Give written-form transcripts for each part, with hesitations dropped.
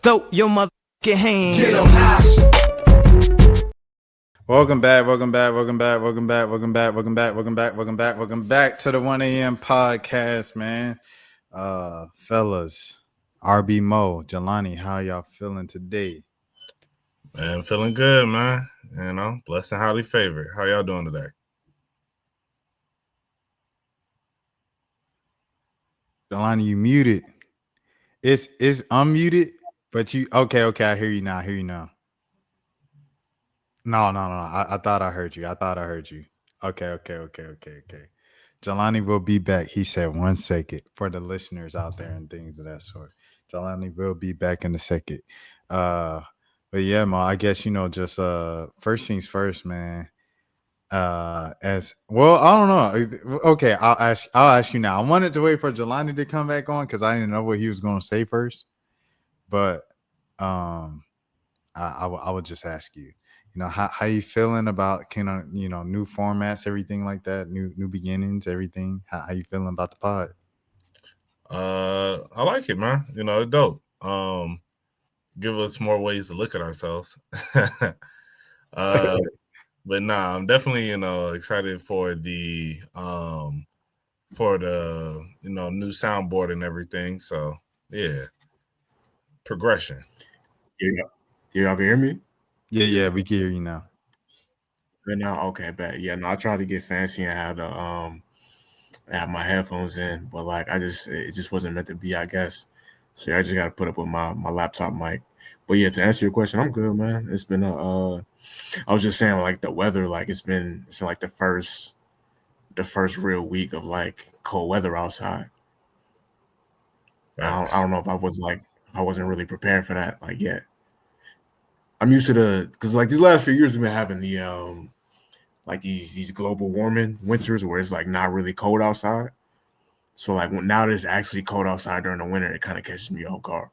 Throw your motherfucking hands. Get 'em high. Welcome back to the 1 a.m. podcast, man. Fellas, RB Mo, Jelani, how y'all feeling today? Man, feeling good, man. You know, blessed and highly favored. How y'all doing today? Jelani, you muted. It's unmuted, but you okay, I hear you now. No. I thought I heard you. Okay. Jelani will be back. He said 1 second for the listeners out there and things of that sort. Jelani will be back in a second. But yeah, Mo, I guess just first things first, man. As well, I don't know. Okay, I'll ask you now. I wanted to wait for Jelani to come back on because I didn't know what he was going to say first. But I would just ask you. How you feeling about new formats, everything like that, new beginnings, everything. How you feeling about the pod? I like it, man. It's dope. Give us more ways to look at ourselves. But nah, I'm definitely excited for the new soundboard and everything. So yeah, progression. Yeah, y'all can hear me? Yeah, we can hear you now. Good now, okay, bet. Yeah, no, I tried to get fancy and have my headphones in, but like it just wasn't meant to be, I guess. So I just got to put up with my laptop mic. But yeah, to answer your question, I'm good, man. It's been I was just saying, like, the weather, like it's been like the first real week of like cold weather outside. I don't know if I wasn't really prepared for that like yet. I'm used to because like these last few years we've been having the like these global warming winters where it's like not really cold outside. So like now that it's actually cold outside during the winter, it kind of catches me off guard.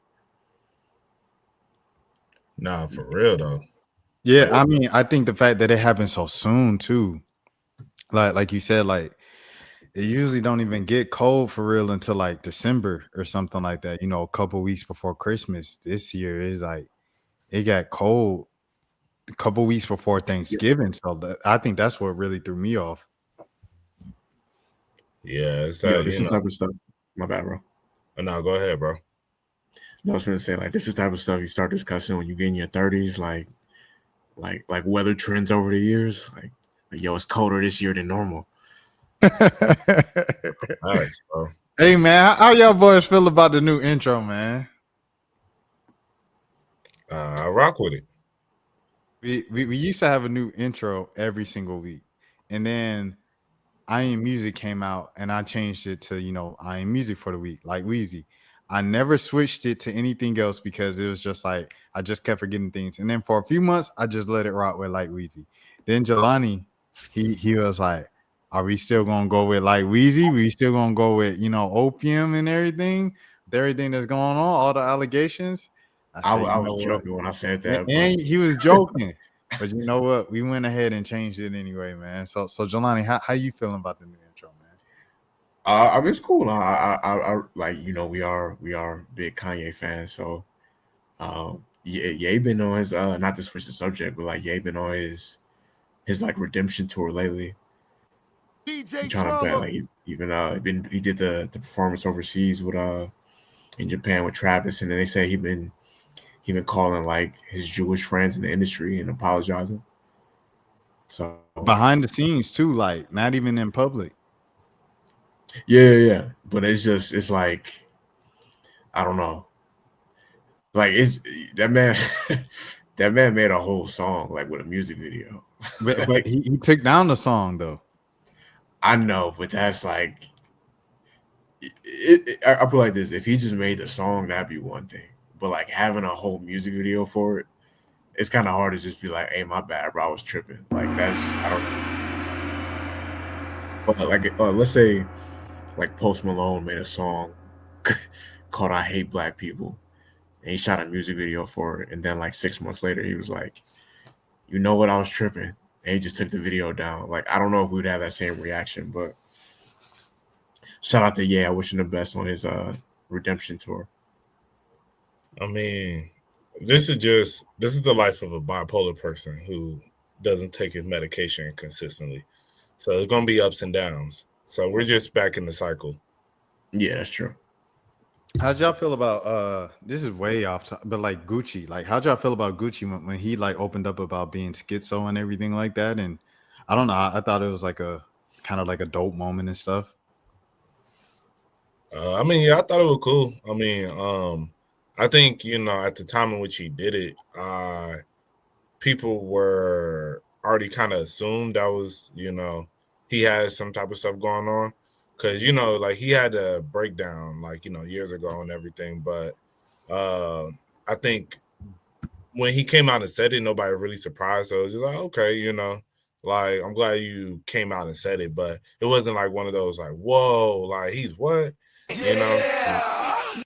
Nah, for real though. Yeah, I mean, I think the fact that it happened so soon too, like you said, like it usually don't even get cold for real until like December or something like that. A couple weeks before Christmas. This year is like it got cold a couple weeks before Thanksgiving. So I think that's what really threw me off. Yeah, it's Yo, this is type of stuff. My bad, bro. No, go ahead, bro. No, I was gonna say like this is type of stuff you start discussing when you get in your 30s, like weather trends over the years. Like yo, it's colder this year than normal. Nice, bro. Hey man, how y'all boys feel about the new intro, man? I rock with it. We used to have a new intro every single week, and then I Am Music came out, and I changed it to I Am Music for the week, like Weezy. I never switched it to anything else because it was just like I just kept forgetting things, and then for a few months I just let it rock with like Weezy. Then Jelani, he was like, "Are we still gonna go with like Weezy? We still gonna go with Opium and everything, with everything that's going on, all the allegations?" I was joking when I said that, and he was joking. But you know what? We went ahead and changed it anyway, man. So Jelani, how you feeling about the new intro, man? I mean, it's cool. I like we are big Kanye fans, so Ye been on his not to switch the subject, but like Ye been on his like redemption tour lately. DJ trying to bet like he did the performance overseas with in Japan with Travis, and then they say he been calling like his Jewish friends in the industry and apologizing. So behind the scenes too, like not even in public. Yeah. But it's like I don't know. Like it's that man that man made a whole song like with a music video. But he took down the song though. I know, but that's like I put like this: if he just made the song, that'd be one thing. But like having a whole music video for it, it's kind of hard to just be like, "Hey, my bad, bro, I was tripping." Like that's I don't know. But like, let's say like Post Malone made a song called "I Hate Black People," and he shot a music video for it, and then like 6 months later, he was like, "You know what? I was tripping." And he just took the video down. Like I don't know if we'd have that same reaction, but shout out to I wish him the best on his redemption tour. I mean, this is the life of a bipolar person who doesn't take his medication consistently. So it's gonna be ups and downs. So we're just back in the cycle. Yeah, that's true. How'd y'all feel about this is way off but like Gucci? Like how'd y'all feel about Gucci when he like opened up about being schizo and everything like that? And I don't know, I thought it was like a kind of like a dope moment and stuff. I mean, yeah, I thought it was cool. I mean, I think at the time in which he did it, people were already kind of assumed that was he had some type of stuff going on, because like he had a breakdown like years ago and everything. But I think when he came out and said it, nobody really surprised. So it was just like, okay, like I'm glad you came out and said it, but it wasn't like one of those like, whoa, like he's what, you know.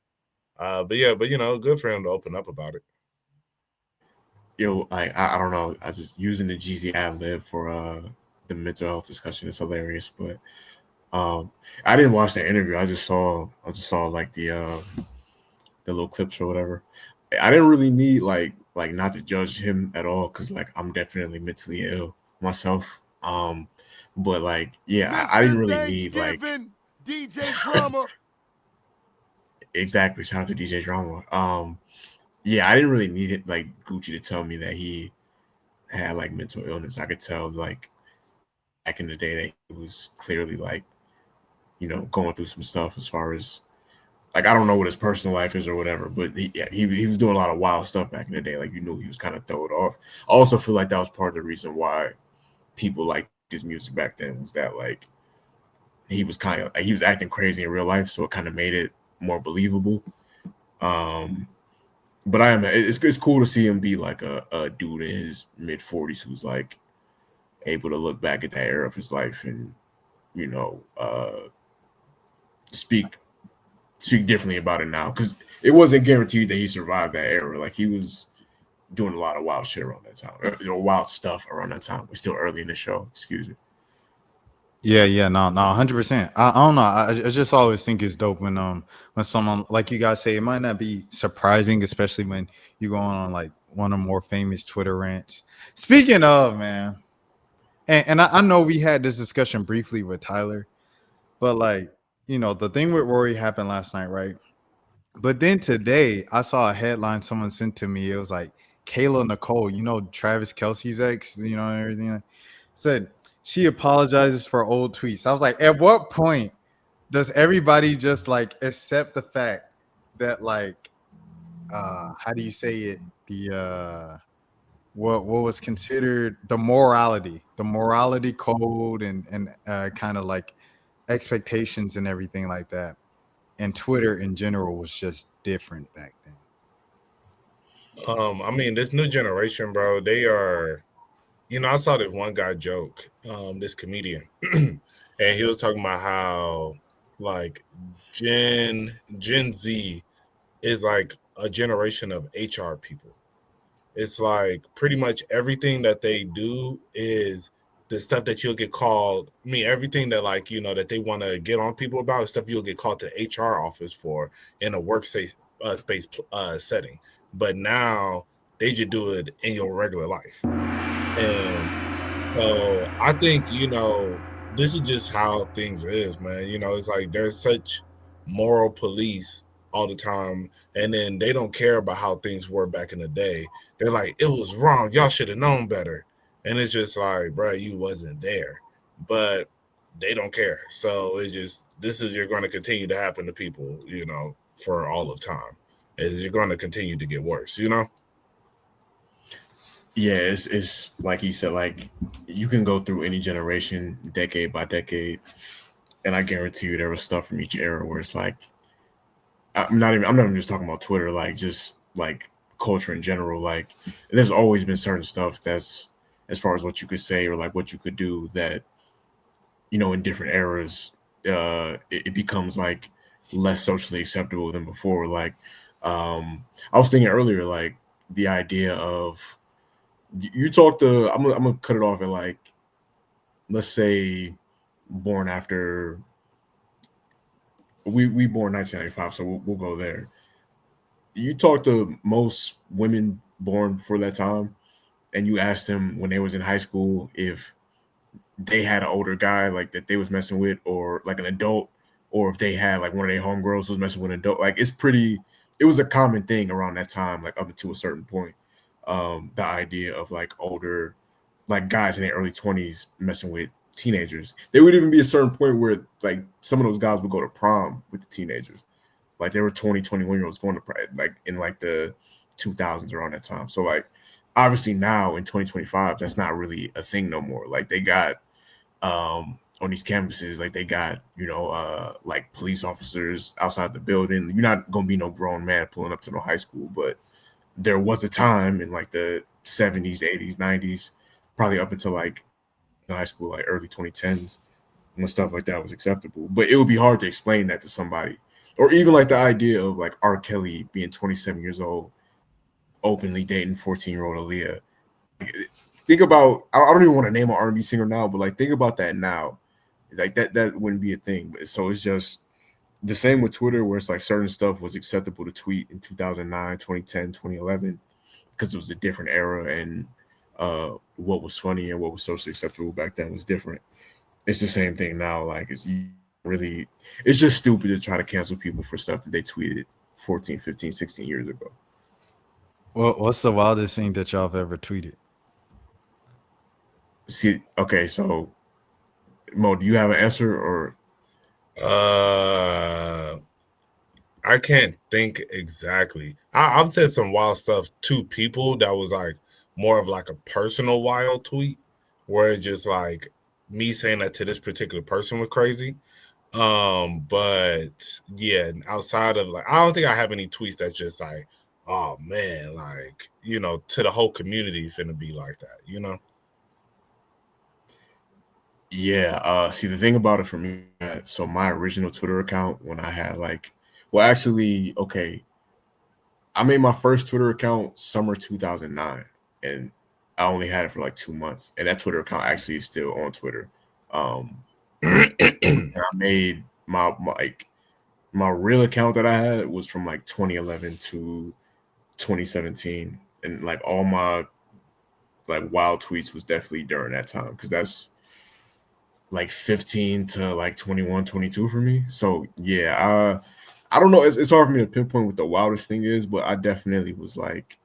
But yeah, but good for him to open up about it. Yo, like I don't know. I just using the Jeezy ad lib for the mental health discussion is hilarious. But I didn't watch the interview. I just saw like the little clips or whatever. I didn't really need like not to judge him at all, because like I'm definitely mentally ill myself. But like yeah, I didn't really need like DJ Drama. exactly. Shout out to DJ Drama. Yeah, I didn't really need it like Gucci to tell me that he had like mental illness. I could tell like back in the day that he was clearly like, going through some stuff as far as like I don't know what his personal life is or whatever, but he was doing a lot of wild stuff back in the day. Like he was kind of thrown off. I also feel like that was part of the reason why people liked his music back then, was that like he was kind of he was acting crazy in real life, so it kind of made it more believable. But it's cool to see him be like a dude in his mid 40s who's like able to look back at that era of his life and speak differently about it now, because it wasn't guaranteed that he survived that era. Like he was doing a lot of wild shit around that time, wild stuff around that time. We're still early in the show. Excuse me. Yeah, no, 100%. I don't know. I just always think it's dope when someone like you guys say, it might not be surprising, especially when you go on like one of the more famous Twitter rants. Speaking of, man, and I know we had this discussion briefly with Tyler, but like the thing with Rory happened last night, right? But then today I saw a headline someone sent to me. It was like Kayla Nicole, Travis Kelce's ex, and everything. Said she apologizes for old tweets. I was like, at what point does everybody just like accept the fact that like how do you say it? The what was considered the morality code and kind of like expectations and everything like that. And Twitter in general was just different back then. I mean, this new generation, bro, they are, I saw this one guy joke, this comedian, and he was talking about how like Gen Z is like a generation of HR people. It's like pretty much everything that they do is the stuff that you'll get called. I mean, everything that like that they want to get on people about is stuff you'll get called to the HR office for in a workspace space setting. But now they just do it in your regular life, and so I think this is just how things is, man. It's like there's such moral police all the time, and then they don't care about how things were back in the day. They're like, it was wrong. Y'all should have known better. And it's just like, bro, you wasn't there. But they don't care. So it's just you're going to continue to happen to people, for all of time. You're going to continue to get worse, Yeah, it's like he said, like you can go through any generation, decade by decade, and I guarantee you there was stuff from each era where it's like I'm not even just talking about Twitter, like just like culture in general. Like there's always been certain stuff that's as far as what you could say or like what you could do that in different eras it becomes like less socially acceptable than before. Like I was thinking earlier, like the idea of you talk to I'm gonna cut it off at like, let's say born after we born 1995, so we'll go there. you talk to most women born for that time, and you ask them when they was in high school if they had an older guy like that they was messing with, or like an adult, or if they had like one of their homegirls was messing with an adult. Like it was a common thing around that time, like up until a certain point. The idea of like older, like guys in their early 20s messing with teenagers. There would even be a certain point where like some of those guys would go to prom with the teenagers. Like they were 20, 21-year-olds going to like in like the 2000s around that time. So like obviously now in 2025, that's not really a thing no more. Like they got on these campuses, like they got, like police officers outside the building. You're not gonna be no grown man pulling up to no high school, but there was a time in like the 70s, 80s, 90s, probably up until like high school, like early 2010s, when stuff like that was acceptable. But it would be hard to explain that to somebody. Or even like the idea of like R. Kelly being 27 years old, openly dating 14-year-old Aaliyah. Think about, I don't even want to name an R&B singer now, but like think about that now. Like that wouldn't be a thing. So it's just the same with Twitter, where it's like certain stuff was acceptable to tweet in 2009, 2010, 2011, because it was a different era, and what was funny and what was socially acceptable back then was different. It's the same thing now. Like it's just stupid to try to cancel people for stuff that they tweeted 14, 15, 16 years ago. Well, what's the wildest thing that y'all have ever tweeted? See, okay, so Mo, do you have an answer or? I can't think exactly. I've said some wild stuff to people that was like more of like a personal wild tweet, where it's just like me saying that to this particular person was crazy. But yeah, outside of like, I don't think I have any tweets that's just like, oh man, like, to the whole community finna be like that, Yeah, see the thing about it for me, so my original Twitter account when I had like, well, actually, okay, I made my first Twitter account summer 2009, and I only had it for like 2 months, and that Twitter account actually is still on Twitter. And I made my real account that I had was from like 2011 to 2017, and like all my like wild tweets was definitely during that time, because that's like 15 to like 21, 22 for me. So yeah, I don't know. It's hard for me to pinpoint what the wildest thing is, but I definitely was like,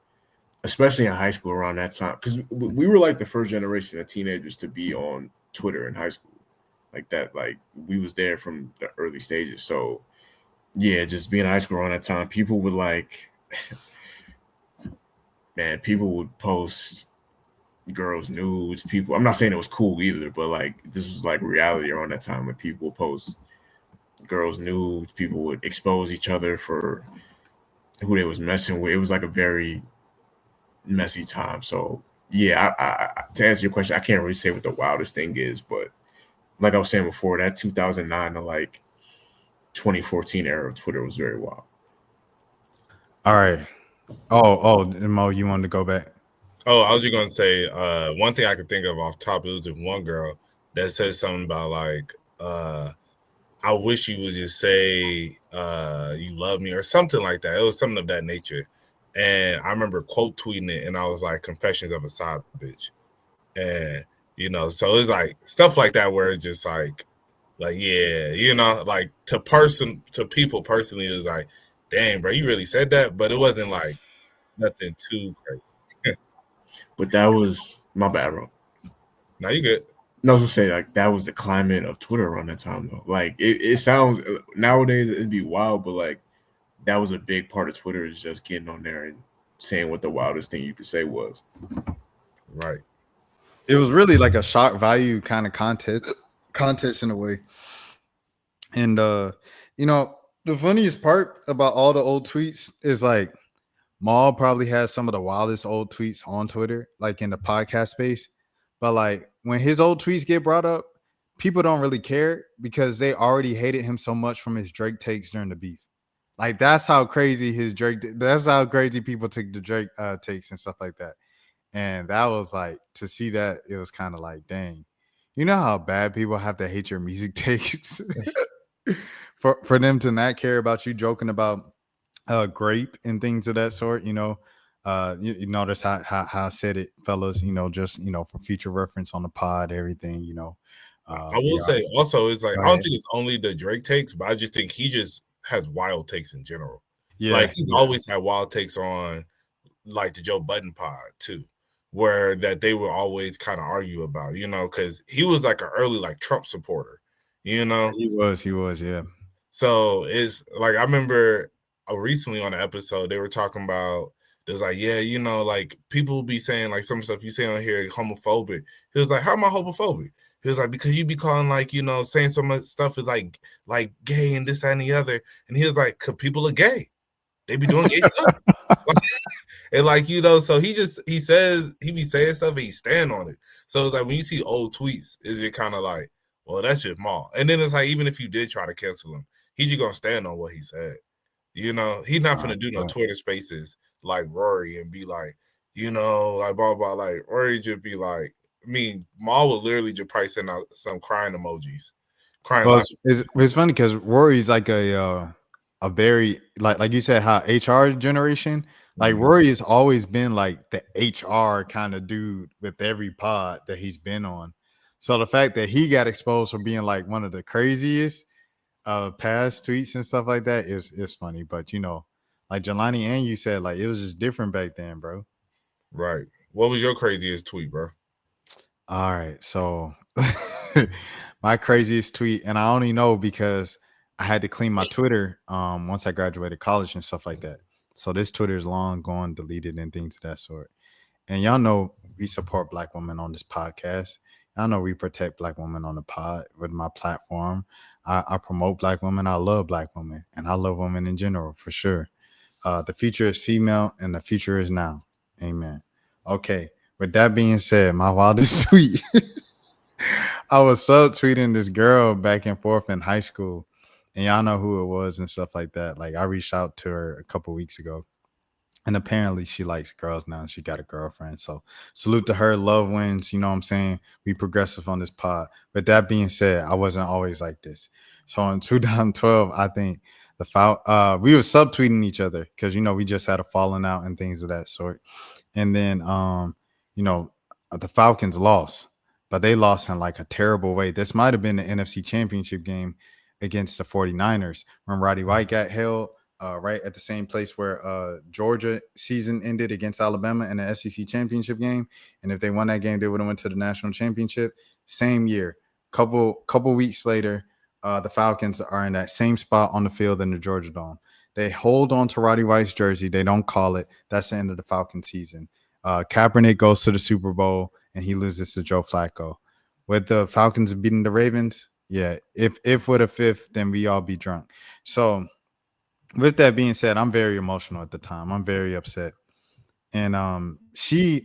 especially in high school around that time, because we were like the first generation of teenagers to be on Twitter in high school. Like that, like we was there from the early stages. So yeah, just being in high school around that time, people would like, man, people would post girls' nudes. People, I'm not saying it was cool either, but like this was like reality around that time when people would post girls' nudes. People would expose each other for who they was messing with. It was like a very messy time. So yeah, I to answer your question, I can't really say what the wildest thing is, but like I was saying before, that 2009 to like 2014 era of Twitter was very wild. All right. Oh, Mo, you wanted to go back? Oh, I was just gonna say one thing I could think of off top. It was just one girl that said something about like, I wish you would just say you love me or something like that. It was something of that nature. And I remember quote tweeting it, and I was like, "Confessions of a Side Bitch." And so it's like stuff like that where it's just like yeah, like to people personally, it's like, dang, bro, you really said that, but it wasn't like nothing too crazy. But that was my bad, bro. Now you good. No, I was gonna say like that was the climate of Twitter around that time though. Like it sounds nowadays it'd be wild, but like that was a big part of Twitter, is just getting on there and saying what the wildest thing you could say was. Right. It was really like a shock value kind of contest in a way. And the funniest part about all the old tweets is like Maul probably has some of the wildest old tweets on Twitter, like in the podcast space. But like when his old tweets get brought up, people don't really care because they already hated him so much from his Drake takes during the beef. Like that's how crazy that's how crazy people took the Drake takes and stuff like that. And that was like, to see that, it was kind of like, dang, you know how bad people have to hate your music takes for them to not care about you joking about grape and things of that sort. You notice how I said it, fellas. Just for future reference on the pod, everything. I will Yeah. say also, it's like Go I don't ahead. think it's only the Drake takes, but I just think he just has wild takes in general. Like Yeah, he's yeah, always had wild takes on like the Joe Budden pod too, where that they would always kind of argue about, because he was like an early like Trump supporter, you know. he was, yeah. So it's like I remember recently on the episode they were talking about. There's like, yeah, like people will be saying like some stuff you say on here homophobic. He was like, how am I homophobic? He was like, because you be calling like, saying so much stuff is like gay and this, that, and the other. And he was like, cause people are gay. They be doing gay stuff. And like, so he says he be saying stuff and he stand on it. So it's like when you see old tweets, is it kind of like, well, that's just Maul. And then it's like, even if you did try to cancel him, he just gonna stand on what he said. He's not gonna do no Twitter spaces like Rory and be like, like blah blah. Like Rory just be like, Maul would literally just probably send out some crying emojis, crying. Well, it's funny because Rory's like a very like you said, how HR generation. Like Rory has always been like the HR kind of dude with every pod that he's been on. So the fact that he got exposed for being like one of the craziest past tweets and stuff like that is funny. But like Jelani and you said, like it was just different back then, bro. Right. What was your craziest tweet, bro? All right, so my craziest tweet, and I only know because I had to clean my Twitter once I graduated college and stuff like that. So this Twitter is long gone, deleted, and things of that sort. And y'all know we support Black women on this podcast. Y'all know we protect Black women on the pod with my platform. I promote Black women. I love Black women, and I love women in general for sure. The future is female, and the future is now. Amen. Okay. With that being said, my wildest tweet. I was subtweeting this girl back and forth in high school, and y'all know who it was and stuff like that. Like I reached out to her a couple weeks ago, and apparently she likes girls now. And she got a girlfriend. So salute to her. Love wins. You know what I'm saying? We progressive on this pod. But that being said, I wasn't always like this. So in 2012, I think we were subtweeting each other because we just had a falling out and things of that sort. And then the Falcons lost, but they lost in like a terrible way. This might have been the NFC Championship game against the 49ers when Roddy White got held right at the same place where Georgia season ended against Alabama in the SEC Championship game. And if they won that game, they would have went to the national championship. Same year, couple weeks later, the Falcons are in that same spot on the field in the Georgia Dome. They hold on to Roddy White's jersey. They don't call it. That's the end of the Falcon season. Kaepernick goes to the Super Bowl and he loses to Joe Flacco. With the Falcons beating the Ravens, yeah, if with a fifth, then we all be drunk. So with that being said, I'm very emotional at the time. I'm very upset. And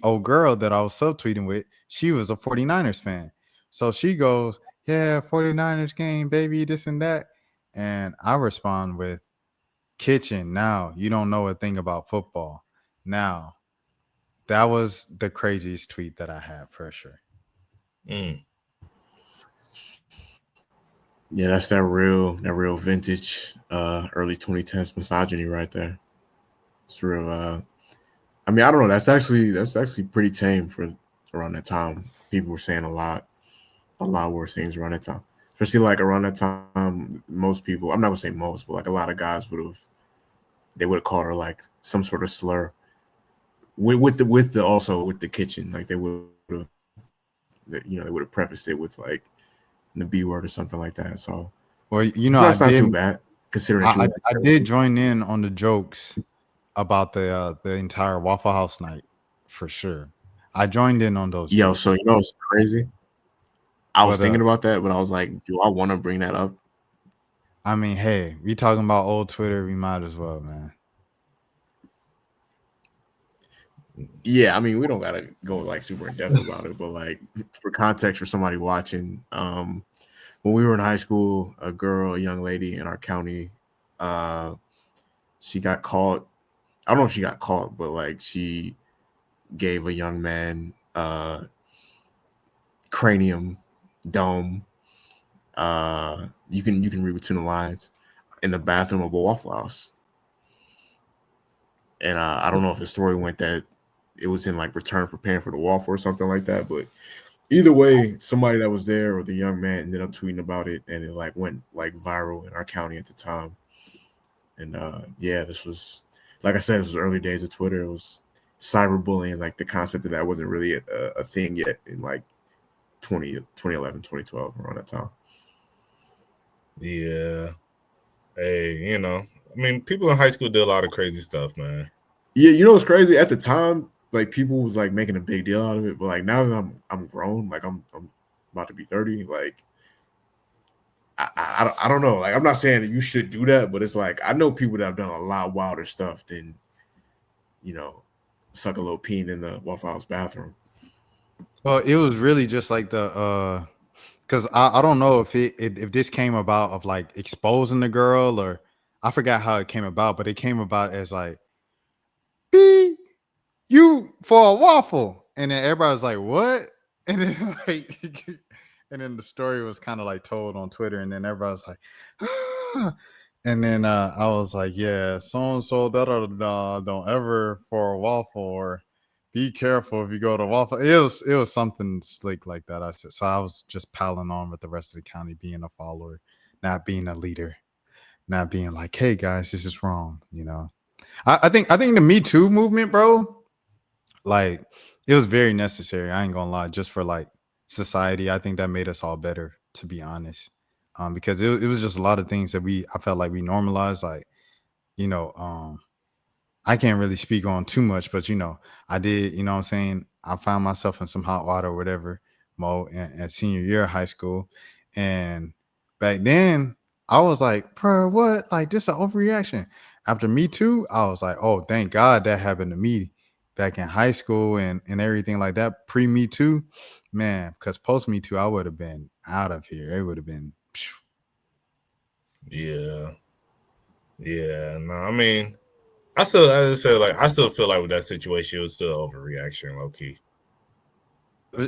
old girl that I was subtweeting with, she was a 49ers fan. So she goes, yeah, 49ers game, baby, this and that. And I respond with, Kitchen, now you don't know a thing about football. Now, that was the craziest tweet that I had for sure. Yeah, that's that real vintage early 2010s misogyny right there. It's real. I mean, I don't know. That's actually pretty tame for around that time. People were saying a lot worse things around that time. Especially like around that time, most people, I'm not gonna say most, but like a lot of guys would have called her like some sort of slur. With the kitchen, like they would have, they would have prefaced it with like the B word or something like that. So, well, that's not too bad considering. I did join in on the jokes about the entire Waffle House night for sure. I joined in on those. Yo, jokes. so it's crazy. I was thinking about that, but I was like, do I want to bring that up? I mean, hey, we talking about old Twitter, we might as well, man. Yeah, I mean, we don't gotta go like super in depth about it, but like for context for somebody watching, when we were in high school, a young lady in our county, she got caught. I don't know if she got caught, but like she gave a young man cranium dome. You can read between the lines in the bathroom of a Waffle House. And I don't know if the story went that it was in like return for paying for the waffle or something like that. But either way, somebody that was there or the young man ended up tweeting about it, and it like went like viral in our county at the time. And yeah, this was, like I said, this was early days of Twitter. It was cyberbullying, like the concept of that wasn't really a thing yet in like 2011, 2012, around that time. Yeah. Hey, you know, I mean, people in high school did a lot of crazy stuff, man. Yeah, you know what's crazy? At the time, like people was like making a big deal out of it, but like now that I'm grown, like I'm about to be 30, like I don't know. Like I'm not saying that you should do that, but it's like I know people that have done a lot wilder stuff than, you know, suck a little peen in the Waffle House bathroom. Well, it was really just like the because I don't know if this came about of like exposing the girl, or I forgot how it came about, but it came about as like, "Beep, you for a waffle," and then everybody was like, "What?" And then like, and then the story was kind of like told on Twitter, and then everybody was like, "Ah." And then I was like, "Yeah, so and so don't ever for a waffle, or be careful if you go to waffle." It was something slick like that. I said, so I was just piling on with the rest of the county, being a follower, not being a leader, not being like, "Hey guys, this is wrong." You know, I think the Me Too movement, bro, like it was very necessary. I ain't gonna lie, just for like society. I think that made us all better, to be honest. Because it was just a lot of things that I felt like we normalized, like, you know, I can't really speak on too much, but you know, I did, you know what I'm saying? I found myself in some hot water or whatever, Mo, at senior year of high school. And back then, I was like, bro, what? Like, this is an overreaction. After Me Too, I was like, oh, thank God that happened to me back in high school and everything like that. Pre Me Too, man, because post Me Too, I would have been out of here. It would have been. Phew. Yeah. Yeah. No, I mean, I still, as I said, like I still feel like with that situation, it was still overreaction, low key.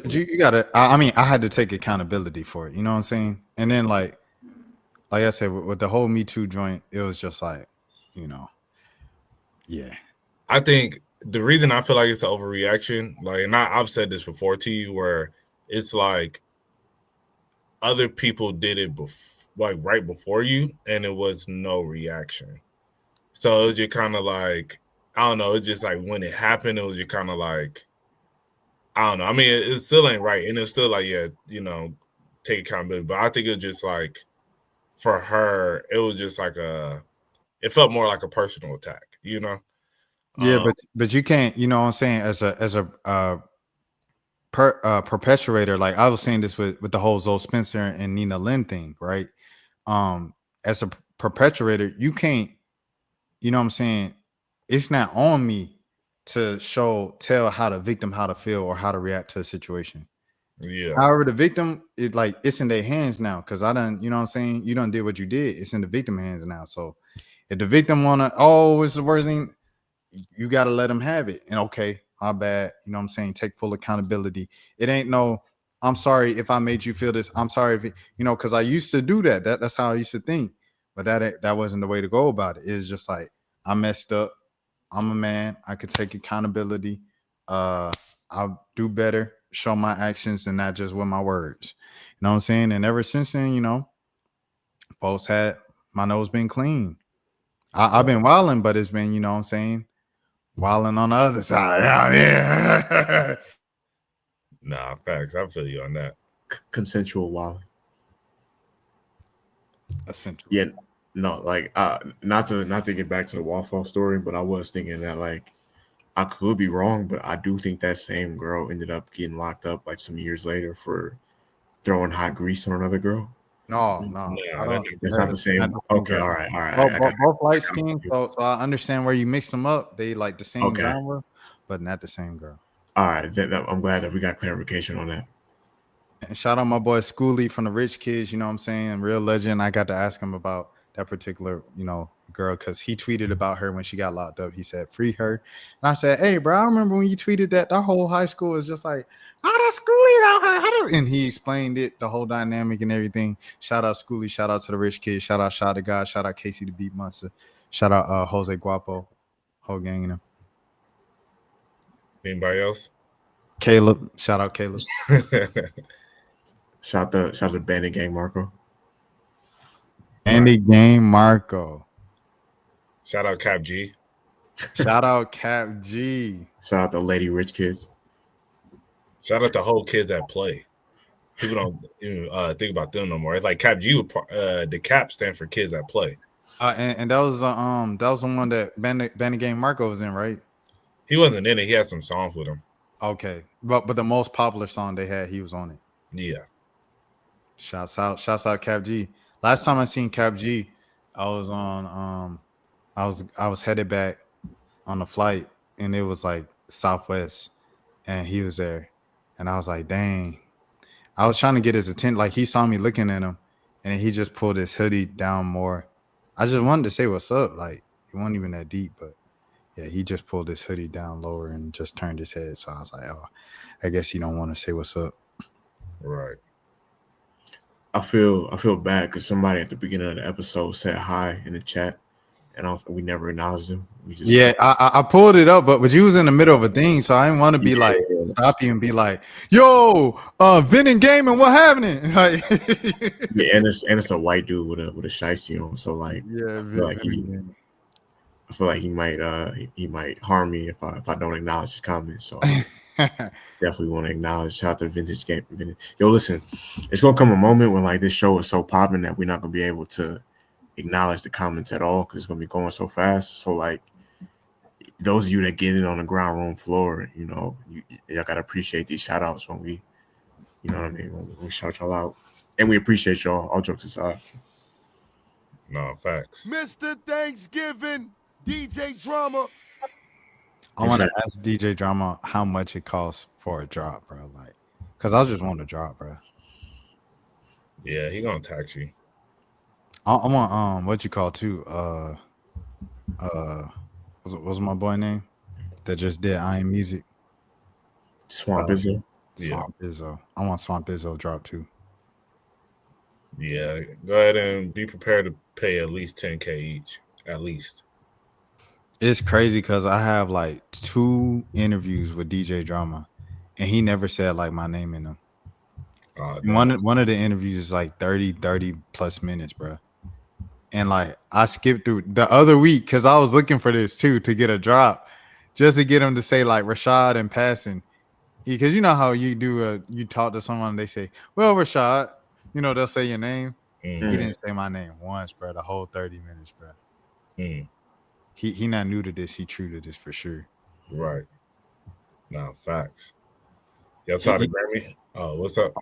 You gotta. I mean, I had to take accountability for it. You know what I'm saying? And then, like I said, with the whole Me Too joint, it was just like, you know, yeah. I think the reason I feel like it's an overreaction, like, and I've said this before to you, where it's like other people did it like right before you, and it was no reaction. So it was just kind of like, I don't know. It's just like when it happened, it was just kind of like, I don't know. I mean, it still ain't right, and it's still like, yeah, you know, take accountability. But I think it was just like, for her, it was just like it felt more like a personal attack, you know. Yeah, but you can't, you know what I'm saying, as a perpetuator. Like I was saying this with the whole Zoe Spencer and Nina Lynn thing, right? As a perpetuator, you can't, you know what I'm saying, it's not on me to tell how the victim how to feel or how to react to a situation. Yeah. However, the victim, it's in their hands now, because I done, you know what I'm saying, you done did what you did. It's in the victim hands now. So if the victim wanna, oh, it's the worst thing, you got to let them have it. And okay, my bad. You know what I'm saying? Take full accountability. It ain't no, I'm sorry if I made you feel this. I'm sorry if you know, because I used to do that. That's how I used to think. But that wasn't the way to go about it. It's just like, I messed up. I'm a man. I could take accountability. I'll do better, show my actions and not just with my words. You know what I'm saying? And ever since then, you know, folks had my nose been clean. I've been wilding, but it's been, you know what I'm saying, wilding on the other side. Yeah. Nah, facts. I feel you on that. Consensual wilding. Essential. Yeah, no, like not to get back to the Waffle story, but I was thinking that like I could be wrong, but I do think that same girl ended up getting locked up like some years later for throwing hot grease on another girl. No, Nah, I don't. That's not the same. Not the same Okay, girl. all right. Both light skin, so I understand where you mix them up. They like the same Okay. genre, but not the same girl. All right, I'm glad that we got clarification on that. And shout out my boy Schoolie from the Rich Kids, you know what I'm saying? Real legend. I got to ask him about that particular, you know, girl, because he tweeted about her when she got locked up. He said, free her. And I said, hey, bro, I remember when you tweeted that whole high school was just like, how does Schoolie out here? And he explained it, the whole dynamic and everything. Shout out Schoolie. Shout out to the Rich Kids. Shout out Shot of God. Shout out Casey the Beat Monster. Shout out Jose Guapo. whole gang of them. Anybody else? Caleb, shout out Caleb. Shout out to Bandit Gang Marco. Andy Game Marco. Shout out Cap G. Shout out Cap G. Shout out to Lady Rich Kids. Shout out to whole kids that play. People don't even think about them no more. It's like Cap G. The Cap stand for kids that play. And that was the one that Bandit Game Marco was in, right? He wasn't in it. He had some songs with him. Okay, but the most popular song they had, he was on it. Yeah. Shouts out Cap G. Last time I seen Cap G, I was on I was headed back on the flight, and it was like Southwest, and he was there, and I was like, dang. I was trying to get his attention. Like, he saw me looking at him, and he just pulled his hoodie down more. I just wanted to say what's up. Like, it wasn't even that deep, but yeah, he just pulled his hoodie down lower and just turned his head. So I was like, oh, I guess he don't want to say what's up. Right. I feel bad because somebody at the beginning of the episode said hi in the chat, and we never acknowledged him. We just I pulled it up, but you was in the middle of a thing, so I didn't want to be like stop you and be like, "Yo, Vin and Gaming, what happening?" Like, yeah, and it's a white dude with a shiesty on, so like, yeah, I feel like he might harm me if I don't acknowledge his comments. So definitely want to acknowledge. Shout out to Vintage Game. Yo, listen, it's gonna come a moment when like this show is so popping that we're not gonna be able to acknowledge the comments at all because it's gonna be going so fast. So like, those of you that get in on the ground room floor, you know, y'all gotta appreciate these shout outs when we, you know what I mean, when we shout y'all out, and we appreciate y'all. All jokes aside. No, facts. Mr. Thanksgiving, DJ Drama. I want to ask DJ Drama how much it costs for a drop, bro. Like, cause I just want a drop, bro. Yeah, he gonna tax you. I want what you call too. What's my boy name that just did I Am Music? Swamp Izzo. Swamp Izzo. I want Swamp Izzo drop too. Yeah, go ahead and be prepared to pay at least 10K each, at least. It's crazy because I have like 2 interviews with DJ Drama, and he never said like my name in them. No. One of the interviews is like 30 plus minutes, bro. And like I skipped through the other week because I was looking for this too to get a drop, just to get him to say like Rashad and passing, because you know how you do you talk to someone and they say, "Well, Rashad," you know they'll say your name. Mm-hmm. He didn't say my name once, bro. The whole 30 minutes, bro. Mm. He not new to this. He true to this for sure. Right. No, facts. Y'all saw the Grammy? Oh, what's up?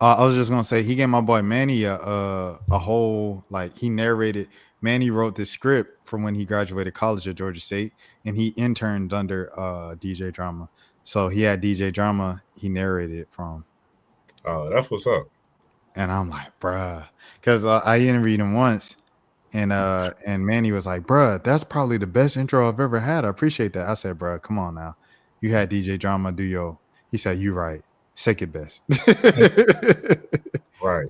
I was just gonna say he gave my boy Manny a whole, like, he narrated. Manny wrote this script from when he graduated college at Georgia State, and he interned under DJ Drama. So he had DJ Drama. He narrated it from. Oh, that's what's up. And I'm like, bruh, because I interviewed him once, and Manny was like, bruh, that's probably the best intro I've ever had. I appreciate that. I said, bruh, come on now, you had DJ Drama do your. He said, you right. Second best. Right.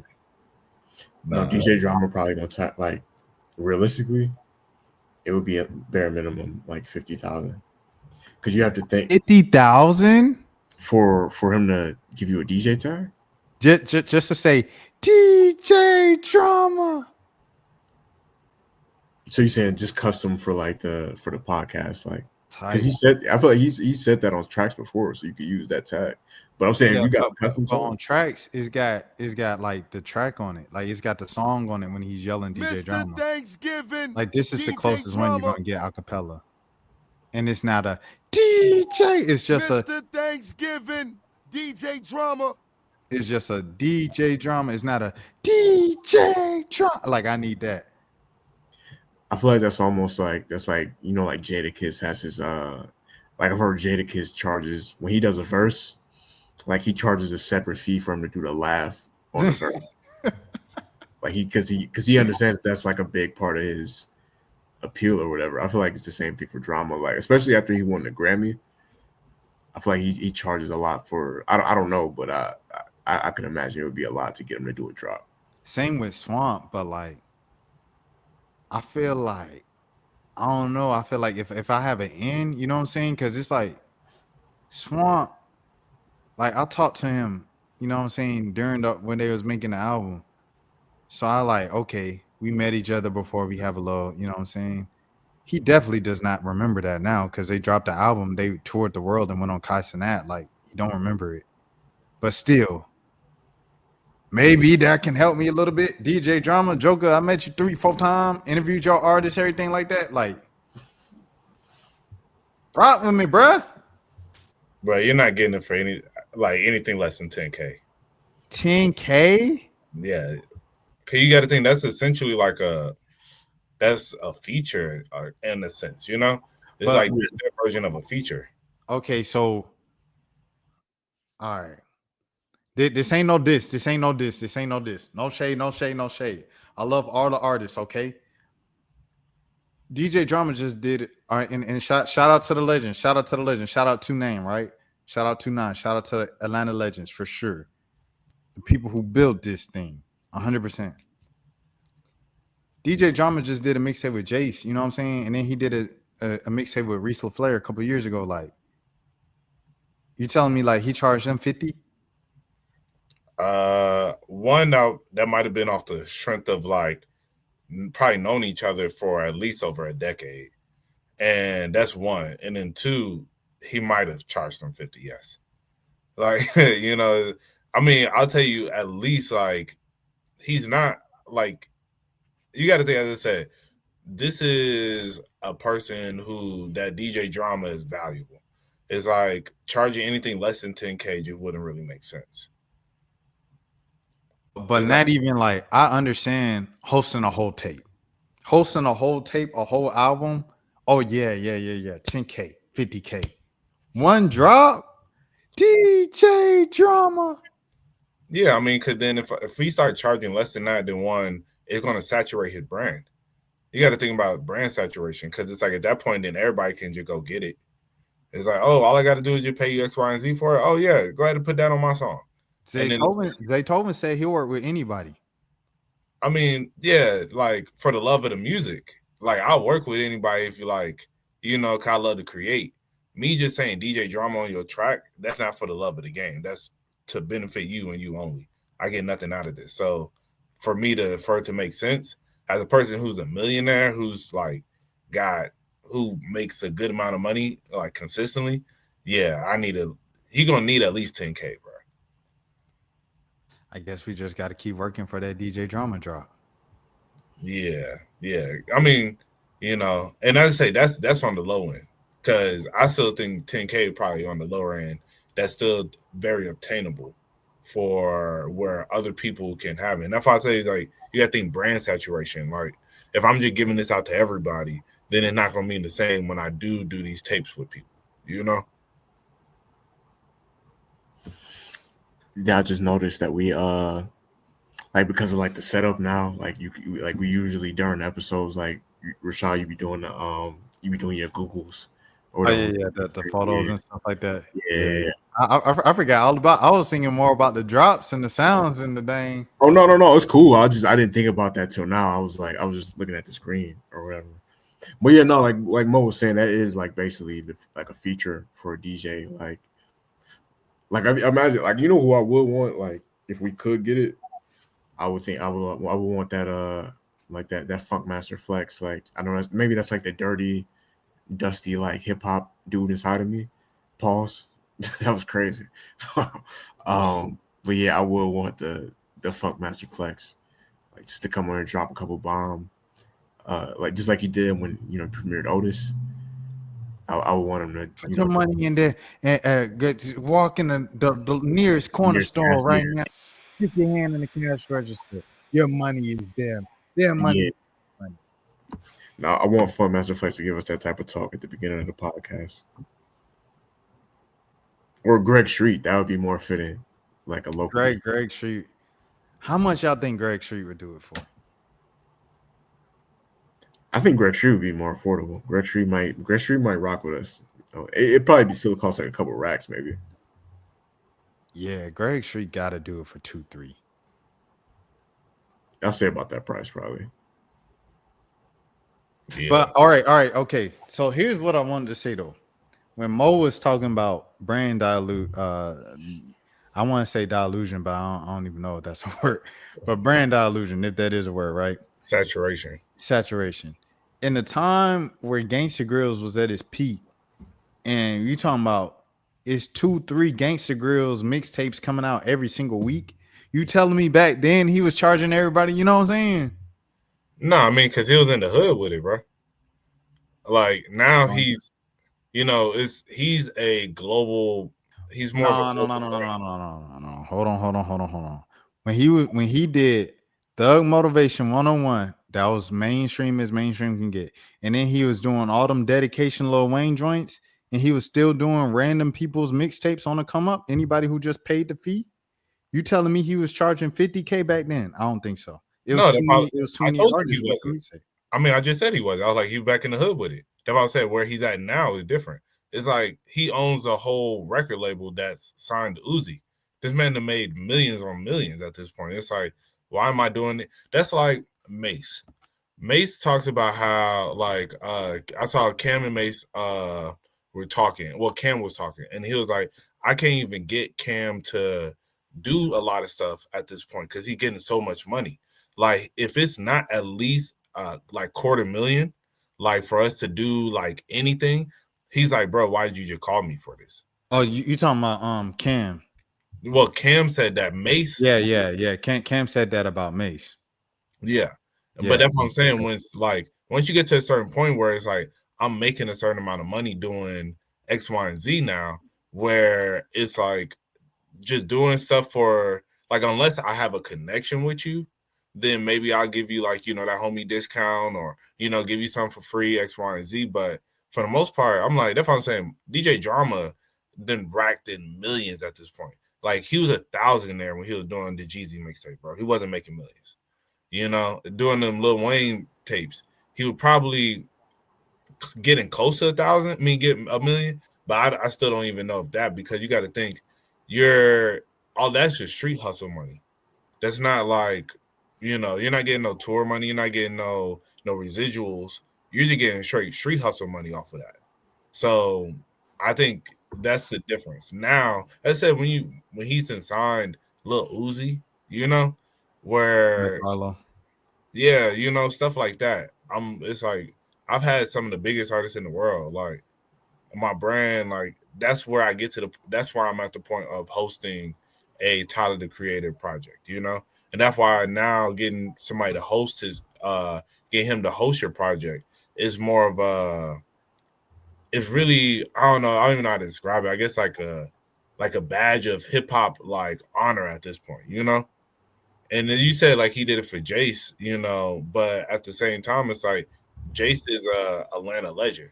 No, DJ Drama probably gonna tap, like, realistically, it would be a bare minimum like 50,000. Because you have to think 50,000 for him to give you a DJ tag. Just to say DJ Drama. So you're saying just custom for like for the podcast, like, because Tight. he said, I feel like he said that on tracks before, so you could use that tag. But I'm saying if you got a custom So song on tracks, it's got like the track on it, like it's got the song on it when he's yelling DJ Mr. Drama. Thanksgiving. Like this is the DJ closest one you're Drama. gonna get a cappella, and it's not a DJ. It's just Mr. Thanksgiving, DJ Drama. It's just a DJ Drama. It's not a DJ Drama. Like I need that. I feel like that's almost like you know, like Jadakiss has his like I've heard Jadakiss charges when he does a verse, like he charges a separate fee for him to do the laugh on the verse. Like because he understands that's like a big part of his appeal or whatever. I feel like it's the same thing for Drama, like especially after he won the Grammy. I feel like he charges a lot for I don't know, but I can imagine it would be a lot to get him to do a drop. Same with Swamp, but like I feel like I don't know. I feel like if I have an end, you know what I'm saying? Because it's like Swamp. Like I talked to him, you know what I'm saying, during when they was making the album. So I like, okay, we met each other before we have a little, you know what I'm saying? He definitely does not remember that now because they dropped the album, they toured the world and went on Kai Cenat. Like he don't remember it. But still, maybe that can help me a little bit. DJ Drama, Joker, I met you 3-4 times, interviewed your artists, everything like that. Like, rock with me, bruh. But you're not getting it for anything less than 10K. 10K? Yeah. Cause you gotta think that's essentially like that's a feature in a sense, you know? It's But- like their version of a feature. Okay, so all right. This ain't no diss. This ain't no diss. This ain't no diss. No shade, no shade, no shade. I love all the artists, okay? DJ Drama just did it. All right, and shout out to the legend. Shout out to the legend. Shout out to Name, right? Shout out to Nine. Shout out to Atlanta Legends for sure. The people who built this thing, 100%. DJ Drama just did a mixtape with Jace, you know what I'm saying? And then he did a mixtape with Reese LaFleur a couple years ago. Like, you telling me like he charged them 50? One that might have been off the strength of like probably known each other for at least over a decade, and that's one. And then two, he might have charged them 50. Yes, like you know, I mean, I'll tell you at least like he's not like you got to think. As I said, this is a person who that DJ Drama is valuable. It's like charging anything less than 10K just wouldn't really make sense. But not even like I understand hosting a whole tape. Hosting a whole tape, a whole album. Oh, yeah. 10K, 50K. One drop, DJ Drama. Yeah, I mean, because then if we start charging less than that, then one, it's going to saturate his brand. You got to think about brand saturation because it's like at that point, then everybody can just go get it. It's like, oh, all I got to do is just pay you X, Y, and Z for it. Oh, yeah, go ahead and put that on my song. Zaytoven said he'll work with anybody. I mean, yeah, like for the love of the music, like I'll work with anybody if you like, you know, 'cause I love to create. Me just saying DJ Drama on your track, that's not for the love of the game. That's to benefit you and you only. I get nothing out of this. So for it to make sense, as a person who's a millionaire, who's like who makes a good amount of money like consistently, yeah, he gonna need at least 10K, bro. I guess we just got to keep working for that DJ Drama drop. Yeah. I mean, you know, and as I say, that's on the low end because I still think 10K probably on the lower end. That's still very obtainable for where other people can have it. And that's why I say like you got to think brand saturation. Like if I'm just giving this out to everybody, then it's not gonna mean the same when I do these tapes with people. You know. Yeah, I just noticed that we like because of like the setup now, like we usually during episodes, like Rashad, you be doing your Googles or the photos and stuff like that. Yeah. I forgot all about. I was thinking more about the drops and the sounds and the dang. Oh no, it's cool. I didn't think about that till now. I was just looking at the screen or whatever. But yeah, no, like Mo was saying, that is like basically like a feature for a DJ. Like I imagine, like you know who I would want, like if we could get it, I would want that like that Funk Master Flex. Like I don't know, maybe that's like the dirty, dusty like hip hop dude inside of me. Pause. That was crazy. But yeah, I would want the Funk Master Flex, like just to come on and drop a couple bomb, like just like he did when premiered Otis. I would want him to put your money in there and walk in the nearest corner store right now. Stick your hand in the cash register. Your money is there. Their money. Yeah. No, I want Funk Master Flex to give us that type of talk at the beginning of the podcast. Or Greg Street, that would be more fitting, like a local. Greg Street. How much y'all think Greg Street would do it for? I think Greg Street would be more affordable. Greg Street might rock with us. It'd probably still cost like a couple racks, maybe. Yeah, Greg Street got to do it for 2-3. I'll say about that price probably. Yeah. But all right, okay. So here's what I wanted to say though. When Mo was talking about brand dilute, I want to say delusion, but I don't even know if that's a word. But brand delusion, if that is a word, right? Saturation. Saturation. In the time where Gangsta Grills was at its peak, and you talking about it's 2-3 Gangsta Grills mixtapes coming out every single week. You telling me back then he was charging everybody? You know what I'm saying? No, I mean, because he was in the hood with it, bro. Like now he's, he's a global. He's more of a No. global brand. Hold on. When he did Thug Motivation 101, that was mainstream as mainstream can get. And then he was doing all them dedication Lil Wayne joints, and he was still doing random people's mixtapes on the come up. Anybody who just paid the fee. You telling me he was charging 50K back then? I don't think so. It was No, too many. It was too I many told you artists he with the wasn't. mixtape. I mean, I just said he was. I was like, he was back in the hood with it. That's why I said where he's at now is different. It's like he owns a whole record label that's signed to Uzi. This man that made millions on millions at this point. It's like, why am I doing it? That's like Mace. Mace talks about how like I saw Cam and Mace were talking. Well, Cam was talking, and he was like, I can't even get Cam to do a lot of stuff at this point because he's getting so much money. Like, if it's not at least like $250,000, like for us to do like anything, he's like, bro, why did you just call me for this? Oh, you talking about Cam? Well, Cam said that Mace. Yeah. Cam said that about Mace. Yeah. Yeah. But that's what I'm saying. When it's like, once you get to a certain point where it's like, I'm making a certain amount of money doing X, Y, and Z now, where it's like just doing stuff for like, unless I have a connection with you, then maybe I'll give you like, that homie discount or, give you something for free, X, Y, and Z. But for the most part, I'm like, that's what I'm saying. DJ Drama then racked in millions at this point. Like, he was 1,000 there when he was doing the Jeezy mixtape, bro. He wasn't making millions. Doing them Lil Wayne tapes, he would probably getting close to 1,000. I mean, get $1 million, but I still don't even know if that, because you got to think all that's just street hustle money. That's not like, you're not getting no tour money. You're not getting no residuals. You're just getting straight street hustle money off of that. So I think that's the difference. Now, as I said, when he's signed Lil Uzi, where yeah, stuff like that. It's like I've had some of the biggest artists in the world. Like my brand, like that's where I get to that's why I'm at the point of hosting a Tyler the Creator project, and that's why now getting somebody to host get him to host your project is more of it's really, I don't know, I don't even know how to describe it. I guess like a badge of hip hop like honor at this point, And then you said like he did it for Jace, but at the same time, it's like Jace is a Atlanta legend.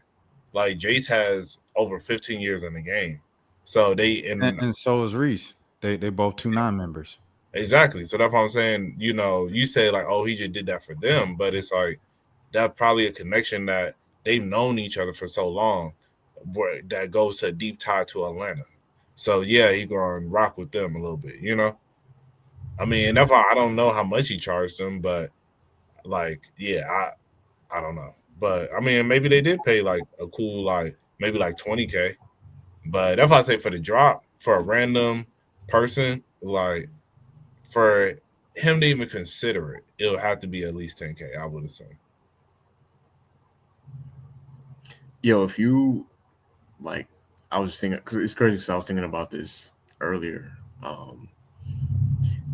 Like Jace has over 15 years in the game. So and so is Reese. They both 2-9 members. Exactly. So that's what I'm saying. You say like, oh, he just did that for them, but it's like that's probably a connection that they've known each other for so long, where that goes to a deep tie to Atlanta. So yeah, he gonna rock with them a little bit, I mean, that's why I don't know how much he charged them, but like, yeah, I don't know. But I mean, maybe they did pay like a cool, like maybe like 20K. But that's why I say for the drop, for a random person, like for him to even consider it, it'll have to be at least 10K, I would assume. Yo, if you like, I was just thinking, because it's crazy, because I was thinking about this earlier.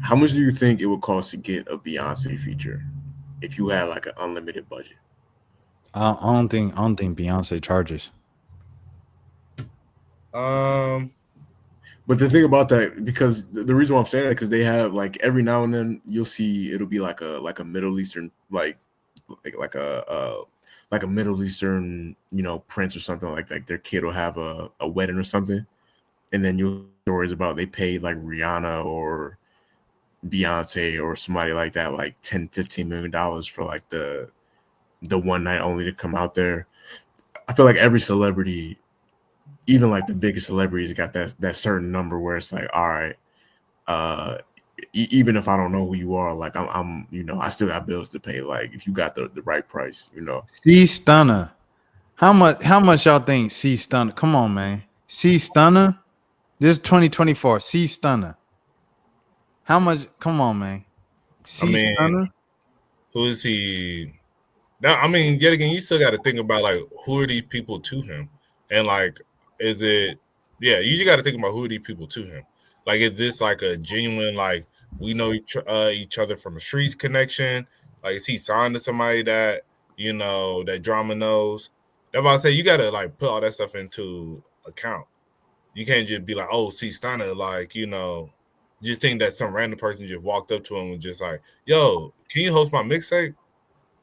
How much do you think it would cost to get a Beyonce feature if you had like an unlimited budget? I don't think Beyonce charges. But the thing about that, because the reason why I'm saying that, because they have like every now and then you'll see it'll be like a Middle Eastern like a Middle Eastern prince or something like that. Their kid will have a wedding or something, and then you'll stories about they paid like Rihanna or Beyonce or somebody like that like $10-15 million for like the one night only to come out there. I feel like every celebrity, even like the biggest celebrities, got that certain number where it's like, all right, even if I don't know who you are, like I'm I still got bills to pay. Like if you got the right price, C Stunner. How much y'all think C Stunner? Come on, man. C Stunner. This is 2024. C Stunner. How much? Come on, man. I C mean, Stunner. who is he? Now, I mean, yet again, you still got to think about like who are these people to him, and like, is it? Yeah, you just got to think about who are these people to him. Like, is this like a genuine like we know each other from a streets connection? Like, is he signed to somebody that that drama knows? That's why I say you got to like put all that stuff into account. You can't just be like, oh, see Stunner, like just think that some random person just walked up to him and just like, yo, can you host my mixtape?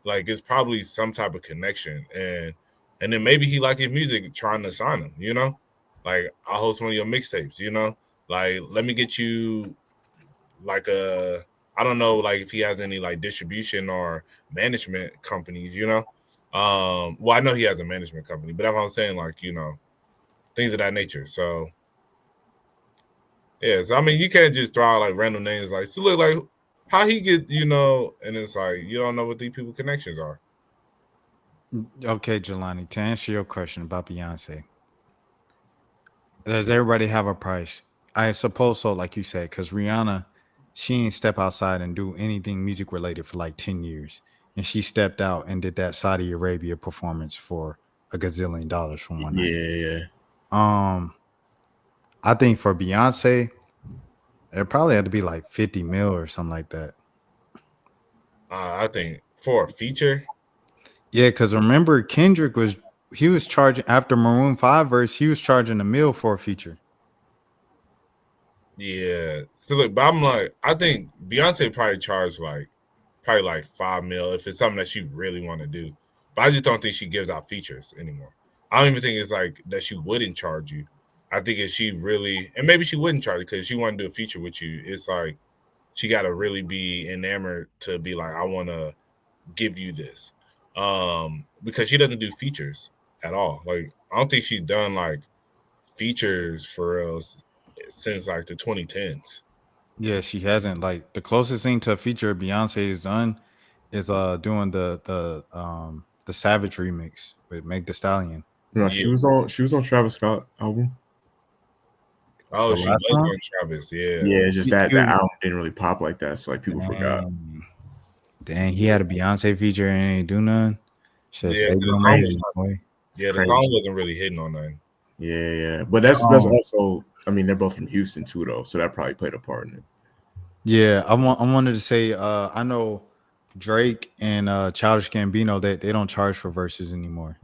Like it's probably some type of connection, and then maybe he like his music, trying to sign him. Like I'll host one of your mixtapes, like let me get you like I don't know, like if he has any like distribution or management companies, well I know he has a management company, but that's what I'm saying, like things of that nature. So yeah, so I mean you can't just throw out like random names like so look like how he get, and it's like you don't know what these people connections are. Okay, Jelani, to answer your question about Beyonce, does everybody have a price? I suppose so, like you said, because Rihanna, she ain't step outside and do anything music related for like 10 years. And she stepped out and did that Saudi Arabia performance for a gazillion dollars from one night. Yeah. I think for Beyonce, it probably had to be like 50 mil or something like that. I think for a feature. Yeah, because remember Kendrick was charging after Maroon 5 verse, he was charging $1 million for a feature. Yeah. So look, but I'm like, I think Beyonce probably charged like $5 million if it's something that she really want to do. But I just don't think she gives out features anymore. I don't even think it's like that she wouldn't charge you. I think if she really, and maybe she wouldn't charge you because she want to do a feature with you. It's like she got to really be enamored to be like, I want to give you this. Because she doesn't do features at all. Like, I don't think she's done like features for us since like the 2010s. Yeah, she hasn't. Like the closest thing to a feature Beyonce has done is doing the Savage remix with Meg Thee Stallion. No, she was on Travis Scott album. Oh, she was on Travis, yeah. Yeah, it's just that album didn't really pop like that, so like people forgot. Dang, he had a Beyonce feature and ain't do none. Yeah, the song wasn't really hitting on that. Yeah. But that's also, I mean, they're both from Houston too, though, so that probably played a part in it. Yeah, I wanted to say, I know Drake and Childish Gambino, they don't charge for verses anymore.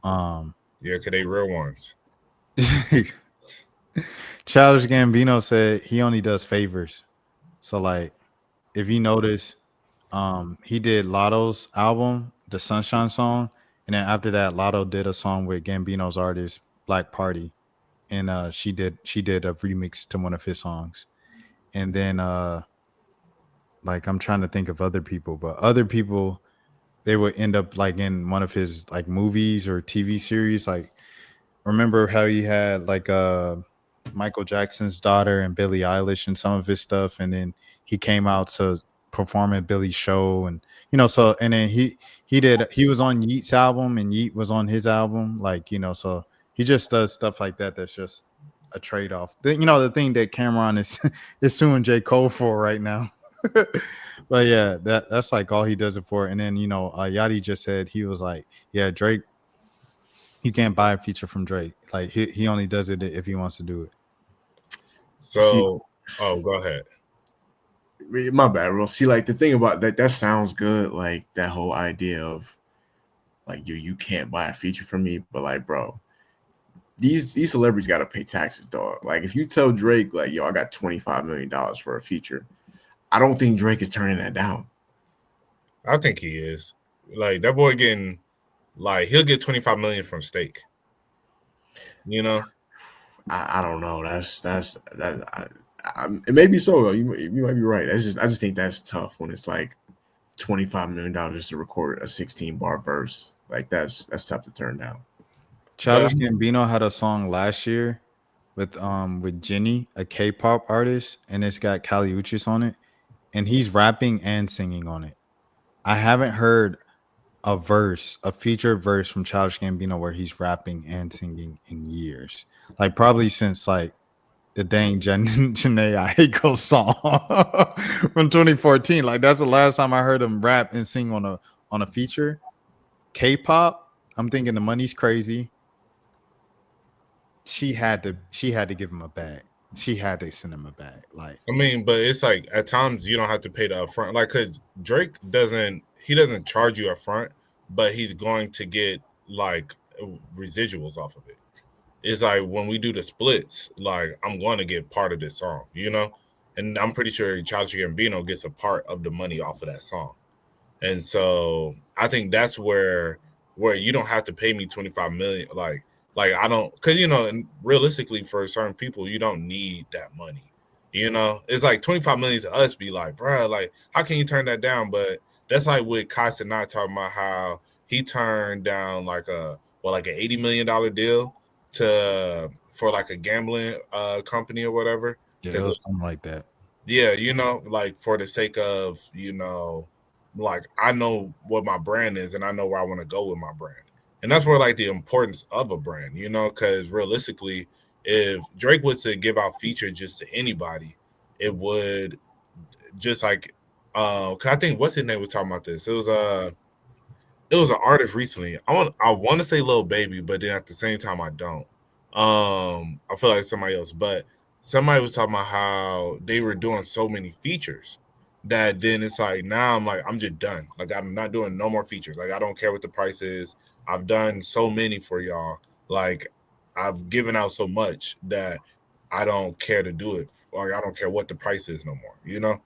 Yeah, because they real ones. Childish Gambino said he only does favors. So like, if you notice, he did Lotto's album, the Sunshine song, and then after that, Lotto did a song with Gambino's artist Black Party, and she did a remix to one of his songs, and then like I'm trying to think of other people, but other people they would end up like in one of his like movies or TV series. Like remember how he had like Michael Jackson's daughter and Billie Eilish and some of his stuff, and then he came out to perform at Billy's show, and so and then he was on Yeat's album and Yeat was on his album, like so he just does stuff like that. That's just a trade-off. The thing that Cameron is suing J. Cole for right now. But yeah, that's like all he does it for. And then Yachty just said he was like, yeah, Drake, he can't buy a feature from Drake. Like he only does it if he wants to do it. So go ahead. My bad, bro. See, like the thing about that sounds good, like that whole idea of like you can't buy a feature from me, but like, bro, these celebrities gotta pay taxes, dog. Like if you tell Drake, like, yo, I got $25 million for a feature, I don't think Drake is turning that down. I think he is. Like that boy getting, like he'll get $25 million from Steak. I don't know. It may be so. You might be right. I just think that's tough when it's like $25 million just to record a 16-bar verse. Like that's tough to turn down. Childish Gambino had a song last year with Jenny, a K-pop artist, and it's got Kali Uchis on it, and he's rapping and singing on it. I haven't heard a featured verse from Childish Gambino where he's rapping and singing in years. Like probably since like the dang Janae Aiko song from 2014. Like that's the last time I heard him rap and sing on a feature. K-pop, I'm thinking the money's crazy. She had to give him a bag. She had to send him a bag. Like I mean, but it's like at times you don't have to pay the upfront. Like, cause Drake doesn't charge you upfront, but he's going to get like residuals off of it. It's like when we do the splits, like I'm going to get part of this song, you know, and I'm pretty sure Childish Gambino gets a part of the money off of that song, and so I think that's where you don't have to pay me 25 million, like I don't, because you know, and realistically for certain people, you don't need that money. You know, it's like 25 million to us be like, bro, like how can you turn that down? But that's like with Kai Cenat talking about how he turned down like an $80 million deal for like a gambling company or whatever. yeah, it was something like that. Yeah, you know, like for the sake of, you know, like I know what my brand is and I know where I want to go with my brand. And that's where like the importance of a brand, you know, because realistically, if Drake was to give out feature just to anybody, it would just like 'cause I think what's his name was talking about this. It was an artist recently. I want to say Lil Baby, but then at the same time I don't. I feel like somebody else, but somebody was talking about how they were doing so many features that then it's like now I'm just done. Like I'm not doing no more features. Like I don't care what the price is. I've done so many for y'all. Like I've given out so much that I don't care to do it, or I don't care what the price is no more, you know?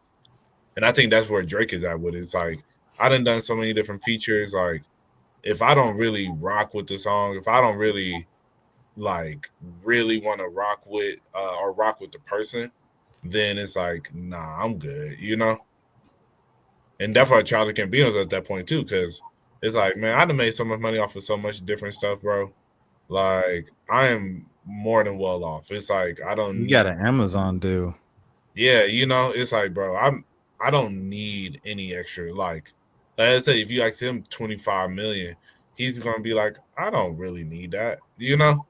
And I think that's where Drake is at with it. It's like I done so many different features. Like if I don't really rock with the song, if I don't really want to rock with or rock with the person, then it's like, nah, I'm good, you know? And that's why Childish Gambino's at that point too, because it's like, man, I done made so much money off of so much different stuff, bro. Like, I am more than well off. It's like I don't You got an Amazon deal. Yeah, you know, it's like, bro, I don't need any extra. Like I said, if you ask him 25 million, he's gonna be like, I don't really need that, you know?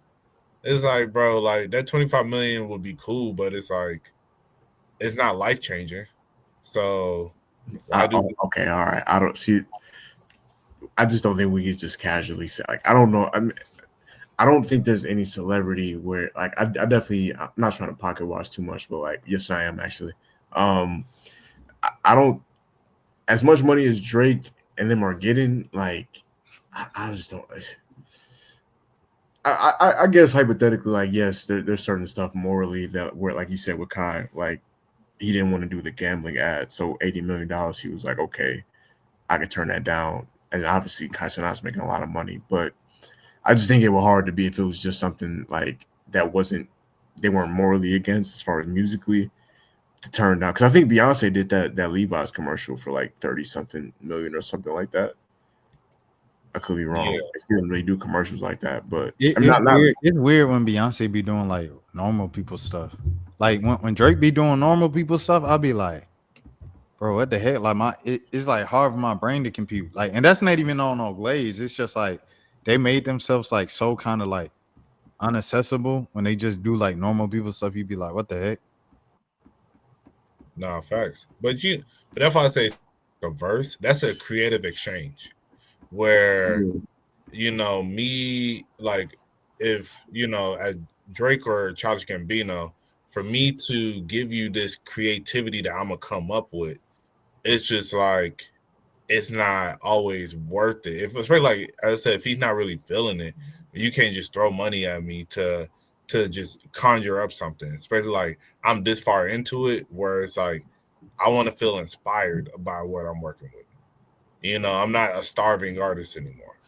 It's like, bro, like that 25 million would be cool, but it's like it's not life changing. So okay, all right. I don't see. I just don't think we could just casually say like I don't know. I don't think there's any celebrity where like I definitely I'm not trying to pocket watch too much, but like yes I am actually. I don't as much money as Drake and them are getting, like I just don't. I guess hypothetically, like yes, there's certain stuff morally that where like you said with Kai, like he didn't want to do the gambling ad, so $80 million he was like, okay, I could turn that down. And obviously Kai Cenat's making a lot of money, but I just think it would hard to be if it was just something like that they weren't morally against as far as musically to turn down. Because I think Beyonce did that Levi's commercial for like 30 something million or something like that. I could be wrong. Yeah. She didn't really do commercials like that, but It's weird when Beyonce be doing like normal people stuff. Like when Drake be doing normal people stuff, I'll be like, bro, what the heck? Like it's like hard for my brain to compute. Like, and that's not even on no glaze. It's just like they made themselves like so kind of like unaccessible when they just do like normal people stuff. You'd be like, what the heck? Nah, facts. But that's why I say a verse. That's a creative exchange where you know me, like if you know as Drake or Childish Gambino, for me to give you this creativity that I'm gonna come up with, it's just like it's not always worth it. If especially like as I said, if he's not really feeling it, you can't just throw money at me to just conjure up something. Especially like I'm this far into it where it's like I want to feel inspired by what I'm working with. You know, I'm not a starving artist anymore.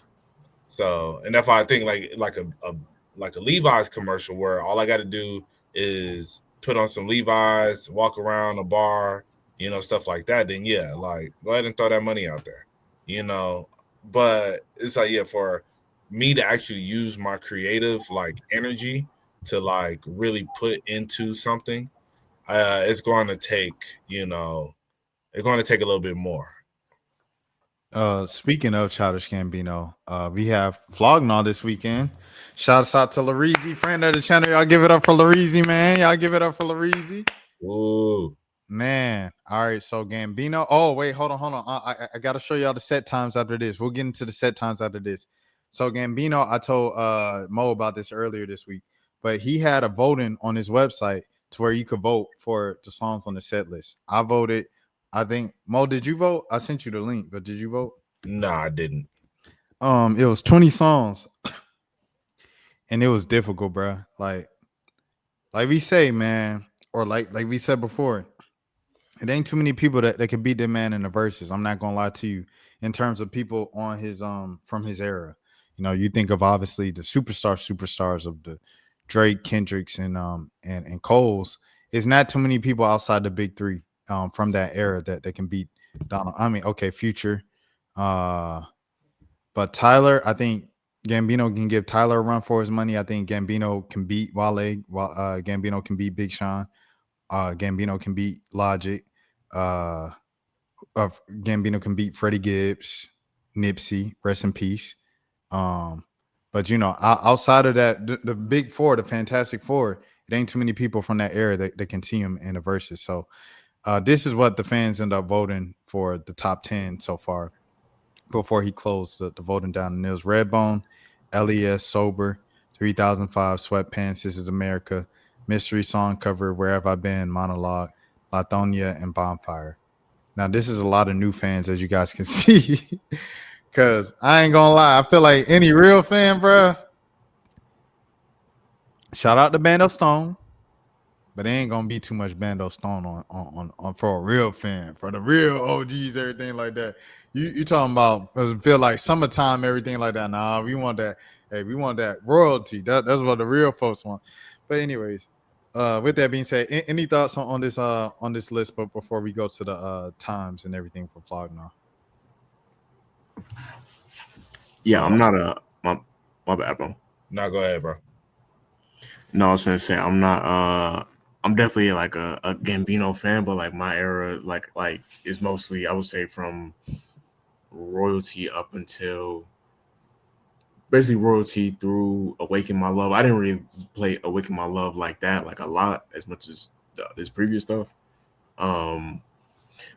So, and that's why I think like a Levi's commercial where all I got to do is put on some Levi's, walk around a bar, you know, stuff like that. Then yeah, like go ahead and throw that money out there, you know. But it's like for me to actually use my creative like energy to like really put into something, it's going to take, it's going to take a little bit more. Speaking of Childish Gambino, we have Flognaw this weekend. Shouts out to Lareezy, friend of the channel. Y'all give it up for Lareezy, man. Y'all give it up for Lareezy. Ooh. Man. All right, so Gambino. Oh, wait, hold on. I got to show y'all the set times after this. We'll get into the set times after this. So Gambino, I told Mo about this earlier this week, but he had a voting on his website to where you could vote for the songs on the set list. I voted. I think, Mo, did you vote? I sent you the link, but did you vote? No, I didn't. It was 20 songs. And it was difficult, bro. Like we say, man, or like we said before, it ain't too many people that can beat that man in the verses. I'm not gonna lie to you. In terms of people on his from his era, you think of obviously the superstars of the Drake, Kendricks, and Coles. It's not too many people outside the big three from that era that can beat Donald. I mean, okay, Future, but Tyler, I think Gambino can give Tyler a run for his money. I think Gambino can beat Wale. Gambino can beat Big Sean. Gambino can beat Logic. Gambino can beat Freddie Gibbs, Nipsey, rest in peace. But outside of that, the big four, the Fantastic Four, it ain't too many people from that era that can see him in the verses. So this is what the fans end up voting for the top 10 so far before he closed the voting down. And it was Redbone, LES, Sober, 3005, Sweatpants, This Is America, Mystery Song Cover, Where Have I Been, Monologue, Latonia, and Bonfire. Now, this is a lot of new fans, as you guys can see, because I ain't going to lie. I feel like any real fan, bro, shout out to Bando Stone, but it ain't going to be too much Bando Stone on for a real fan, for the real OGs, everything like that. You talking about feel like summertime, everything like that. Nah, we want that. Hey, we want that royalty. That's what the real folks want. But anyways, with that being said, any thoughts on this list? But before we go to the times and everything for Flognaw. Yeah, I'm not my bad, bro. No, go ahead, bro. No, I was gonna say I'm not. I'm definitely like a Gambino fan, but like my era, like is mostly, I would say, from Royalty up until basically Royalty through Awaken My Love. I didn't really play Awaken My Love like that, like a lot, as much as this previous stuff. But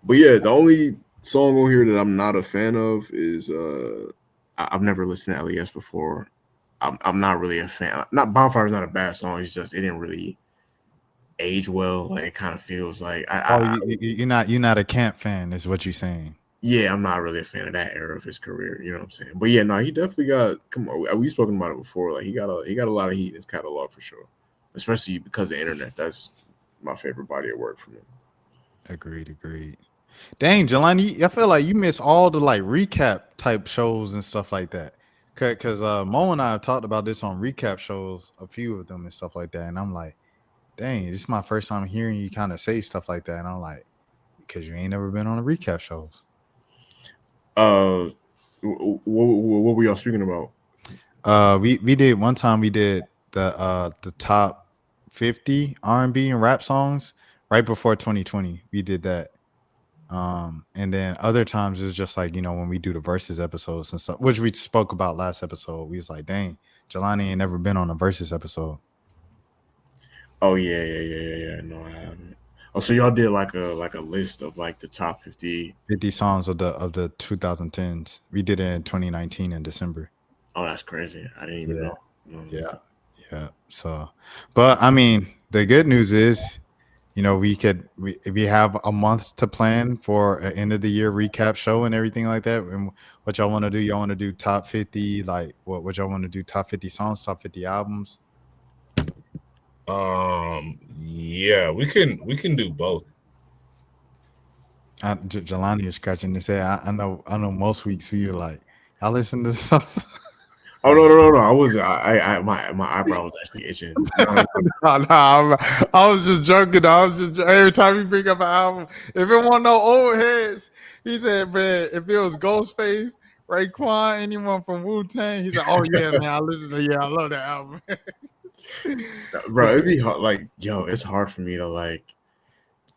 yeah, the only song on here that I'm not a fan of is I've never listened to LES before. I'm not really a fan. Not Bonfire is not a bad song. It's just it didn't really age well. Like it kind of feels like you're not a Camp fan, is what you're saying. Yeah, I'm not really a fan of that era of his career. You know what I'm saying? But yeah, no, he definitely got. Come on, we've spoken about it before. Like he got a lot of heat in his catalog for sure, especially because of the internet. That's my favorite body of work from him. Agreed. Dang, Jelani, I feel like you miss all the like recap type shows and stuff like that. Cause Mo and I have talked about this on recap shows, a few of them and stuff like that. And I'm like, dang, this is my first time hearing you kind of say stuff like that. And I'm like, because you ain't never been on the recap shows. What were y'all speaking about? We did one time. We did the top 50 R&B and rap songs right before 2020. We did that. And then other times it's just like, when we do the versus episodes and stuff, which we spoke about last episode. We was like, dang, Jelani ain't never been on a versus episode. Oh yeah. No, I haven't. Oh, so y'all did like a list of like the top 50 songs of the 2010s. We did it in 2019 in December. Oh, that's crazy. I didn't even know. Yeah. So, but I mean, the good news is, we have a month to plan for an end of the year recap show and everything like that. And what y'all want to do? Y'all want to do top 50? Like what y'all want to do? Top 50 songs, top 50 albums? Yeah, we can do both. Jelani is scratching his head. I know most weeks you're like, I listen to stuff. Oh no! I wasn't. My eyebrow was actually itching. No, I was just joking. Every time you bring up an album, if it wasn't no old heads, he said, man, if it was Ghostface, Raekwon, anyone from Wu-Tang, he said, oh yeah, man, I love that album. Bro, it'd be hard. Like, yo, it's hard for me to like.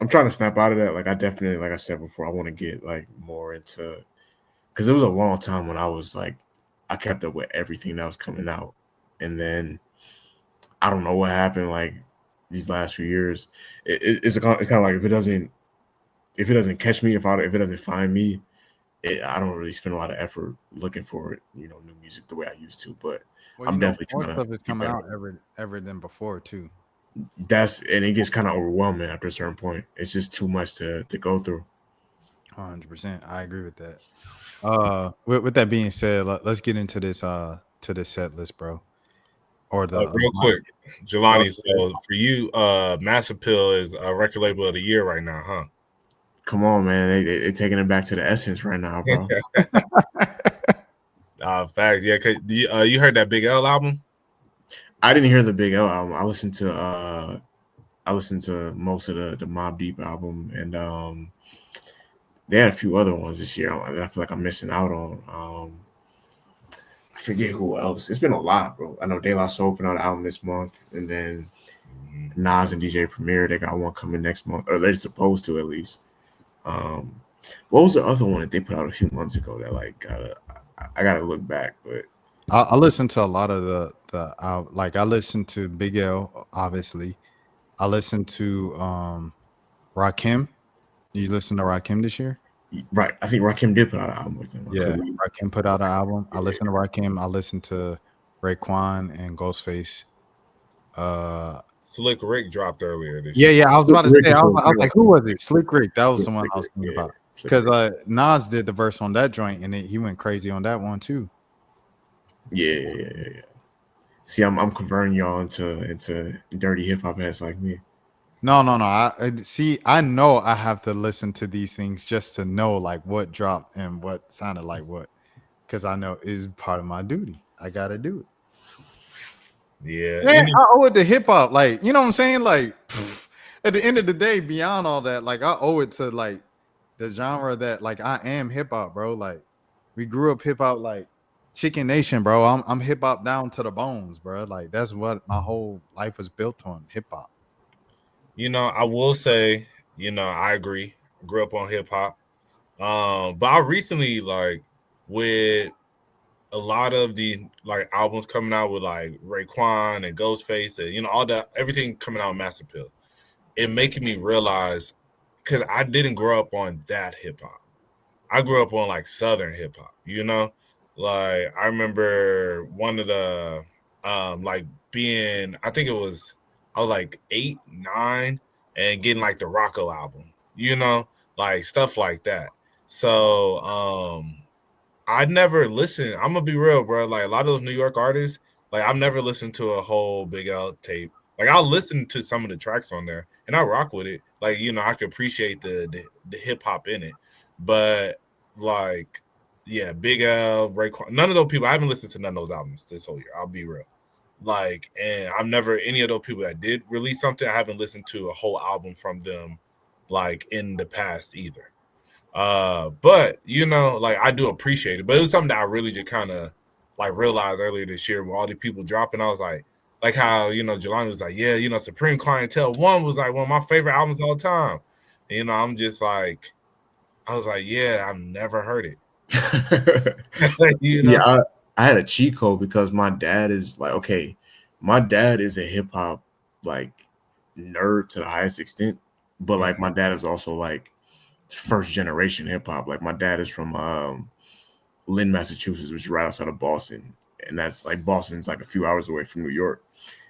I'm trying to snap out of that. Like, I definitely, like I said before, I want to get like more into because it was a long time when I was like, I kept up with everything that was coming out, and then I don't know what happened. Like these last few years, it's kind of like if it doesn't catch me, if it doesn't find me, I don't really spend a lot of effort looking for it, you know, new music the way I used to. But Well, I'm definitely more trying to stuff is be coming better. out ever than before too. And it gets kind of overwhelming after a certain point. It's just too much to go through. 100%. I agree with that. With that being said, let's get into this to the set list, bro. Or the Real quick, Jelani. So for you, Mass Appeal is a record label of the year right now, huh? Come on, man. They're taking it back to the essence right now, bro. Facts. Yeah, cause you heard that Big L album? I didn't hear the Big L album. I listened to most of the Mobb Deep album, and they had a few other ones this year. I feel like I'm missing out on. I forget who else. It's been a lot, bro. I know De La Soul put out an album this month, and then Nas and DJ Premier, they got one coming next month, or they're supposed to at least. What was the other one that they put out a few months ago that like I gotta look back, but I listened to a lot of the like I listened to Big L, obviously. I listened to Rakim. You listened to Rakim this year? right. I think Rakim did put out an album with them. Yeah, Rakim put out an album. I listened to Rakim. I listened to Raekwon and Ghostface. Slick Rick dropped earlier this Yeah, year. yeah. I was about to Rick say, is I so was like, who was it? Slick Rick. That was Slick the one Rick, I was thinking yeah, about. Slick Because Nas did the verse on that joint, and he went crazy on that one too. Yeah. See, I'm converting y'all into dirty hip hop heads like me. No. I know I have to listen to these things just to know like what dropped and what sounded like what, because I know it's part of my duty. I gotta do it. Yeah. Man, I owe it to hip hop. Like, you know what I'm saying? Like, at the end of the day, beyond all that, like I owe it to like the genre that like I am hip hop, bro. Like, we grew up hip hop, like Chicken Nation, bro. I'm hip hop down to the bones, bro. Like that's what my whole life was built on, hip hop. I will say, I agree. I grew up on hip hop. But I recently, like, with a lot of the like albums coming out with like Raekwon and Ghostface and all that, everything coming out with Mass Appeal, it making me realize, because I didn't grow up on that hip hop. I grew up on like Southern hip hop, like I remember one of the like being, I think I was like 8, 9, and getting like the Rocco album, like stuff like that. So I never listened. I'm gonna be real, bro. Like a lot of those New York artists, like I've never listened to a whole Big L tape. Like I'll listen to some of the tracks on there and I rock with it. Like, I can appreciate the hip hop in it. But like, yeah, Big L, Raekwon, none of those people, I haven't listened to none of those albums this whole year. I'll be real. Like, and I've never, any of those people that did release something, I haven't listened to a whole album from them like in the past either. But like I do appreciate it. But it was something that I really just kind of like realized earlier this year with all the people dropping. I was like how Jelani was like, yeah, Supreme Clientele 1 was like one of my favorite albums of all time. And, I'm just like, I was like, yeah, I've never heard it. Yeah, I had a cheat code because my dad is like, okay, my dad is a hip hop like nerd to the highest extent, but like my dad is also like first generation hip hop. Like my dad is from Lynn, Massachusetts, which is right outside of Boston, and that's like Boston's like a few hours away from New York,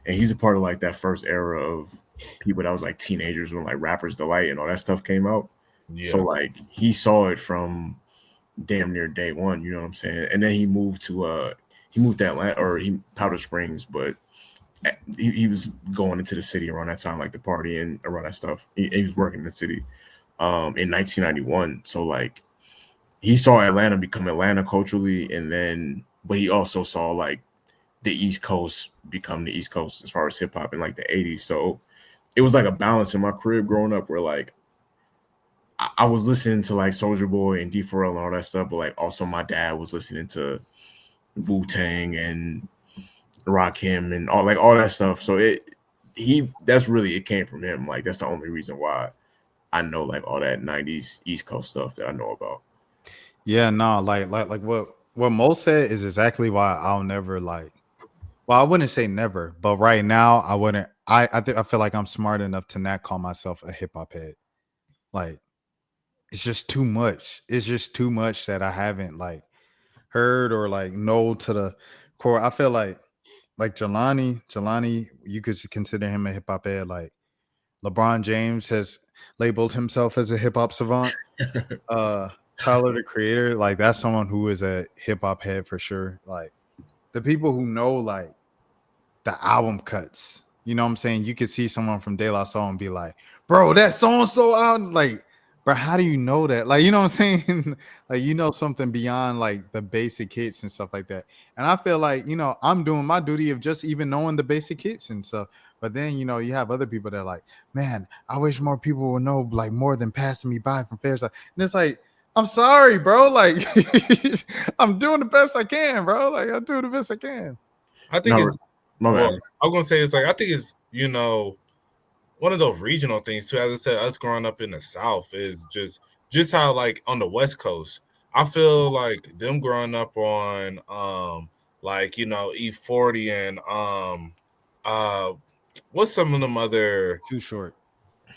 and he's a part of like that first era of people that was like teenagers when like Rapper's Delight and all that stuff came out. Yeah. So like he saw it from damn near day one, you know what I'm saying? And then he moved to Atlanta, or Powder Springs, but he was going into the city around that time, like the party and around that stuff. He was working in the city in 1991. So like he saw Atlanta become Atlanta culturally, but he also saw like the East Coast become the East Coast as far as hip hop in like the 80s. So it was like a balance in my crib growing up where like I was listening to like Soulja Boy and D4L and all that stuff, but like also my dad was listening to Wu-Tang and Rakim and all that stuff. So that's really, it came from him. Like that's the only reason why I know like all that 90s East Coast stuff that I know about. Yeah, no, like what Mo said is exactly why I'll never like. Well, I wouldn't say never, but right now I wouldn't. I think I feel like I'm smart enough to not call myself a hip hop head. Like it's just too much. It's just too much that I haven't like heard or like know to the core. I feel like Jelani, you could consider him a hip hop head. Like LeBron James has labeled himself as a hip hop savant. Tyler the Creator, like that's someone who is a hip hop head for sure. Like the people who know like the album cuts, you know what I'm saying? You could see someone from De La Soul and be like, bro, that so and so out. Like, bro, how do you know that? Like, you know what I'm saying? Like, you know something beyond like the basic hits and stuff like that. And I feel like, you know, I'm doing my duty of just even knowing the basic hits and stuff. But then, you know, you have other people that are like, man, I wish more people would know like more than passing me by from Fair's. And it's like, I'm sorry, bro. Like, I'm doing the best I can, bro. Like, I'm doing the best I can. I think it's. My bad. Well, I'm gonna say it's like I think it's, you know, one of those regional things too. As I said, us growing up in the South is just how like on the West Coast, I feel like them growing up on like, you know, E40 and what's some of them other Too Short.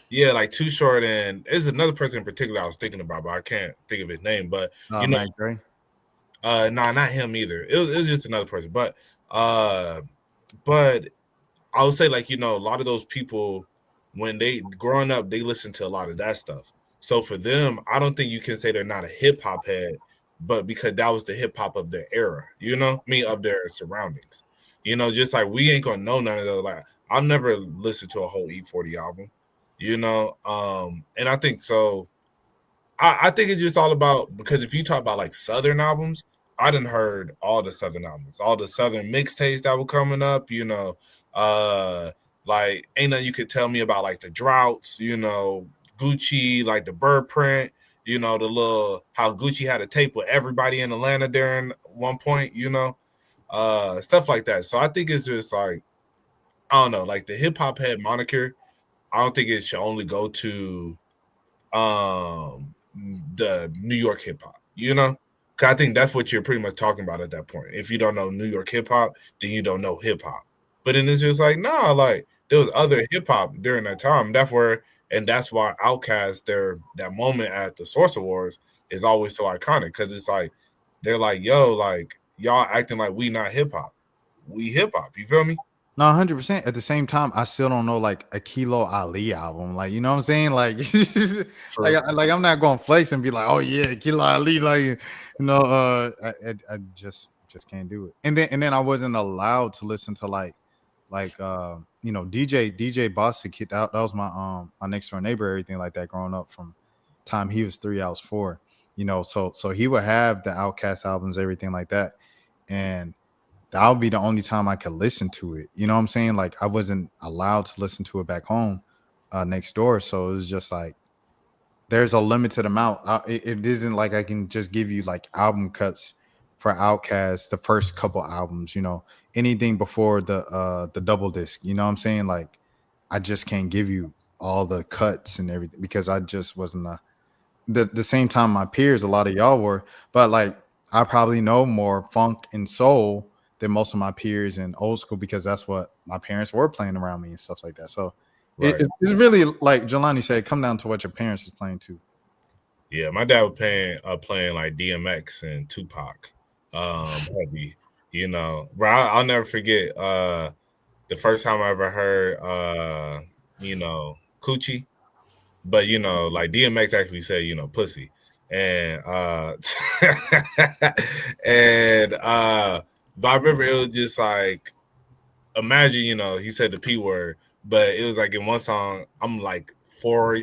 Yeah, like Too Short, and there's another person in particular I was thinking about, but I can't think of his name. But you know, Mac Dre. nah, not him either. It was just another person. But I would say, like, you know, a lot of those people when they growing up, they listen to a lot of that stuff. So for them, I don't think you can say they're not a hip hop head, but because that was the hip hop of their era, you know, of their surroundings. You know, just like we ain't gonna know none of those. Like I'll never listen to a whole E40 album. You know, and I think so. I think it's just all about, because if you talk about like Southern albums, I done heard all the Southern albums, all the Southern mixtapes that were coming up. You know, like ain't nothing you could tell me about like the Droughts. You know, Gucci, like the Bird Print. You know, the little how Gucci had a tape with everybody in Atlanta during one point. You know, stuff like that. So I think it's just like, I don't know, like the hip hop head moniker. I don't think it should only go to the New York hip hop, you know? Cause I think that's what you're pretty much talking about at that point. If you don't know New York hip hop, then you don't know hip hop. But then it's just like, nah, like there was other hip hop during that time. That's why Outkast, that moment at the Source Awards is always so iconic, because it's like they're like, yo, like y'all acting like we not hip hop. We hip hop, you feel me? No, 100%. At the same time, I still don't know like a Kilo Ali album. Like, you know what I'm saying? Like, like I'm not going to flex and be like, oh yeah, Kilo Ali. Like, you know, I just can't do it. And then I wasn't allowed to listen to like you know, DJ Boss Kid. That was my next door neighbor, everything like that. Growing up from time he was 3, I was 4. You know, so he would have the Outkast albums, everything like that, and that would be the only time I could listen to it. You know what I'm saying? Like I wasn't allowed to listen to it back home next door. So it was just like, there's a limited amount. It isn't like I can just give you like album cuts for Outkast, the first couple albums, you know, anything before the double disc, you know what I'm saying? Like I just can't give you all the cuts and everything, because I just wasn't the same time my peers, a lot of y'all were, but like I probably know more funk and soul than most of my peers in old school, because that's what my parents were playing around me and stuff like that. So Right. it's really, like Jelani said, come down to what your parents is playing too. Yeah, my dad was playing like DMX and Tupac, heavy. You know, bro, I'll never forget the first time I ever heard you know, Coochie, but you know, like DMX actually said, you know, pussy, and and but I remember it was just like, imagine, you know, he said the P word, but it was like in one song, I'm like 4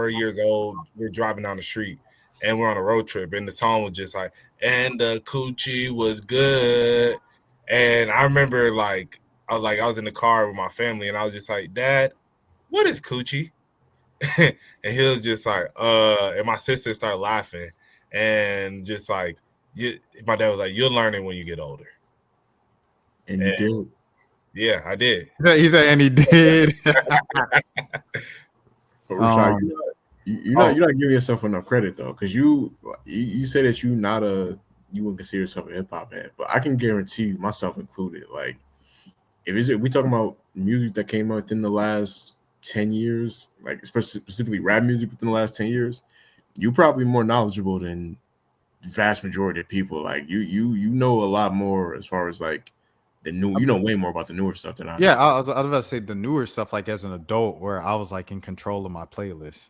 years old, we're driving down the street and we're on a road trip, and the song was just like, and the coochie was good. And I remember like I was in the car with my family, and I was just like, Dad, what is coochie? And he was just like, and my sister started laughing, and just like, my dad was like, you'll learn it when you get older. And you did. Yeah, I did. He said, and he did. But Rashad, Um, you're not giving yourself enough credit though, because you say that you wouldn't consider yourself a hip hop head, but I can guarantee you, myself included, like if we talking about music that came out within the last 10 years, like especially specifically rap music within the last 10 years, you're probably more knowledgeable than the vast majority of people. Like you know a lot more as far as like you know way more about the newer stuff than I do. yeah, I was about to say the newer stuff, like as an adult, where I was like in control of my playlist.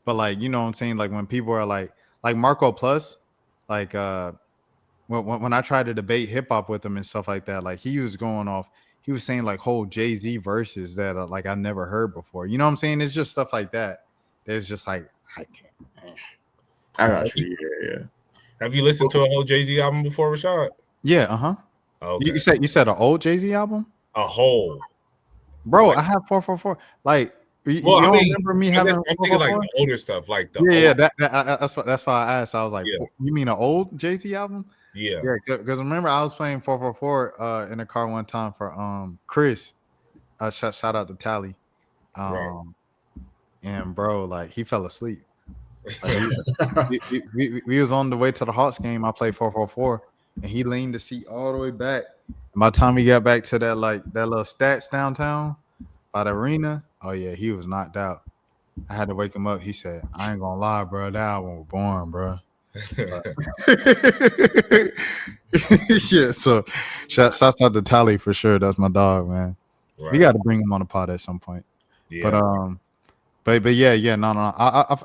But like, you know what I'm saying? Like when people are like Marco Plus, like when I tried to debate hip hop with him and stuff like that, like he was going off, he was saying like whole Jay-Z verses that like I never heard before. You know what I'm saying? It's just stuff like that. There's just like I can't. I got you. Yeah. Have you listened to a whole Jay-Z album before, Rashad? Yeah, uh-huh. Okay. You said an old Jay-Z album? A whole. Bro, Like- I have 444. Like you Well, I don't mean, remember me I'm having thinking like 444? the older stuff, like the Yeah, old, that's why I asked. I was like, Yeah. you mean an old Jay-Z album? yeah. Yeah, because remember I was playing 444 in the car one time for Chris. Shout out to Tally. Right. And bro, like he fell asleep. Like, we was on the way to the Hawks game. I played 444, and he leaned the seat all the way back. And by the time we got back to that little stats downtown by the arena, oh yeah, he was knocked out. I had to wake him up. He said, "I ain't gonna lie, bro. That album was boring, bro." Yeah, so shouts out to Tally for sure. That's my dog, man. Right. We got to bring him on the pod at some point. Yeah. But yeah, no.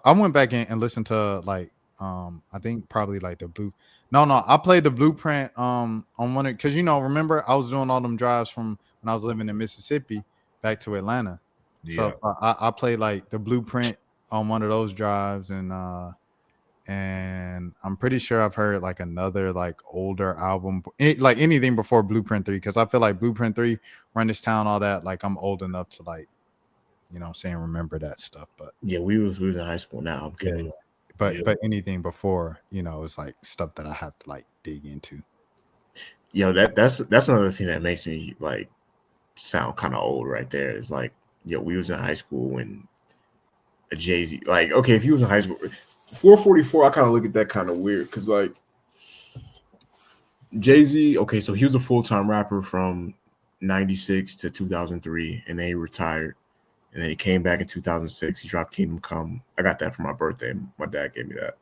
I went back and listened to like I think probably like the blue. No, I played the Blueprint on one because remember I was doing all them drives from when I was living in Mississippi back to Atlanta. Yeah. So I played like the Blueprint on one of those drives, and I'm pretty sure I've heard like another like older album, like anything before Blueprint 3, because I feel like Blueprint 3, Run This Town, all that, like I'm old enough to like, remember that stuff. But Yeah, we was in high school now. I'm kidding. but anything before, it's like stuff that I have to like dig into. That's another thing that makes me like sound kind of old right there. Is like, we was in high school when a Jay-Z, like, okay, if you was in high school, 444, I kind of look at that kind of weird because like Jay-Z, okay, so he was a full-time rapper from 96 to 2003, and then he retired. And then he came back in 2006. He dropped Kingdom Come. I got that for my birthday. My dad gave me that.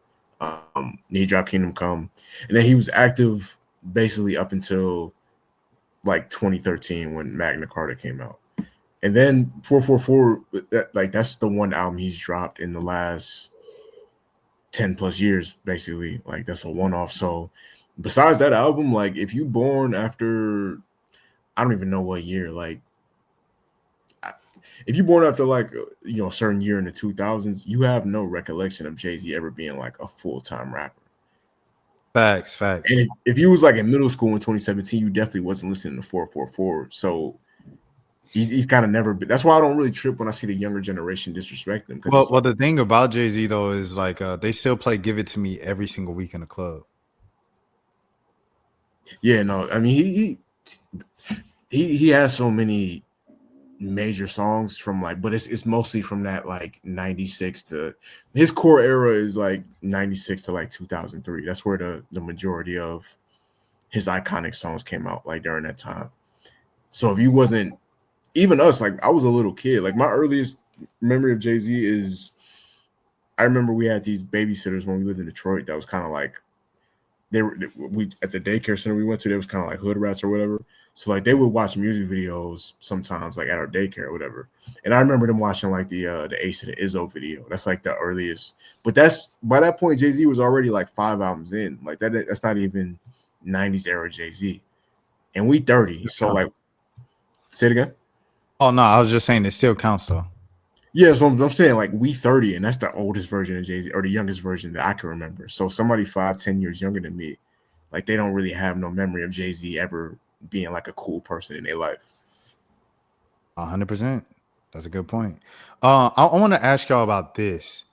He dropped Kingdom Come. And then he was active basically up until like 2013 when Magna Carta came out. And then 444, that's the one album he's dropped in the last 10 plus years, basically. Like that's a one-off. So besides that album, like if you born after, I don't even know what year, like if you're born after like a certain year in the 2000s, you have no recollection of Jay-Z ever being like a full-time rapper. Facts. And if you was like in middle school in 2017, you definitely wasn't listening to 444. So he's kind of never been. That's why I don't really trip when I see the younger generation disrespect him. Well, the thing about Jay-Z though is like they still play "Give It to Me" every single week in the club. Yeah, no, I mean he has so many major songs from like, but it's mostly from that like 96 to his core era is like 96 to like 2003. That's where the majority of his iconic songs came out, like during that time. So if you wasn't, even us, like I was a little kid, like my earliest memory of Jay-Z is I remember we had these babysitters when we lived in Detroit that was kind of like we at the daycare center we went to, there was kind of like hood rats or whatever. So like they would watch music videos sometimes like at our daycare or whatever. And I remember them watching like the Ace of the Izzo video. That's like the earliest. But that's by that point Jay-Z was already like 5 albums in. Like that's not even 90s era Jay-Z. And we 30. So like say it again. Oh no, I was just saying it still counts though. Yeah, so I'm saying like we 30, and that's the oldest version of Jay-Z or the youngest version that I can remember. So somebody 5-10 years younger than me, like they don't really have no memory of Jay-Z ever being like a cool person in their life. 100%. That's a good point. I want to ask y'all about this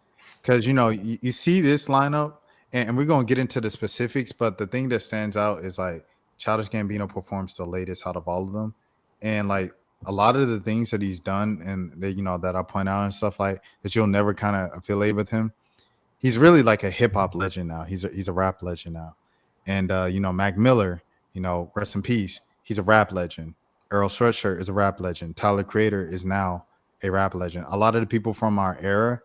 because you see this lineup, and we're gonna get into the specifics. But the thing that stands out is like Childish Gambino performs the latest out of all of them, and like a lot of the things that he's done and that that I point out and stuff like that, you'll never kind of affiliate with him. He's really like a hip hop legend now. He's a rap legend now, and Mac Miller, rest in peace. He's a rap legend. Earl Sweatshirt is a rap legend. Tyler Creator is now a rap legend. A lot of the people from our era,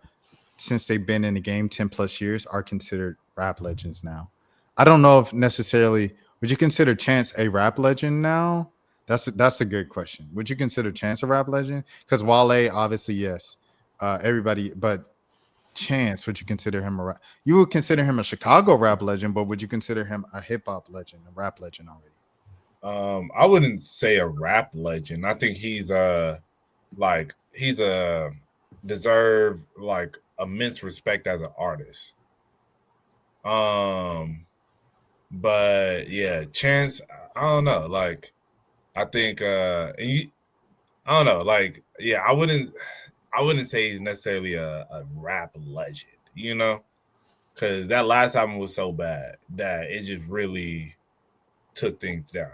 since they've been in the game 10 plus years, are considered rap legends now. I don't know if necessarily would you consider Chance a rap legend now? That's a good question. Would you consider Chance a rap legend? Because Wale, obviously, yes. Everybody, but Chance, would you consider him a rap? You would consider him a Chicago rap legend, but would you consider him a hip hop legend, a rap legend already? I wouldn't say a rap legend. I think he's deserve like immense respect as an artist. But yeah, Chance, I don't know. Like, I think I don't know. Like, yeah, I wouldn't say he's necessarily a rap legend, because that last album was so bad that it just really took things down.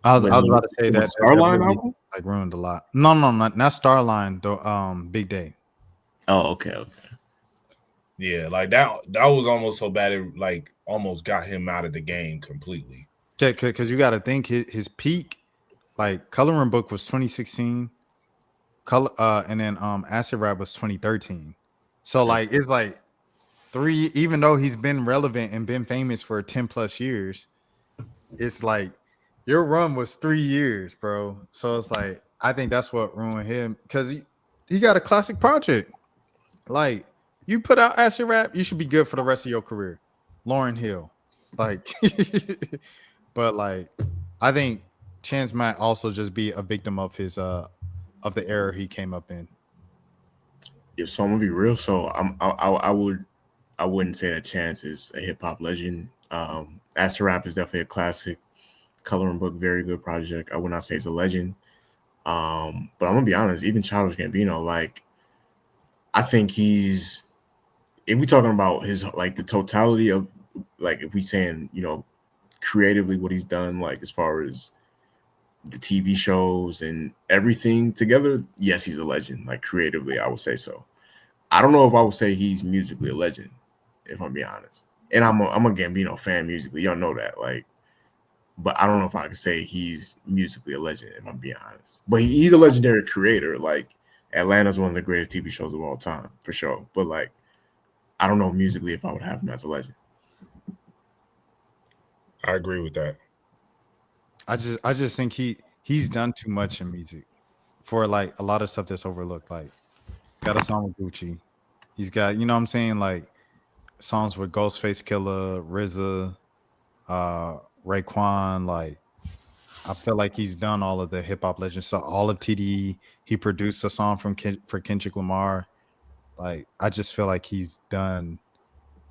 I was about to say that Starline really, album like ruined a lot. No, not Starline. The Big Day. Oh, okay. Yeah, like that was almost so bad it like almost got him out of the game completely. Yeah, because you got to think his peak, like Coloring Book was 2016, and then Acid Rap was 2013. So like it's like 3. Even though he's been relevant and been famous for 10 plus years, it's like your run was 3 years, bro. So it's like I think that's what ruined him because he got a classic project. Like you put out Acid Rap, you should be good for the rest of your career. Lauryn Hill, like, but like I think Chance might also just be a victim of his of the era he came up in. Yeah, so I'm gonna be real. So I wouldn't say that Chance is a hip hop legend. Acid Rap is definitely a classic. Coloring Book, very good project. I would not say it's a legend. But I'm gonna be honest, even Childish Gambino, like I think if we talking about his like the totality of like if we saying, creatively what he's done, like as far as the TV shows and everything together, yes, he's a legend. Like creatively, I would say so. I don't know if I would say he's musically a legend, if I'm being honest. And I'm a Gambino fan musically. Y'all know that. Like, but I don't know if I could say he's musically a legend, if I'm being honest. But he's a legendary creator. Like, Atlanta's one of the greatest TV shows of all time, for sure. But like, I don't know musically if I would have him as a legend. I agree with that. I just think he's done too much in music for like a lot of stuff that's overlooked. Like he's got a song with Gucci. He's got, what I'm saying, like songs with Ghostface Killer, RZA, Raekwon. Like I feel like he's done all of the hip hop legends. So all of TDE, he produced a song for Kendrick Lamar. Like I just feel like he's done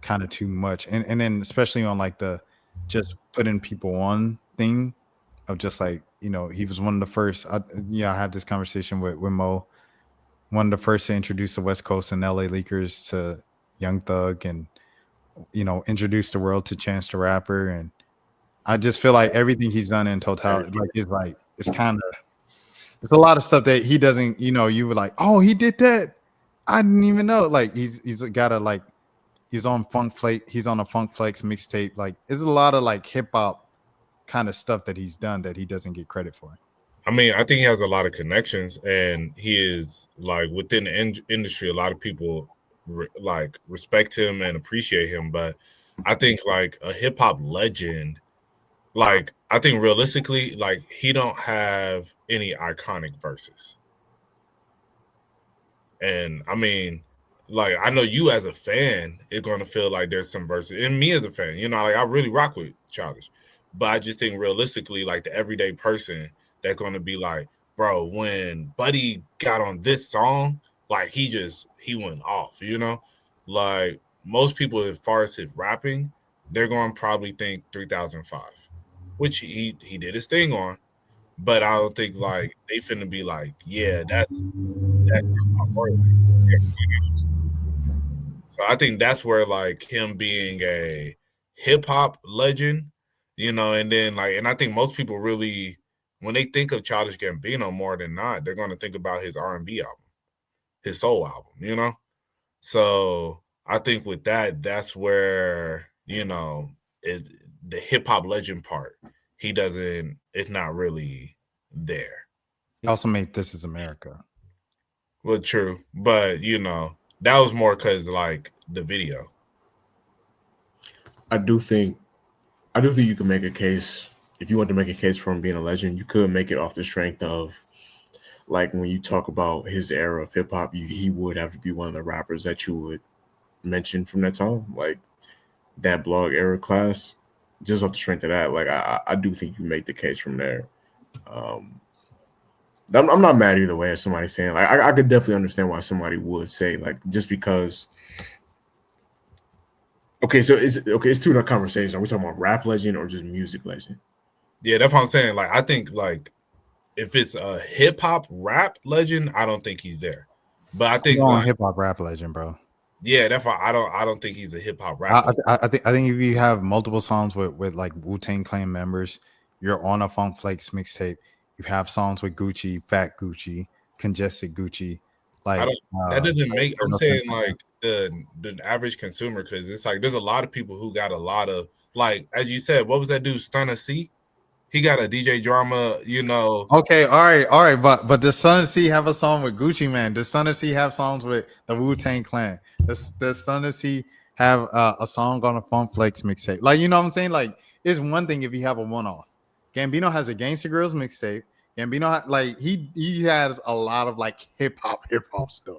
kind of too much, and then especially on like the just putting people on thing of just like he was one of the first. I had this conversation with Mo, one of the first to introduce the West Coast and LA Leakers to Young Thug, and introduce the world to Chance the Rapper, and I just feel like everything he's done in totality, like it's a lot of stuff that he doesn't. You were like, oh, he did that. I didn't even know. Like he's got a like he's on Funk Flex. He's on a Funk Flex mixtape. Like there's a lot of like hip hop kind of stuff that he's done that he doesn't get credit for. I mean, I think he has a lot of connections, and he is like within the industry. A lot of people respect him and appreciate him, but I think like a hip hop legend, like I think realistically, like he don't have any iconic verses. And I mean, like I know you as a fan is gonna feel like there's some verses, and me as a fan, like I really rock with Childish, but I just think realistically, like the everyday person, they're gonna be like, bro, when Buddy got on this song, like he went off, like most people as far as his rapping, they're gonna probably think 3005, which he did his thing on, but I don't think like they finna be like, yeah, that's my word. So I think that's where like him being a hip hop legend, and then like, and I think most people really when they think of Childish Gambino more than not, they're gonna think about his R&B album, his soul album, you know? So I think with that, that's where, you know, the hip hop legend part, it's not really there. He also made This Is America. Well, true. But, you know, that was more because, like, the video. I do think you can make a case. If you want to make a case for him being a legend, you could make it off the strength of, like, when you talk about his era of hip hop, he would have to be one of the rappers that you would mention from that time, like that blog era class. Just off the strength of that, like I do think you make the case from there. I'm not mad either way as somebody saying, like, I could definitely understand why somebody would say, like, just because. Okay, so it's two different conversations. Are we talking about rap legend or just music legend? Yeah, that's what I'm saying. Like, I think, like, if it's a hip hop rap legend, I don't think he's there. But I think like, hip hop rap legend, bro. Yeah, that's why I don't think he's a hip hop rapper. I think if you have multiple songs with like Wu-Tang Clan members, you're on a Funk Flex mixtape. You have songs with Gucci, Fat Gucci, Congested Gucci. Like that doesn't make. I'm saying like the average consumer, because it's like there's a lot of people who got a lot of, like, as you said, what was that dude, Stunna C? He got a DJ Drama, you know. Okay, all right, but does Stunna C have a song with Gucci Mane? Does Stunna C have songs with the Wu-Tang Clan? Does Stunna C have a song on a Funk Flex mixtape? Like, you know what I'm saying? Like, it's one thing if you have a one-off. Gambino has a Gangsta Girls mixtape. Gambino, like, he has a lot of like hip hop stuff.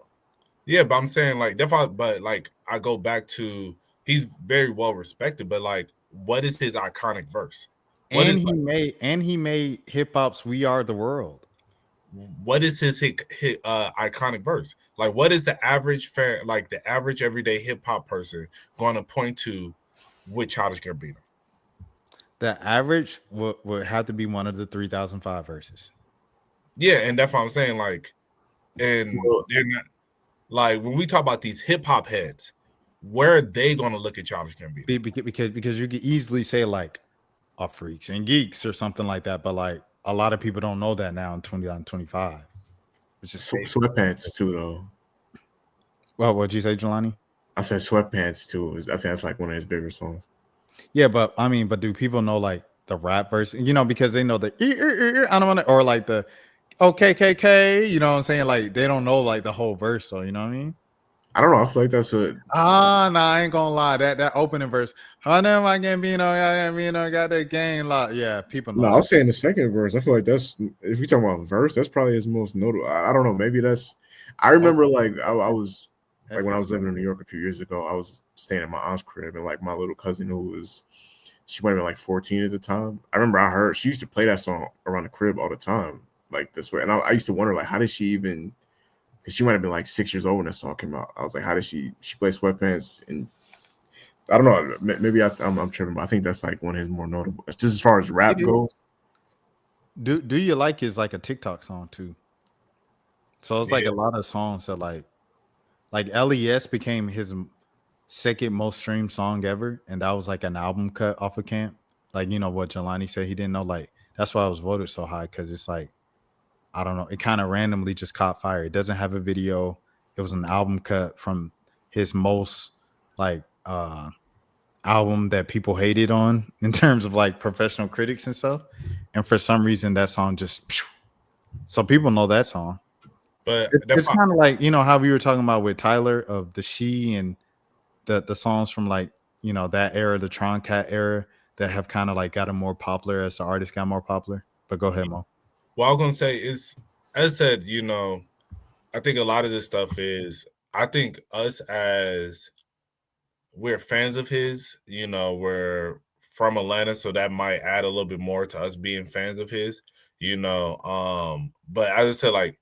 Yeah, but I'm saying like but like I go back to, he's very well respected, but like, what is his iconic verse? He made hip hop's "We Are the World." What is his iconic verse? Like, what is the average fan, like the average everyday hip hop person, going to point to with Childish Gambino? The average would have to be one of the 3005 verses. Yeah, and that's what I'm saying. Like, and they're not, like, when we talk about these hip hop heads, where are they going to look at Childish Gambino? Because you could easily say like Freaks and Geeks or something like that, but like a lot of people don't know that now in 2025. Which is Sweatpants too, though. Well, what'd you say, Jelani? I said Sweatpants too. I think that's like one of his bigger songs. Yeah, but I mean, but do people know like the rap verse? You know, because they know the I don't want to, or like the OKKK. You know what I'm saying? Like they don't know like the whole verse. So you know what I mean? I don't know. I feel like that's a I ain't gonna lie. That opening verse. I know my Gambino got that game lot. Yeah, people know. No, I'm saying the second verse. I feel like that's, if we talk about verse, that's probably his most notable. I don't know. Maybe that's. I remember like I was like when I was living in New York a few years ago. I was staying at my aunt's crib, and like my little cousin she might have been like 14 at the time. I remember she used to play that song around the crib all the time, like this way. And I used to wonder like, how did she even? Because she might have been like 6 years old when that song came out. I was like, how did she play Sweatpants? And I don't know. Maybe I'm tripping, but I think that's like one of his more notable. Just as far as rap goes. Do You Like is like a TikTok song too. So it's like a lot of songs that like LES became his second most streamed song ever, and that was like an album cut off of Camp. Like, you know what Jelani said, he didn't know, like that's why it was voted so high, because it's like, I don't know, it kind of randomly just caught fire. It doesn't have a video. It was an album cut from his most like album that people hated on in terms of like professional critics and stuff. And for some reason that song just, so people know that song. But it's kind of like, you know, how we were talking about with Tyler of the She and the songs from like, you know, that era, the Tron Cat era, that have kind of like gotten more popular as the artist got more popular. But go ahead, Mo. What I was gonna say is, as I said, you know, I think a lot of this stuff is, I think us as we're fans of his, you know, we're from Atlanta, so that might add a little bit more to us being fans of his, you know. But as I said, like,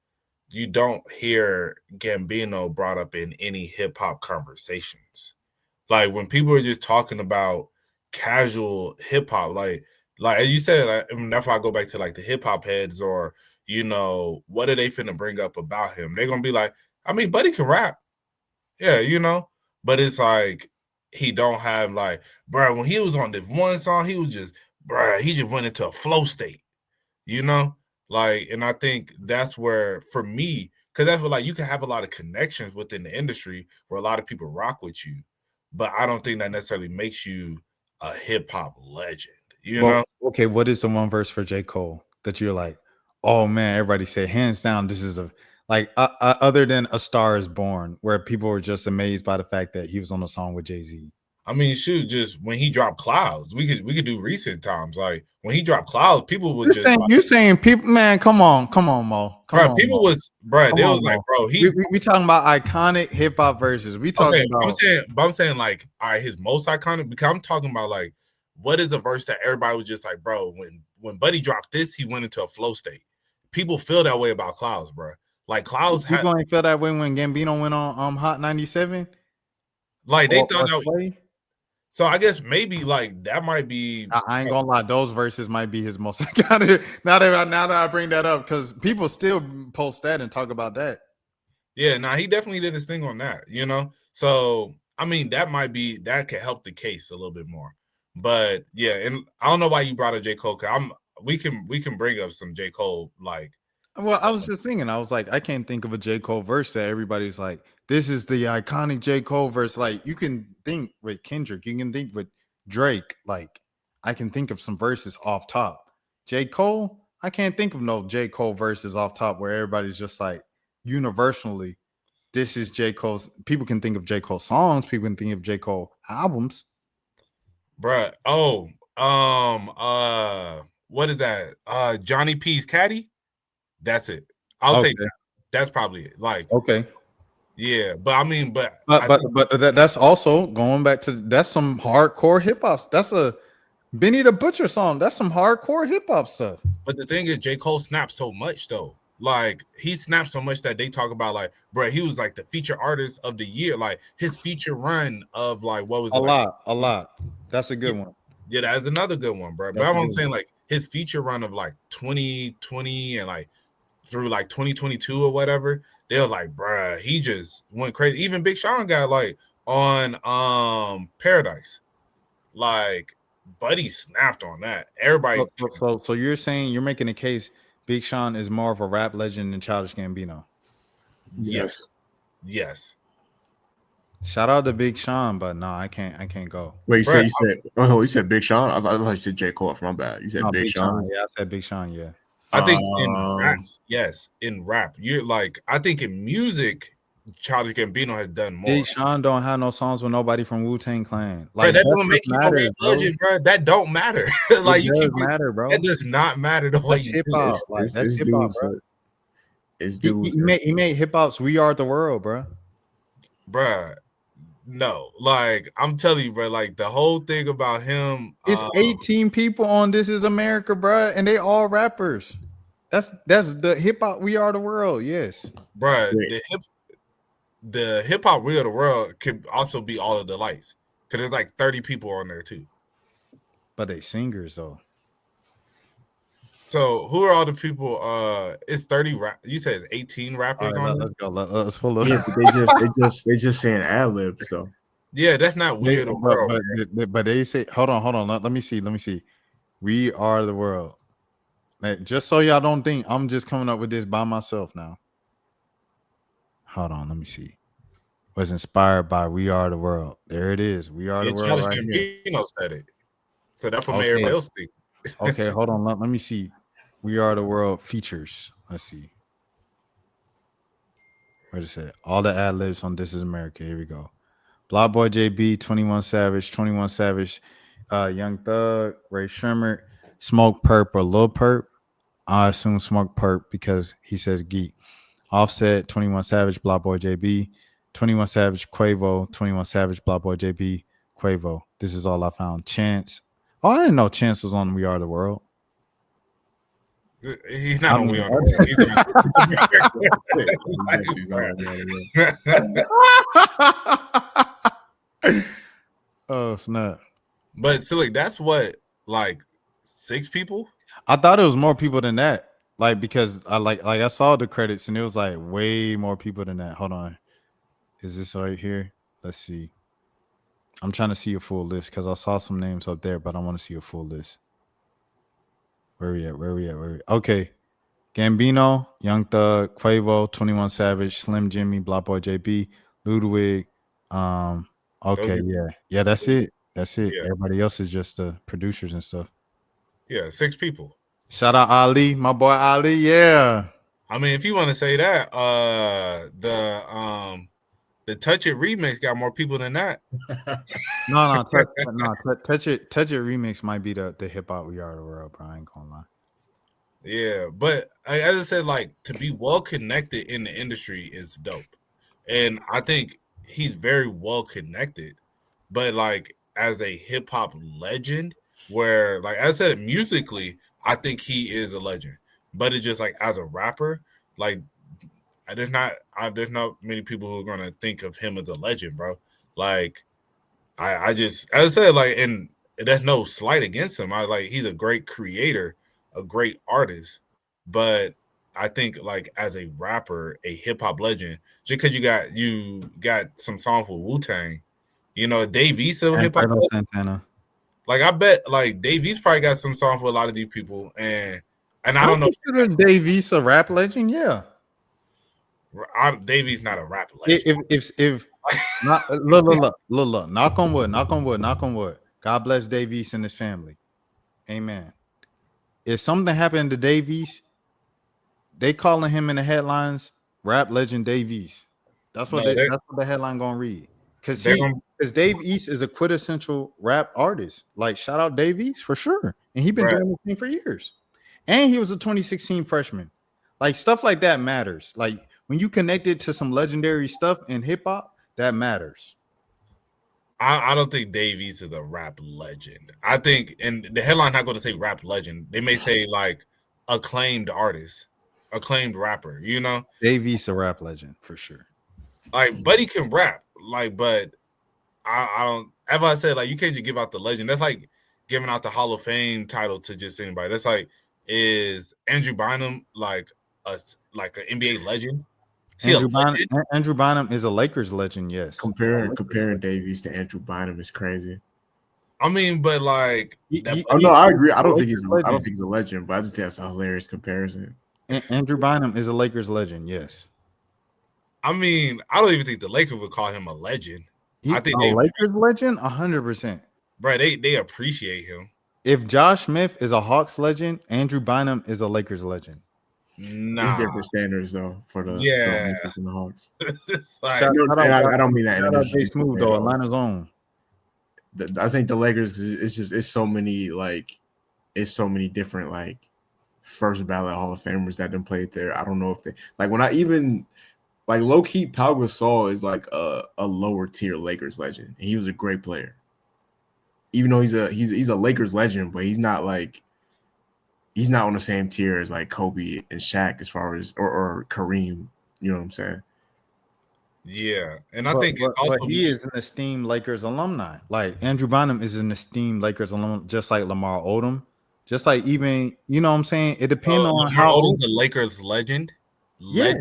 you don't hear Gambino brought up in any hip hop conversations. Like when people are just talking about casual hip hop, like as you said, that's why I go back to like the hip hop heads, or, you know, what are they finna bring up about him? They're gonna be like, I mean, Buddy can rap. Yeah, you know, but it's like he don't have like, bro, when he was on this one song, he was just, bro, he just went into a flow state. you know? Like, and I think that's where, for me, because I feel like you can have a lot of connections within the industry where a lot of people rock with you, but I don't think that necessarily makes you a hip hop legend, you Well, know? okay, what is the one verse for J. Cole that you're like, oh man, everybody said hands down, this is a like other than A Star Is Born, where people were just amazed by the fact that he was on a song with Jay-Z. I mean, shoot, just when he dropped Clouds, we could do recent times. Like when he dropped Clouds, people would just like, You're saying people, man, come on, Mo. Come bro, on, people Mo. was, bro, Come they on, was like, Mo. bro, he We talking about iconic hip hop verses. We talking okay, about I'm saying like, all right, his most iconic, because I'm talking about like, what is a verse that everybody was just like, bro, when Buddy dropped this, he went into a flow state. People feel that way about Clouds, bro. Like Clouds had, people ain't feel that way when Gambino went on Hot 97 like they or thought that. Sway. So I guess maybe like that might be. I ain't gonna lie, those verses might be his most iconic. Now that I bring that up, because people still post that and talk about that. Yeah, nah, he definitely did his thing on that, you know. So I mean, that could help the case a little bit more. But yeah, and I don't know why you brought up J. Cole. We can bring up some J. Cole like. Well, I was just thinking, I was like, I can't think of a J. Cole verse that everybody's like, this is the iconic J. Cole verse. Like, you can think with Kendrick, you can think with Drake. Like, I can think of some verses off top. J. Cole, I can't think of no J. Cole verses off top where everybody's just like, universally, this is J. Cole's. People can think of J. Cole songs, people can think of J. Cole albums. Bruh. What is that? Johnny P's Caddy. That's it. I'll say that's probably it. Like, Okay. yeah, but I mean, but that's also going back to that's some hardcore hip hop. That's a Benny the Butcher song. That's some hardcore hip hop stuff. But the thing is, J. Cole snapped so much though. Like he snapped so much that they talk about like, bro, he was like the feature artist of the year. Like his feature run of like what was it? A lot. That's a good one. Yeah, that's another good one, bro. But I'm saying like his feature run of like 2020 and like through like 2022 or whatever, they're like, bruh, he just went crazy. Even Big Sean got like on Paradise. Like Buddy snapped on that. Everybody So you're saying you're making a case Big Sean is more of a rap legend than Childish Gambino. Yes. Shout out to Big Sean, but no, I can't go. Wait, you said Big Sean? I thought you said J. Cole. My bad. You said Big Sean. Yeah, I said Big Sean. Yeah. I think in rap, yes, in rap, you're like, I think in music, Childish Gambino has done more. Big Sean don't have no songs with nobody from Wu-Tang Clan. Like bro, that doesn't make you a rap legend, bro. That don't matter. Like it does matter, bro. That does not matter the way that's you hip hop. Like, that's hip hop, bro. He made hip hop's "We Are the World," bro. Bruh. No, like I'm telling you, bro. Like the whole thing about him, it's 18 people on This Is America, bro, and they all rappers. That's the hip hop. We Are the World, yes, bro. The hip hop We Are the World could also be All of the Lights because there's like 30 people on there too. But they singers though. So who are all the people? It's 30 rap. You said it's 18 rappers on let's go. Let's follow. Yeah, they just saying ad libs. So yeah, that's not weird. But they say, hold on. Let me see. We Are the World. Like, just so y'all don't think I'm just coming up with this by myself now. Hold on, let me see. Was inspired by We Are the World. There it is. We Are the World. Right here. Said it. So that's what made everybody else think. Okay, hold on. Let me see. We Are the World features. Let's see. Where is it? All the ad libs on This Is America. Here we go. Block Boy JB, 21 Savage, Young Thug, Ray Shermer, Smoke Perp or Lil Perp. I assume Smoke Perp because he says geek. Offset, 21 Savage, Block Boy JB, 21 Savage, Quavo, 21 Savage, Block Boy JB, Quavo. This is all I found. Chance. Oh, I didn't know Chance was on We Are the World. He's not on We Are the World. Oh, snap. But so like that's what, like 6 people? I thought it was more people than that. Like, because I saw the credits and it was like way more people than that. Hold on. Is this right here? Let's see. I'm trying to see a full list because I saw some names up there, but I want to see a full list. Where we at? Okay. Gambino, Young Thug, Quavo, 21 Savage, Slim Jimmy, Block Boy JB, Ludwig. Okay, yeah. That's it. Yeah. Everybody else is just the producers and stuff. Yeah, 6 people. Shout out Ali, my boy Ali. Yeah. I mean, if you want to say that, the Touch It remix got more people than that. No, touch it remix might be the hip hop we are the world, bro. I ain't gonna lie. Yeah, but as I said, like to be well connected in the industry is dope, and I think he's very well connected. But like as a hip hop legend, where like as I said, musically, I think he is a legend. But it's just like as a rapper, like there's not many people who are gonna think of him as a legend, bro. Like I just as I said, like, and there's no slight against him. I like he's a great creator, a great artist, but I think like as a rapper, a hip hop legend, just because you got some songs with Wu-Tang, you know, Dave East of hip hop. Santana. Like I bet like Dave East probably got some songs for a lot of these people, and I don't know. Consider Dave East a rap legend, yeah. Dave East not a rap legend. If not, look, knock on wood. God bless Dave East and his family. Amen. If something happened to Dave East, they calling him in the headlines rap legend Dave East. That's what that's what the headline gonna read. Because Dave East is a quintessential rap artist. Like shout out Dave East for sure. And he been doing this thing for years. And he was a 2016 freshman. Like stuff like that matters. Like when you connected to some legendary stuff in hip hop, that matters. I don't think Dave East is a rap legend. I think, and the headline not going to say rap legend. They may say like acclaimed artist, acclaimed rapper. You know, Dave East a rap legend for sure. Like, Buddy can rap. Like, but I don't. As I said, like you can't just give out the legend. That's like giving out the Hall of Fame title to just anybody. That's like, is Andrew Bynum like an NBA legend? Andrew Bynum is a Lakers legend, yes. Comparing Dave East to Andrew Bynum is crazy. I mean, but like, I agree. I don't think he's a legend, but I just think that's a hilarious comparison. Andrew Bynum is a Lakers legend, yes. I mean, I don't even think the Lakers would call him a legend. I think a Lakers legend, 100%. Bro, they appreciate him. If Josh Smith is a Hawks legend, Andrew Bynum is a Lakers legend. Nah. It's different standards though for the and the Hawks. Like, I don't mean that. They smooth though. Atlanta's own. I think the Lakers it's so many different like first ballot Hall of Famers that done played there. I don't know if they like when I even like low key Pau Gasol is like a lower tier Lakers legend. And he was a great player. Even though he's a Lakers legend, but he's not on the same tier as like Kobe and Shaq as far as or Kareem. You know what I'm saying? Yeah, and I think it's also he is an esteemed Lakers alumni. Like Andrew Bynum is an esteemed Lakers alumni, just like Lamar Odom. Just like even you know what I'm saying. It depends on Lamar how Odom's a Lakers legend. Yes,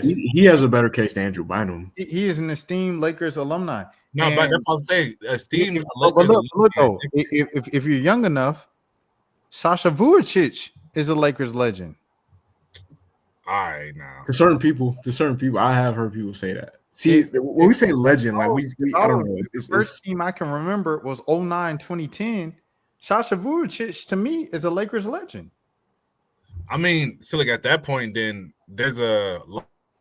he has a better case than Andrew Bynum. He is an esteemed Lakers alumni. No, but that's what I'm saying. Esteemed. Look though, if you're young enough, Sasha Vujacic is a Lakers legend. All right, now to certain people, I have heard people say that. See, when we say legend, like we I don't know. The first team I can remember was 09, 2010. Sasha Vujacic to me is a Lakers legend. I mean, so like at that point, then there's a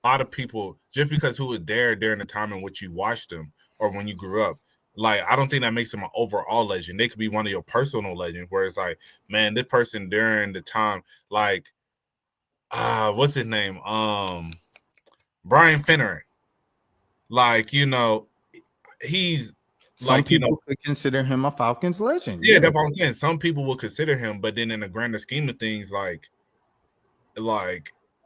lot of people just because who was there during the time in which you watched them or when you grew up. Like, I don't think that makes them an overall legend. They could be one of your personal legends where it's like, man, this person during the time, like, what's his name? Brian Finneran. Like, you know, he's some like, people could consider him a Falcons legend. Yeah, that's what I'm saying. Some people will consider him, but then in the grander scheme of things, like,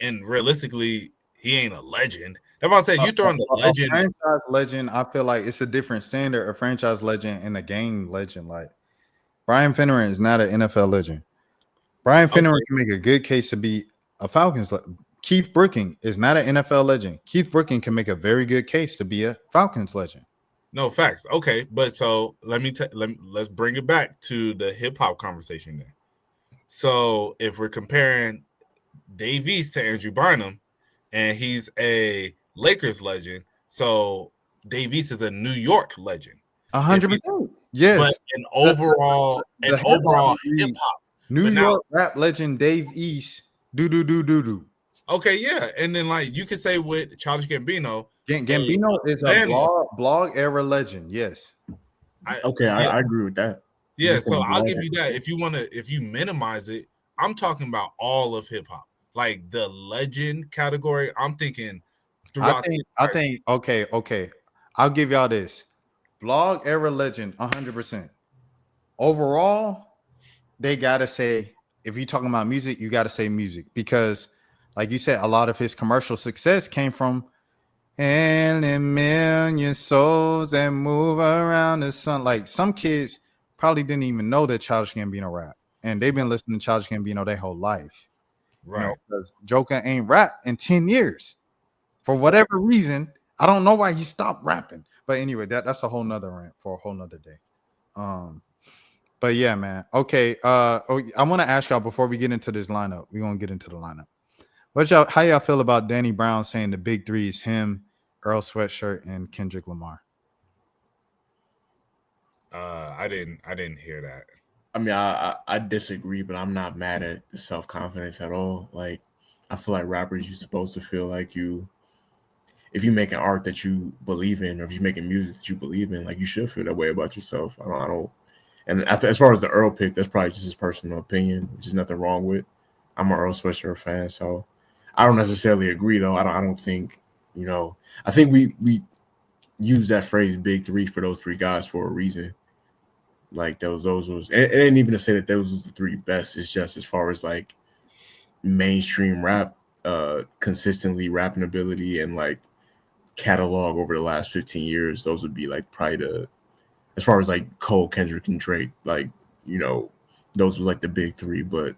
and realistically, he ain't a legend. That's what I'm saying. You throwing the legend. A franchise legend, I feel like it's a different standard. A franchise legend and a game legend. Like Brian Finneran is not an NFL legend. Brian Finneran can make a good case to be a Falcons legend. Keith Brooking is not an NFL legend. Keith Brooking can make a very good case to be a Falcons legend. No facts. Okay, but so let's bring it back to the hip hop conversation then. So if we're comparing Dave East to Andrew Bynum, and he's a Lakers legend, so Dave East is a New York legend. 100%. Yes. But an overall the hip hop. New York rap legend Dave East. Do. Okay, yeah. And then like you could say with Childish Gambino. Gambino is a blog era legend. Yes. I agree with that. Yeah, so I'll give you that. If you minimize it, I'm talking about all of hip hop. Like the legend category, I'm thinking I think okay. I'll give y'all this. Blog era legend, 100%. Overall, they gotta say, if you're talking about music, you gotta say music, because like you said, a lot of his commercial success came from and a million souls that move around the sun. Like some kids probably didn't even know that Childish Gambino rap, and they've been listening to Childish Gambino their whole life. Right. Because Joker ain't rap in 10 years. For whatever reason, I don't know why he stopped rapping. But anyway, that's a whole nother rant for a whole nother day. But yeah, man. Okay. I want to ask y'all before we get into this lineup. We're gonna get into the lineup. How y'all feel about Danny Brown saying the big three is him, Earl Sweatshirt, and Kendrick Lamar? I didn't hear that. I mean, I disagree, but I'm not mad at the self-confidence at all. Like, I feel like rappers, you're supposed to feel like if you make an art that you believe in, or if you're making music that you believe in, like you should feel that way about yourself. I don't. And as far as the Earl pick, that's probably just his personal opinion, which is nothing wrong with. I'm an Earl Sweatshirt fan, so I don't necessarily agree though. I don't think, I think we use that phrase "big three" for those three guys for a reason. Like those was, and ain't even to say that those was the three best. It's just as far as like mainstream rap, consistently rapping ability, and like catalog over the last 15 years, those would be like probably as far as like Cole, Kendrick, and Drake, like, those were like the big three, but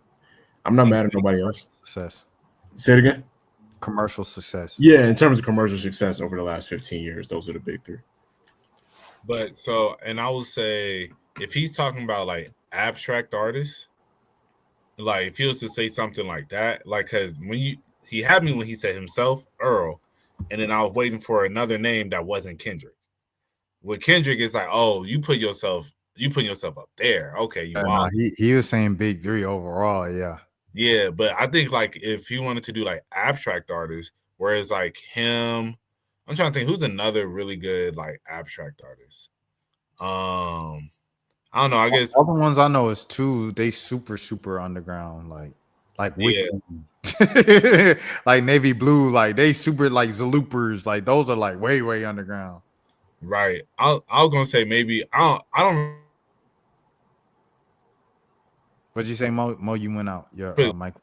I'm not mad at nobody else. Success. Say it again. Commercial success. Yeah, in terms of commercial success over the last 15 years, those are the big three. But and I would say if he's talking about like abstract artists, like if he was to say something like that, like because he had me when he said himself, Earl, and then I was waiting for another name that wasn't Kendrick. With Kendrick, it's like, oh, you putting yourself up there. Okay, you are. He was saying big three overall, yeah. Yeah, but I think like if he wanted to do like abstract artists, whereas like him, I'm trying to think who's another really good like abstract artist. I don't know. I guess all the ones I know is two. They super underground, like Wicked. Yeah. Like Navy Blue, like they super like Zaloopers, like those are like way underground. Right. I was gonna say maybe I don't. What'd you say, Mo? You went out. Your mic.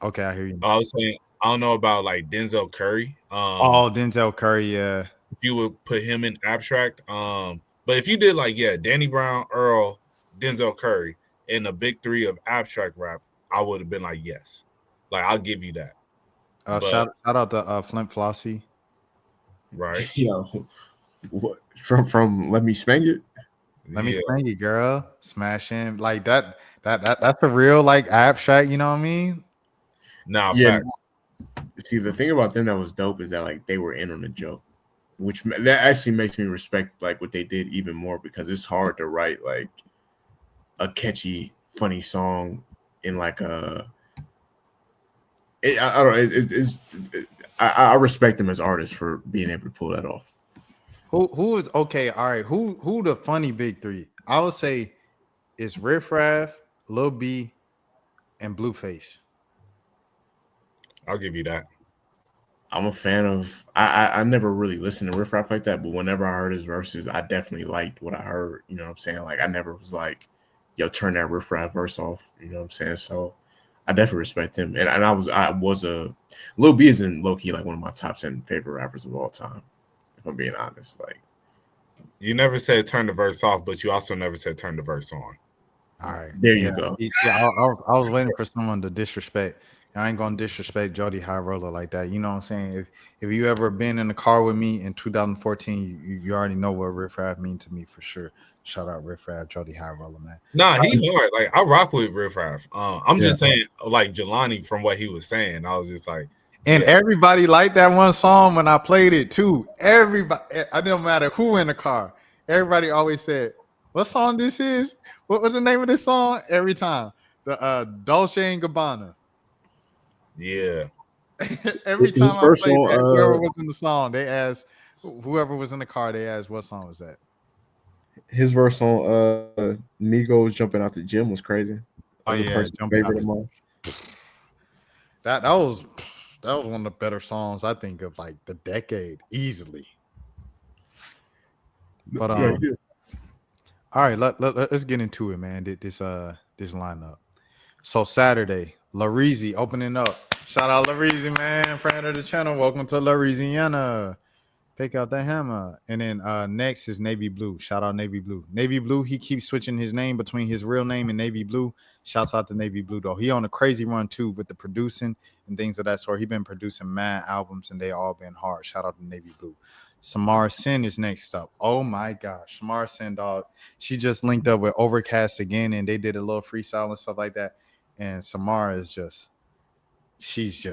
Okay, I hear you. I was saying I don't know about like Denzel Curry. Denzel Curry, yeah. If you would put him in abstract, but if you did like Danny Brown, Earl, Denzel Curry, in the big three of abstract rap, I would have been like yes, like I'll give you that. Shout out to Flint Flossie. Right. What from Let Me Spank It? Let me spank it, girl. Smash him like that. That's a real like abstract. You know what I mean? Nah, yeah. See, the thing about them that was dope is that like they were in on the joke, which that actually makes me respect like what they did even more, because it's hard to write like a catchy, funny song in like I don't know. I respect them as artists for being able to pull that off. Who is okay? All right, who the funny big three? I would say it's Riff Raff, Lil B, and Blueface. I'll give you that. I'm a fan of. I never really listened to Riff Raff like that, but whenever I heard his verses, I definitely liked what I heard. You know what I'm saying? Like I never was like, "Yo, turn that Riff Raff verse off." You know what I'm saying? So I definitely respect him, and I was a Lil B is in low key like one of my top 10 favorite rappers of all time. If I'm being honest, like you never said turn the verse off, but you also never said turn the verse on. All right, there you go. Yeah, I was waiting for someone to disrespect. I ain't gonna disrespect Jody High Roller like that. You know what I'm saying? If you ever been in the car with me in 2014, you already know what Riff Raff mean to me for sure. Shout out Riff Raff, Jody High Roller, man. Nah, he's hard. Like I rock with Riff Raff. I'm Yeah. just saying, like Jelani, from what he was saying, I was just like, And yeah. everybody liked that one song when I played it too. Everybody, I didn't matter who in the car. Everybody always said, "What song this is? What was the name of this song?" Every time, the Dolce and Gabbana. Yeah. Every His time I first played song, that, whoever was in the song, they asked whoever was in the car. They asked, "What song was that?" His verse on Migos jumping out the gym was crazy. Oh As a yeah, personal jumping out favorite of the- mine. that was one of the better songs I think of like the decade easily. But Yeah, yeah. all right, let's get into it, man. This lineup. So Saturday, Lareezy opening up. Shout out Lareezy, man, friend of the channel. Welcome to Louisiana. Pick out the hammer. And then next is Navy Blue. Shout out Navy Blue. Navy Blue, he keeps switching his name between his real name and Navy Blue. Shouts out to Navy Blue, though. He on a crazy run, too, with the producing and things of that sort. He been producing mad albums, and they all been hard. Shout out to Navy Blue. Samara Sin is next up. Oh, my gosh. Samara Sin, dog. She just linked up with Overcast again, and they did a little freestyle and stuff like that. And Samara is just... she's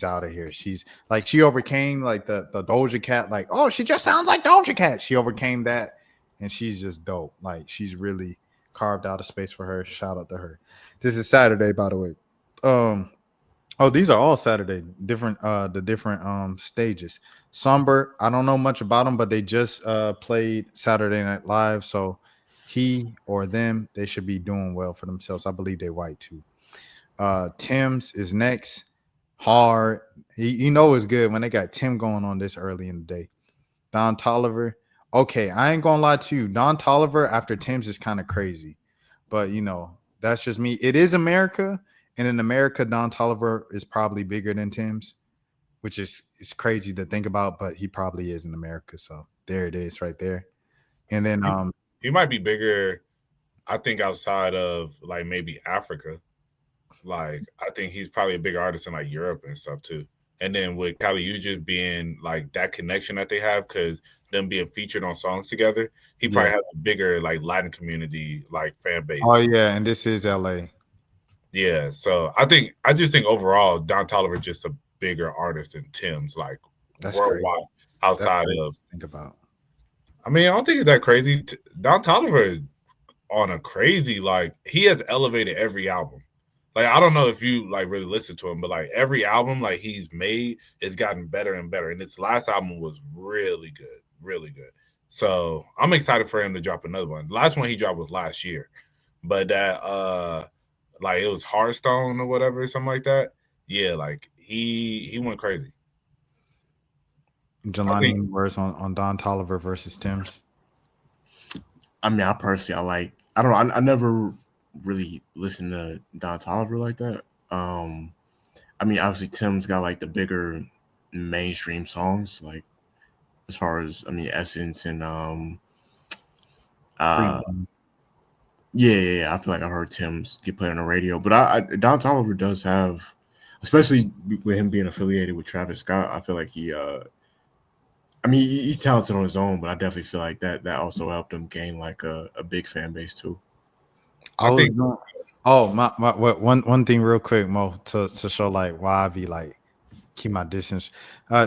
out of here. She's like, she overcame like the Doja Cat, like, oh, she just sounds like Doja Cat. She overcame that, and she's just dope. Like, she's really carved out a space for her. Shout out to her. This is Saturday, by the way. Oh, these are all Saturday, different the different stages. Somber, I don't know much about them, but they just played Saturday Night Live, so he or them, they should be doing well for themselves. I believe they white too. Tim's is next. Hard. You know it's good when they got Tim going on this early in the day. Don Toliver. Okay, I ain't gonna lie to you. Don Toliver after Tim's is kind of crazy. But you know, that's just me. It is America, and in America, Don Toliver is probably bigger than Tim's, which is it's crazy to think about, but he probably is in America. So there it is right there. And then He might be bigger, I think, outside of like maybe Africa. Like, I think he's probably a bigger artist in like Europe and stuff too. And then with Kali Uchis being like that connection that they have, because them being featured on songs together, he probably has a bigger like Latin community like fan base. oh yeah, and this is LA. Yeah, so I just think overall Don Toliver is just a bigger artist than Tim's, like That's worldwide outside of. Think about. I mean, I don't think it's that crazy. Don Toliver is on a crazy, like, he has elevated every album. Like, I don't know if you like really listen to him, but like every album like he's made has gotten better and better. And this last album was really good, really good. So I'm excited for him to drop another one. The last one he dropped was last year, but that like it was Hearthstone or whatever, something like that. Yeah, like he went crazy. Jelani, any words on Don Toliver versus Tim's? I mean, I don't know. I never really listened to Don Toliver like that. I mean, obviously Tim's got like the bigger mainstream songs, like as far as Essence and yeah. I feel like I've heard Tim's get played on the radio, but Don Toliver does have, especially with him being affiliated with Travis Scott, I feel like he's talented on his own, but I definitely feel like that also helped him gain like a big fan base too. I think. One thing real quick, Mo, to show like why I be like keep my distance.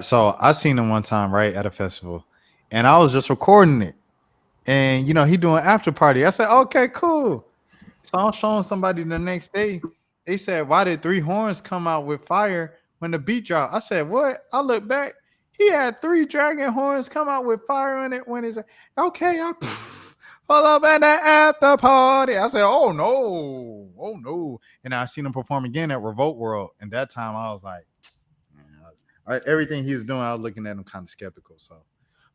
So I seen him one time right at a festival, and I was just recording it, and you know he doing after party. I said, okay, cool. So I'm showing somebody the next day. They said, why did 3 Horns come out with fire when the beat dropped? I said, what? I look back. He had 3 dragon horns come out with fire in it when it's okay. I pull up at the after party. I said, oh no. And I seen him perform again at Revolt World. And that time I was like, everything he was doing, I was looking at him kind of skeptical. So,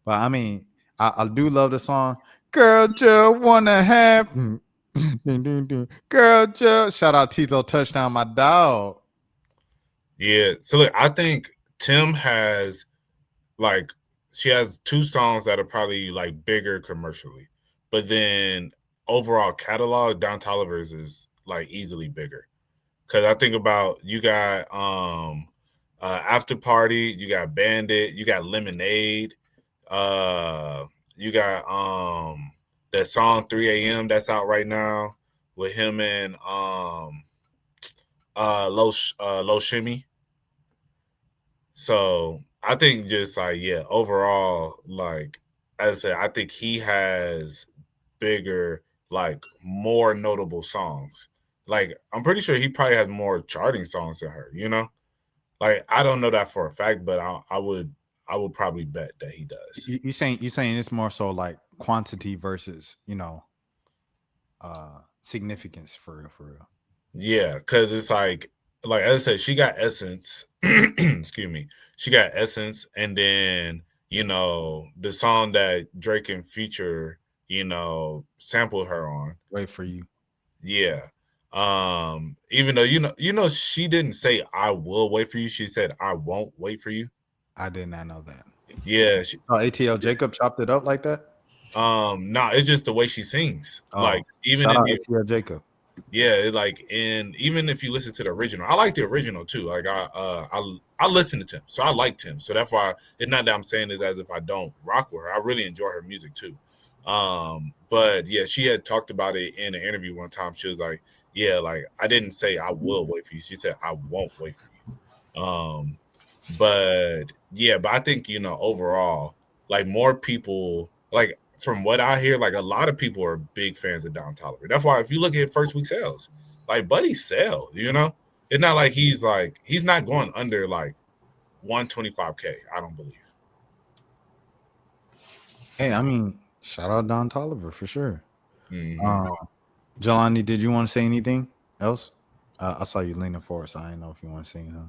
but I mean, I do love the song. Girl, just wanna have girl, just shout out Tito Touchdown, my dog. Yeah. So look, I think Tim has like, she has 2 songs that are probably like bigger commercially, but then overall catalog, Don Toliver's is like easily bigger. Cause I think about, you got After Party, you got Bandit, you got Lemonade, you got that song 3 a.m. that's out right now with him and Low Shimmy. So I think just like, yeah, overall, like as I said, I think he has bigger, like more notable songs. Like I'm pretty sure he probably has more charting songs than her, you know? Like I don't know that for a fact, but I would probably bet that he does. You saying it's more so like quantity versus significance for real. Yeah, because it's like as I said, she got Essence. Excuse me. She got Essence, and then the song that Drake and Future sampled her on. Wait for you. Yeah. Even though she didn't say I will wait for you, she said I won't wait for you. I did not know that. Yeah. ATL Jacob chopped it up like that? No, it's just the way she sings. Oh, like even shout in out the ATL Jacob. yeah, even if you listen to the original, I like the original too. Like I listened to Tim, so I liked him. So that's why it's not that I'm saying this as if I don't rock with her. I really enjoy her music too. But yeah, she had talked about it in an interview one time. She was like, yeah, like I didn't say I will wait for you. She said I won't wait for you. But yeah, but I think overall, like more people, like from what I hear, like a lot of people are big fans of Don Toliver. That's why if you look at first week sales, like Buddy sell, it's not like he's not going under like 125K. I don't believe. Hey, I mean, shout out Don Toliver for sure. Mm-hmm. Jelani, did you want to say anything else? I saw you leaning forward, so I didn't know if you want to say anything.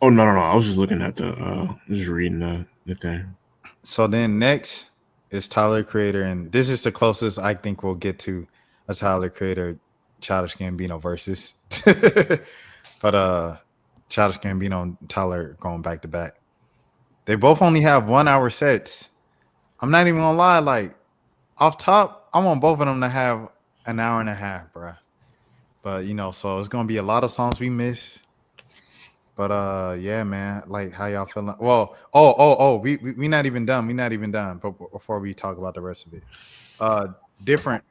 Oh no! I was just looking at just reading the thing. So then next is Tyler Creator, and this is the closest I think we'll get to a Tyler Creator Childish Gambino versus. But Childish Gambino and Tyler going back to back. They both only have 1 hour sets. I'm not even gonna lie, like off top, I want both of them to have an hour and a half, bruh. But so it's gonna be a lot of songs we miss. But yeah, man, like how y'all feeling? Well, we not even done. We not even done. But before we talk about the rest of it, different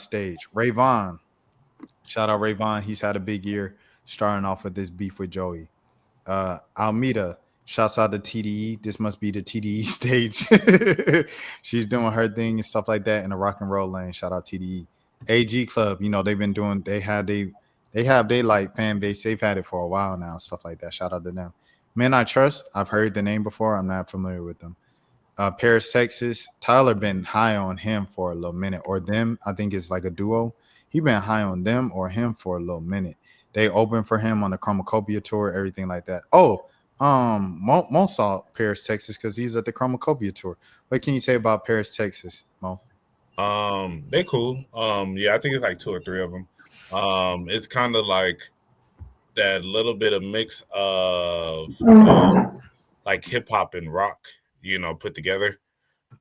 stage. Rayvon, shout out Rayvon. He's had a big year, starting off with this beef with Joey. Almeida, shouts out to TDE. This must be the TDE stage. She's doing her thing and stuff like that in the rock and roll lane. Shout out TDE. AG Club, they've been doing. They have their like fan base. They've had it for a while now, stuff like that. Shout out to them. Men I Trust, I've heard the name before. I'm not familiar with them. Paris, Texas. Tyler been high on him for a little minute, or them. I think it's like a duo. He been high on them or him for a little minute. They opened for him on the Chromacopia tour, everything like that. Oh, Mo saw Paris, Texas because he's at the Chromacopia tour. What can you say about Paris, Texas, Mo? They cool. Yeah, I think it's like 2 or 3 of them. It's kind of like that little bit of mix of like hip hop and rock, put together.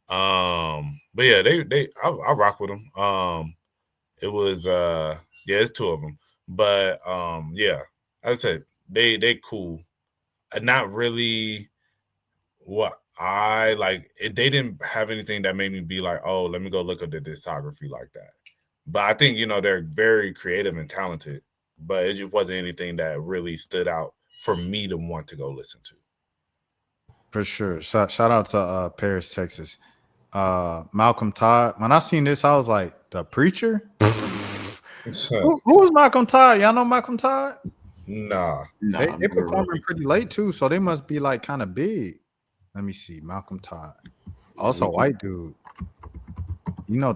But yeah, I rock with them. It was yeah, it's 2 of them. But yeah, as I said, they cool. Not really what I like. They didn't have anything that made me be like, oh, let me go look at the discography like that. But I think, they're very creative and talented, but it just wasn't anything that really stood out for me to want to go listen to. For sure. Shout out to Paris, Texas. Malcolm Todd. When I seen this, I was like, the preacher? Who was Malcolm Todd? Y'all know Malcolm Todd? Nah. They performing pretty late too, so they must be like kind of big. Let me see. Malcolm Todd. Also white dude.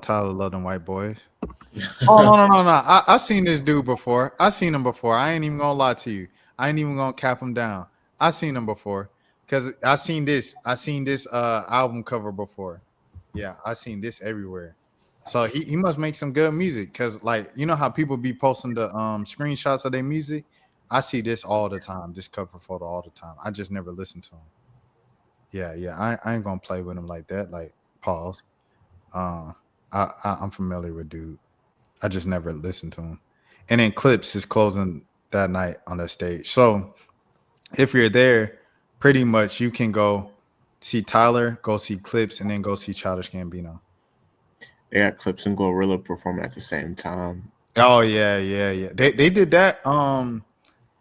Tyler love them white boys. Oh no. I seen this dude before. I seen him before. I ain't even gonna lie to you. I ain't even gonna cap him down. I seen him before because I seen this album cover before. Yeah, I seen this everywhere. So he must make some good music because like how people be posting the screenshots of their music. I see this all the time. This cover photo all the time. I just never listen to him. Yeah. I ain't gonna play with him like that. Like pause. I'm familiar with dude. I just never listened to him. And then Clips is closing that night on the stage. So if you're there, pretty much you can go see Tyler, go see Clips, and then go see Childish Gambino. They had Clips and Glorilla performing at the same time. Oh yeah. They did that.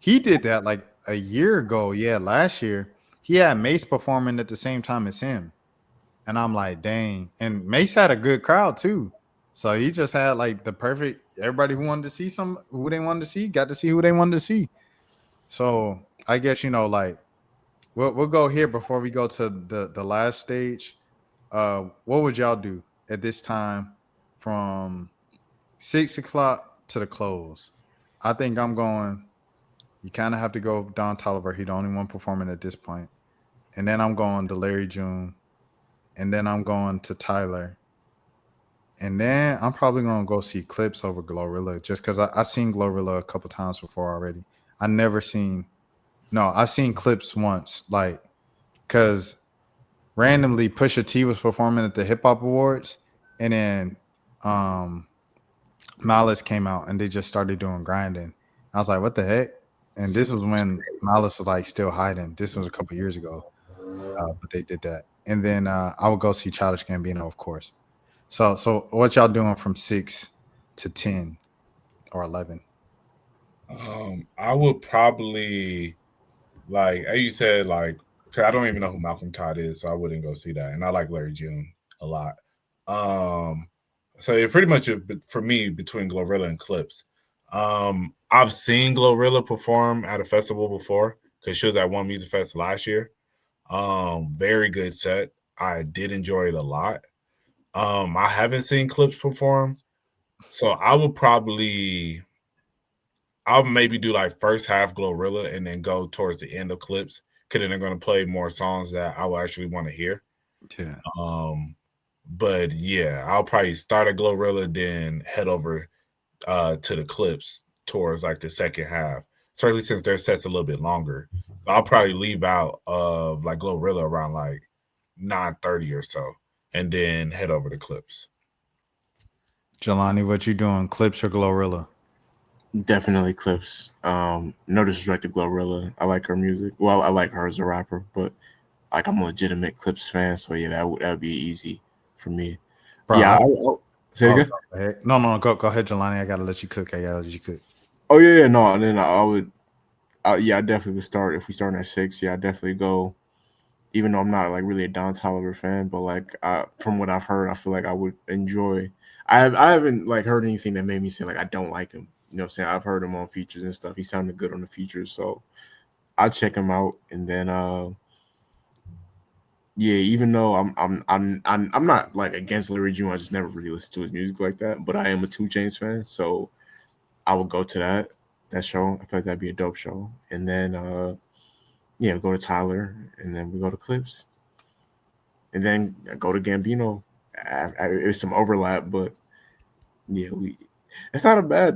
He did that like a year ago. Yeah, last year. He had Mace performing at the same time as him. And I'm like, dang. And Mace had a good crowd too. So he just had like the perfect everybody who wanted to see who they wanted to see, got to see who they wanted to see. So I guess like we'll go here before we go to the last stage. What would y'all do at this time from 6:00 to the close? I think I'm going. You kind of have to go Don Toliver. He the only one performing at this point. And then I'm going to Larry June. And then I'm going to Tyler. And then I'm probably going to go see Clips over Glorilla just because I've seen Glorilla a couple times before already. I've seen Clips once, like, because randomly Pusha T was performing at the Hip Hop Awards. And then Malice came out and they just started doing grinding. I was like, what the heck? And this was when Malice was like still hiding. This was a couple years ago. But they did that. And then I would go see Childish Gambino, of course. So what y'all doing from 6 to 10 or 11? I would probably, like you said, like, because I don't even know who Malcolm Todd is, so I wouldn't go see that. And I like Larry June a lot. So it pretty much for me between Glorilla and Clips. I've seen Glorilla perform at a festival before because she was at One Music Fest last year. Very good set. I did enjoy it a lot. I haven't seen Clips perform, so I'll maybe do like first half Glorilla and then go towards the end of Clips because then they're going to play more songs that I will actually want to hear. Yeah. But yeah, I'll probably start at Glorilla, then head over to the Clips towards like the second half, especially since their set's a little bit longer. I'll probably leave out of like Glorilla around like 9:30 or so, and then head over to Clips. Jelani, what you doing? Clips or Glorilla? Definitely Clips. No disrespect to Glorilla. I like her music. Well, I like her as a rapper, but like I'm a legitimate Clips fan, so yeah, that would be easy for me. Bro, yeah, say it again. No, go ahead, Jelani. I gotta let you cook. Oh yeah, no. And then I would, I definitely would start if we start at 6. Yeah, I definitely go. Even though I'm not like really a Don Toliver fan, but like from what I've heard, I feel like I would enjoy. I haven't like heard anything that made me say like I don't like him. You know what I'm saying? I've heard him on features and stuff. He sounded good on the features, so I'll check him out. And then yeah, even though I'm not like against Larry June, I just never really listened to his music like that. But I am a 2 Chainz fan, so I would go to that show. I feel like that'd be a dope show. And then yeah, go to Tyler, and then we go to Clips, and then go to Gambino. There's some overlap, but yeah, that's not a bad.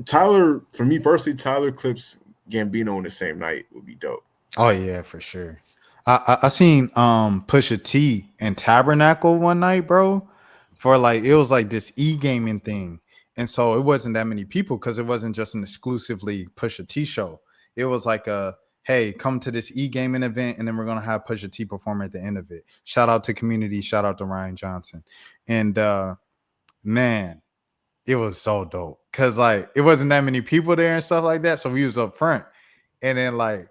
Tyler, for me personally, Tyler, Clips, Gambino on the same night would be dope. Oh yeah, for sure. I seen Pusha T and Tabernacle one night, bro. For like it was like this e-gaming thing. And so it wasn't that many people because it wasn't just an exclusively Pusha T show. It was like hey, come to this e-gaming event, and then we're gonna have Pusha T perform at the end of it. Shout out to Community, shout out to Ryan Johnson. And man, it was so dope. Cause like it wasn't that many people there and stuff like that. So we was up front. And then like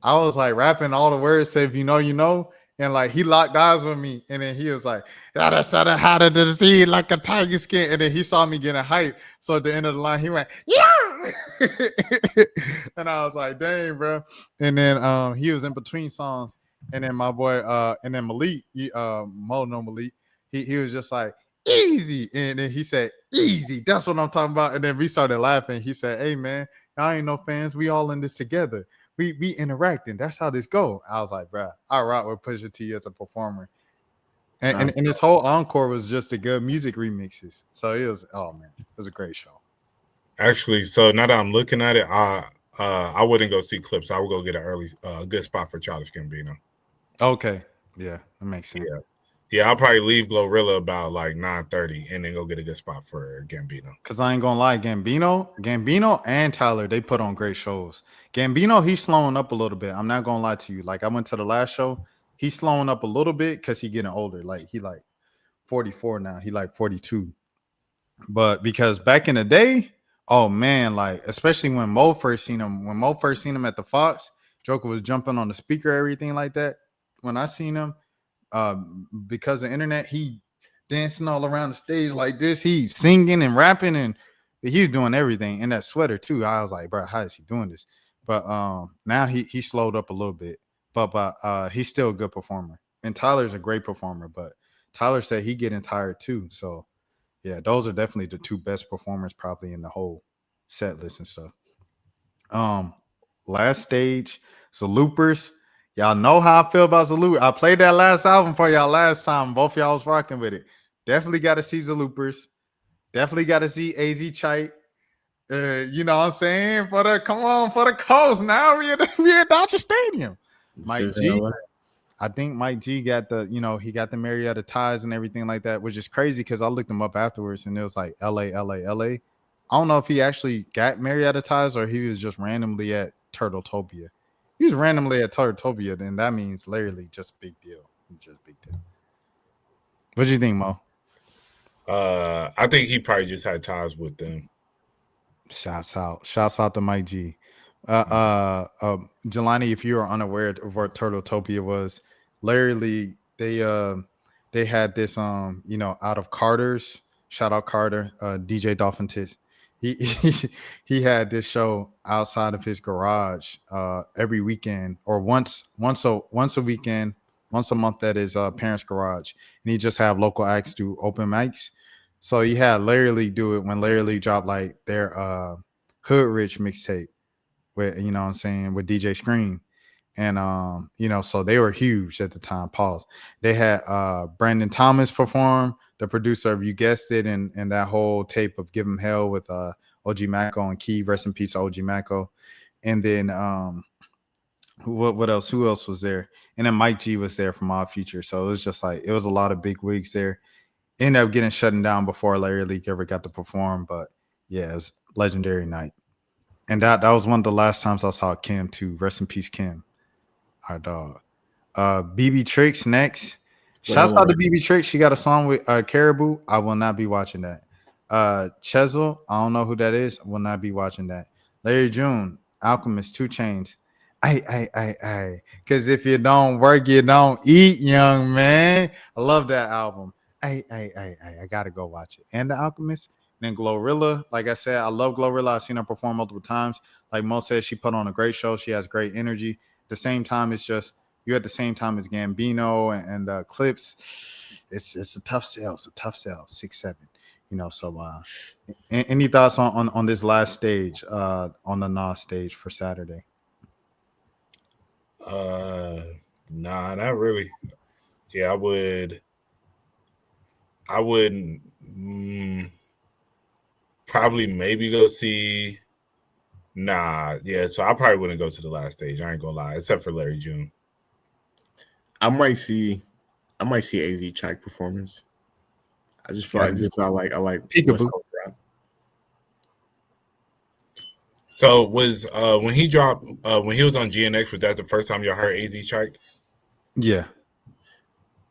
I was like rapping all the words, say if you know, you know. And like he locked eyes with me, and then he was like, "That something hotter to see like a tiger skin." And then he saw me getting hype, so at the end of the line, he went, "Yeah!" And I was like, "Dang, bro!" And then he was in between songs, and then my boy, and then Malik, Malik, he was just like, "Easy," and then he said, "Easy." That's what I'm talking about. And then we started laughing. He said, "Hey, man, I ain't no fans. We all in this together. We interacting. That's how this go." I was like, bro, I rock with Pusha T as a performer. And this whole encore was just the good music remixes. So it was, oh man, it was a great show. Actually, so now that I'm looking at it, I wouldn't go see Clips. I would go get an early good spot for Childish Gambino. Okay. Yeah, that makes sense. Yeah, I'll probably leave Glorilla about like 9:30 and then go get a good spot for Gambino. Because I ain't gonna lie, Gambino and Tyler, they put on great shows. Gambino, he's slowing up a little bit. I'm not gonna lie to you. Like I went to the last show, he's slowing up a little bit because he's getting older. Like he like 44 now. He like 42. But because back in the day, oh man, like especially when Mo first seen him at the Fox, Joker was jumping on the speaker, everything like that. When I seen him, because of internet, he dancing all around the stage like this. He's singing and rapping, and he was doing everything in that sweater too. I was like, bro, how is he doing this? But now he slowed up a little bit, but he's still a good performer. And Tyler's a great performer, but Tyler said he getting tired too. So yeah, those are definitely the two best performers probably in the whole set list and stuff. Last stage, Loopers. Y'all know how I feel about Zalooper. I played that last album for y'all last time. Both y'all was rocking with it. Definitely got to see Zaloopers. Definitely got to see AZ Chite. You know what I'm saying? For the coast now. We at Dodger Stadium. Mike G. I think Mike G got he got the Marietta ties and everything like that, which is crazy because I looked him up afterwards and it was like LA. I don't know if he actually got Marietta ties or he was just randomly at Turtletopia. He was randomly at Turtletopia, then that means literally just big deal. Just big deal. What do you think, Mo? I think he probably just had ties with them. Shouts out to Mike G. Jelani, if you are unaware of what Turtletopia was, literally they had this out of Carter's, shout out Carter, DJ Dolphin Tits. He had this show outside of his garage every weekend or once a weekend, once a month at his parents' garage, and he just have local acts do open mics. So he had Larry do it when Larry dropped like their Hood Rich mixtape with with DJ Scream. And so they were huge at the time. Pause. They had Brandon Thomas perform, the producer of You Guessed It, and that whole tape of Give 'Em Hell with OG Macko and Key. Rest in peace, OG Macko. And then what else? Who else was there? And then Mike G was there from Odd Future. So it was just like it was a lot of big wigs there. Ended up getting shut down before Larry Leak ever got to perform. But yeah, it was a legendary night. And that was one of the last times I saw Kim too. Rest in peace, Kim. Our dog. BB Tricks next. Shouts out to BB Tricks. She got a song with Caribou. I will not be watching that. Chezel, I don't know who that is. I will not be watching that. Larry June, Alchemist, 2 Chainz. Because if you don't work, you don't eat, young man. I love that album. I gotta go watch it. And the Alchemist. And then Glorilla, like I said, I love Glorilla. I've seen her perform multiple times. Like Mo said, she put on a great show. She has great energy. At the same time, it's just you at the same time as Gambino and Clips. It's a tough sell. It's a tough sell. 6-7. So any thoughts on this last stage, on the Nas stage for Saturday? Nah, not really. Yeah, I would probably maybe go see. Nah, yeah. So I probably wouldn't go to the last stage. I ain't gonna lie, except for Larry June. I might see AZ Chike performance. I just feel I like West Coast rap. So was when he dropped when he was on GNX, was that the first time y'all heard AZ Chike? Yeah.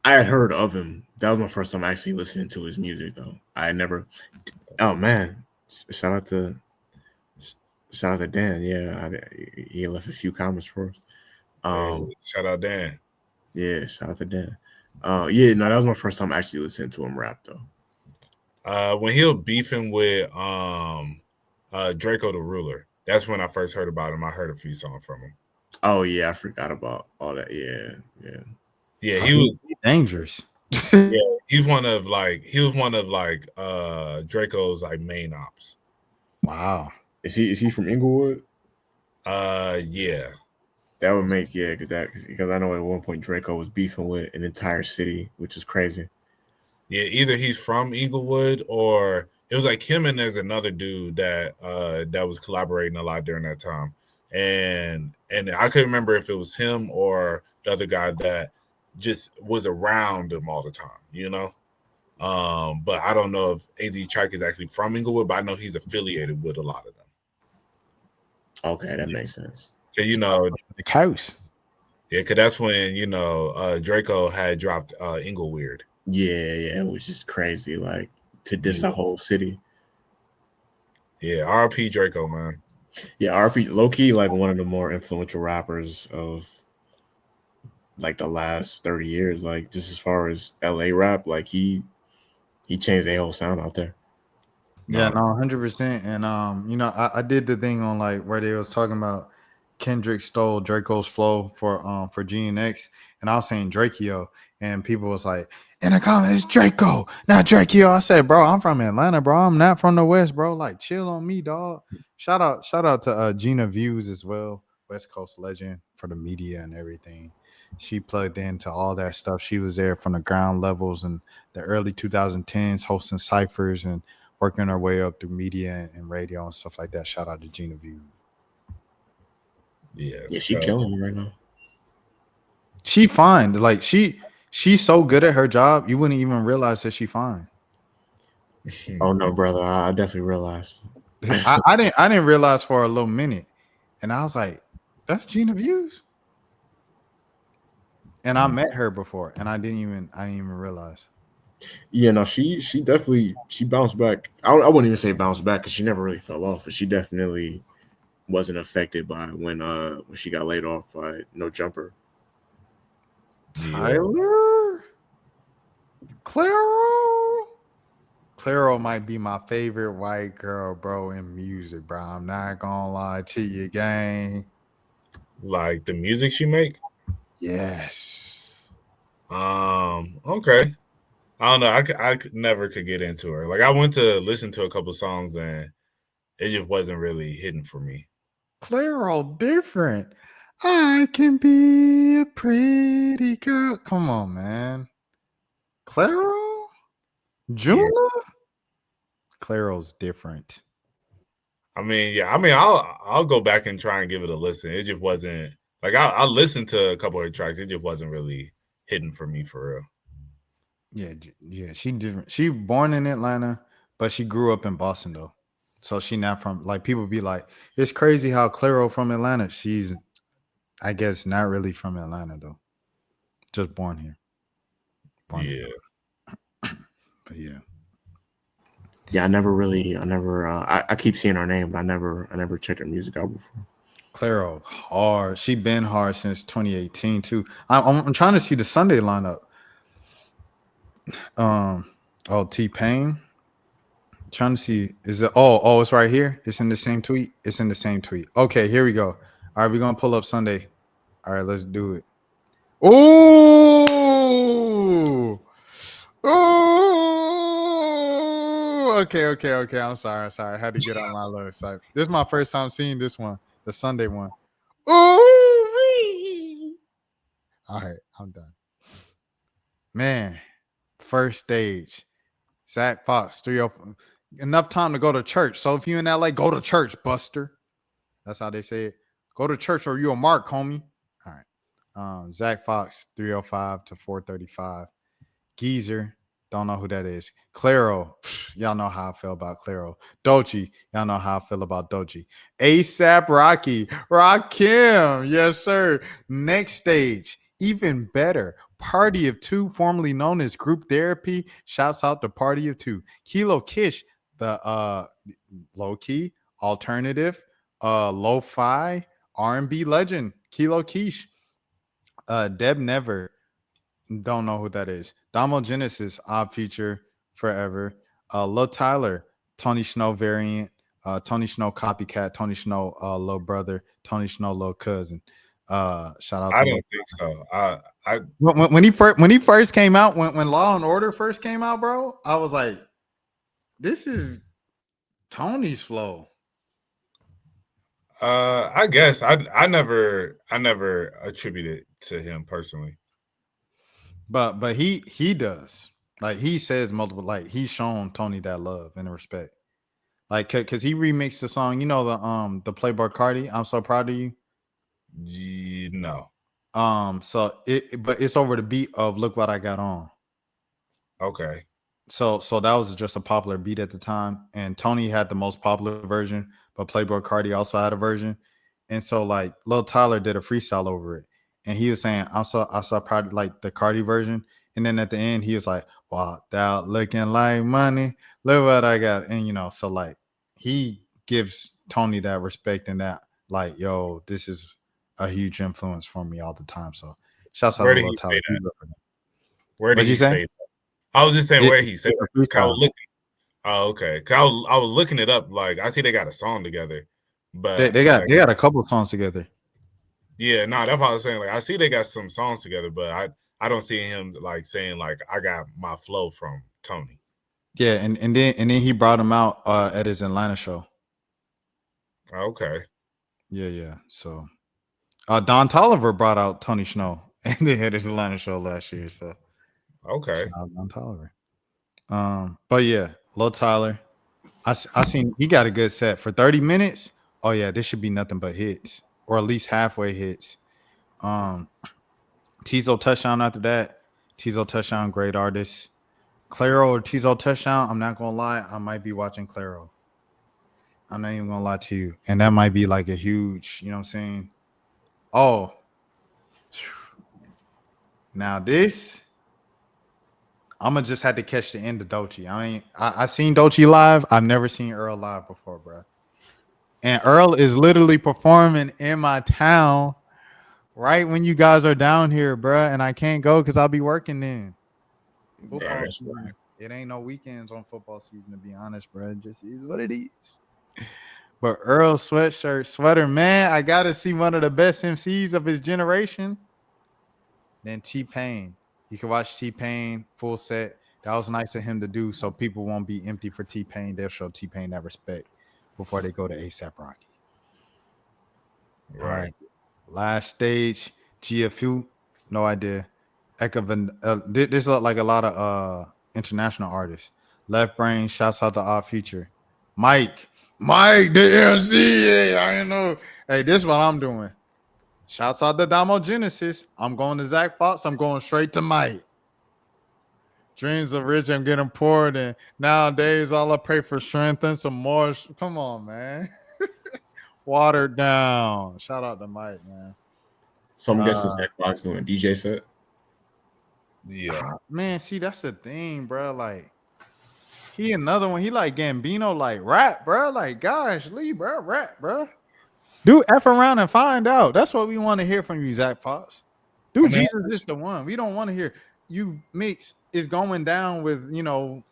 I had heard of him. That was my first time actually listening to his music though. I had never. Oh man. Shout out to Dan. Yeah, he left a few comments for us. Shout out Dan. Yeah, shout out to Dan. Yeah, no, that was my first time actually listening to him rap though. When he was beefing with Draco the Ruler, that's when I first heard about him. I heard a few songs from him. Oh yeah, I forgot about all that. Yeah. He was dangerous. Yeah, he was one of Draco's like main ops. Wow. Is he from Inglewood? Yeah. That would make because I know at one point Draco was beefing with an entire city, which is crazy. Yeah, either he's from Inglewood or it was like him and there's another dude that was collaborating a lot during that time. And I couldn't remember if it was him or the other guy that just was around him all the time, But I don't know if AZ Chike is actually from Inglewood, but I know he's affiliated with a lot of them. Okay, that makes sense. The house. Yeah, because that's when, Draco had dropped Ingleweird. Yeah, it was just crazy. Like to diss Yeah. a whole city. Yeah, R.P. Draco, man. Yeah, RP low key like one of the more influential rappers of like the last 30 years. Like just as far as LA rap, like he changed the whole sound out there. Yeah, No, no, 100%. And I did the thing on like where they was talking about Kendrick stole Draco's flow for GNX, and I was saying Drakeo, and people was like, in the comments, Draco, not Drakeo. I said, bro, I'm from Atlanta, bro. I'm not from the West, bro. Like, chill on me, dog. Shout out to Gina Views as well, West Coast legend for the media and everything. She plugged into all that stuff. She was there from the ground levels in the early 2010s, hosting ciphers and working her way up through media and radio and stuff like that. Shout out to Gina View. yeah, Yeah, she killing me right now. She fine. Like she's so good at her job, you wouldn't even realize that she fine. Oh no, brother. I definitely realized. I didn't realize for a little minute. And I was like, that's Gina Views. And I met her before and I didn't even realize. Yeah, no, she definitely she bounced back. I wouldn't even say bounced back because she never really fell off, but she definitely wasn't affected by when she got laid off by No Jumper. Tyler? Claro might be my favorite white girl, bro, in music, bro. I'm not gonna lie to you, gang. like the music she make. Yes. Okay. I don't know. I never could get into her. Like I went to listen to a couple songs and it just wasn't really hitting for me. Claro different. I can be a pretty girl. Come on, man. Claro? Juna? Claro's different. I mean, yeah. I mean, I'll go back and try and give it a listen. It just wasn't like I listened to a couple of her tracks. It just wasn't really hitting for me for real. Yeah, she different. She born in Atlanta, but she grew up in Boston though. So she not from like people be like, it's crazy how Claro from Atlanta. She's I guess not really from Atlanta though. Just born here. Yeah. But yeah. Yeah, I keep seeing her name, but I never checked her music out before. Claro hard. She been hard since 2018 too. I'm trying to see the Sunday lineup. T-Pain. Trying to see is it it's right here. It's in the same tweet. It's in the same tweet. Okay, here we go. All right, we're gonna pull up Sunday. All right, let's do it. Ooh. Okay. I'm sorry. I had to get on my low side. This is my first time seeing this one, the Sunday one. Ooh. All right, I'm done. Man, first stage. Zach Fox, 304. Enough time to go to church. So if you in LA, go to church, Buster. That's how they say it. Go to church or you a mark, homie. All right. Zach Fox, 305 to 435. Geezer, don't know who that is. Claro, y'all know how I feel about Claro. Doechii, y'all know how I feel about Doechii. ASAP Rocky, Rakim, yes sir. Next stage, even better. Party of Two, formerly known as Group Therapy. Shouts out to Party of Two. Kilo Kish, the low key alternative, lo-fi R&B legend. Kilo Kish. Deb Never. Don't know who that is. Damo Genesis, Odd Future, Forever. Lil Tyler, Tony Snow variant. Tony Snow copycat. Tony Snow little brother. Tony Snow little cousin. Shout out to I don't think so. when he first came out, when Law and Order first came out, bro, I was like, this is Tony's flow. I guess I never attribute it to him personally. But he does. Like he says multiple, like he's shown Tony that love and respect. Like cause he remixed the song, you know, the Playboi Carti, I'm So Proud of You. No. So but it's over the beat of Look What I Got On. Okay. So that was just a popular beat at the time, and Tony had the most popular version, but Playboi Carti also had a version, and so like Lil Tyler did a freestyle over it, and he was saying, "I saw proud like the Carti version," And then at the end, he was like, walked out looking like money. Look what I got. And, so like he gives Tony that respect and that, like, yo, this is a huge influence for me all the time. So shouts out Where to did Lil he Tyler. say that? Where did What'd you he say? say that? I was just saying where he said It's a that. 'Cause I freestyle. was looking. Oh, okay. 'Cause I was looking it up. Like I see they got a song together, but They got a couple of songs together. yeah, no, that's what I was saying. Like I see they got some songs together, but I don't see him like saying like I got my flow from Tony. Yeah, and then he brought him out at his Atlanta show. Okay. Yeah. So Don Toliver brought out Tony Snow and they had his Atlanta show last year. So Okay. shout out Don Toliver. But yeah, Lil Tyler. I seen he got a good set for 30 minutes. Oh yeah, this should be nothing but hits, or at least halfway hits. Tizo touchdown after that. Tizo touchdown, great artist. Claro or Tizo touchdown. I'm not gonna lie, I might be watching Claro. I'm not even gonna lie to you. And that might be like a huge, you know what I'm saying? Oh. Now this, I'ma just have to catch the end of Doechii. I mean, I seen Doechii live. I've never seen Earl live before, bro. And Earl is literally performing in my town right when you guys are down here, bro. And I can't go because I'll be working then. Football season. It ain't no weekends on football season, to be honest, bro. It just is what it is. But Earl sweater, man, I gotta see one of the best MCs of his generation. Then T-Pain. You can watch T-Pain full set. That was nice of him to do, so people won't be empty for T-Pain. They'll show T-Pain that respect before they go to A$AP Rocky. Right. All right. Last stage, GFU. No idea. This look like a lot of international artists. Left Brain, shouts out to Odd Future. Mike, the MC. Yeah, I don't know. Hey, this is what I'm doing. Shouts out to Damo Genesis. I'm going to Zach Fox. I'm going straight to Mike. Dreams are rich. I'm getting poured. And nowadays, all I pray for strength and some more. Come on, man. Watered down. Shout out to Mike, man. So I'm guessing Zach Fox doing DJ set. Yeah. Man, see, that's the thing, bro. Like, he another one. He like Gambino, like rap, bro. Like, gosh, Lee, bro, rap, bro. Do F around and find out. That's what we want to hear from you, Zach Fox. Dude, Jesus is the one. We don't want to hear you mix is going down with, an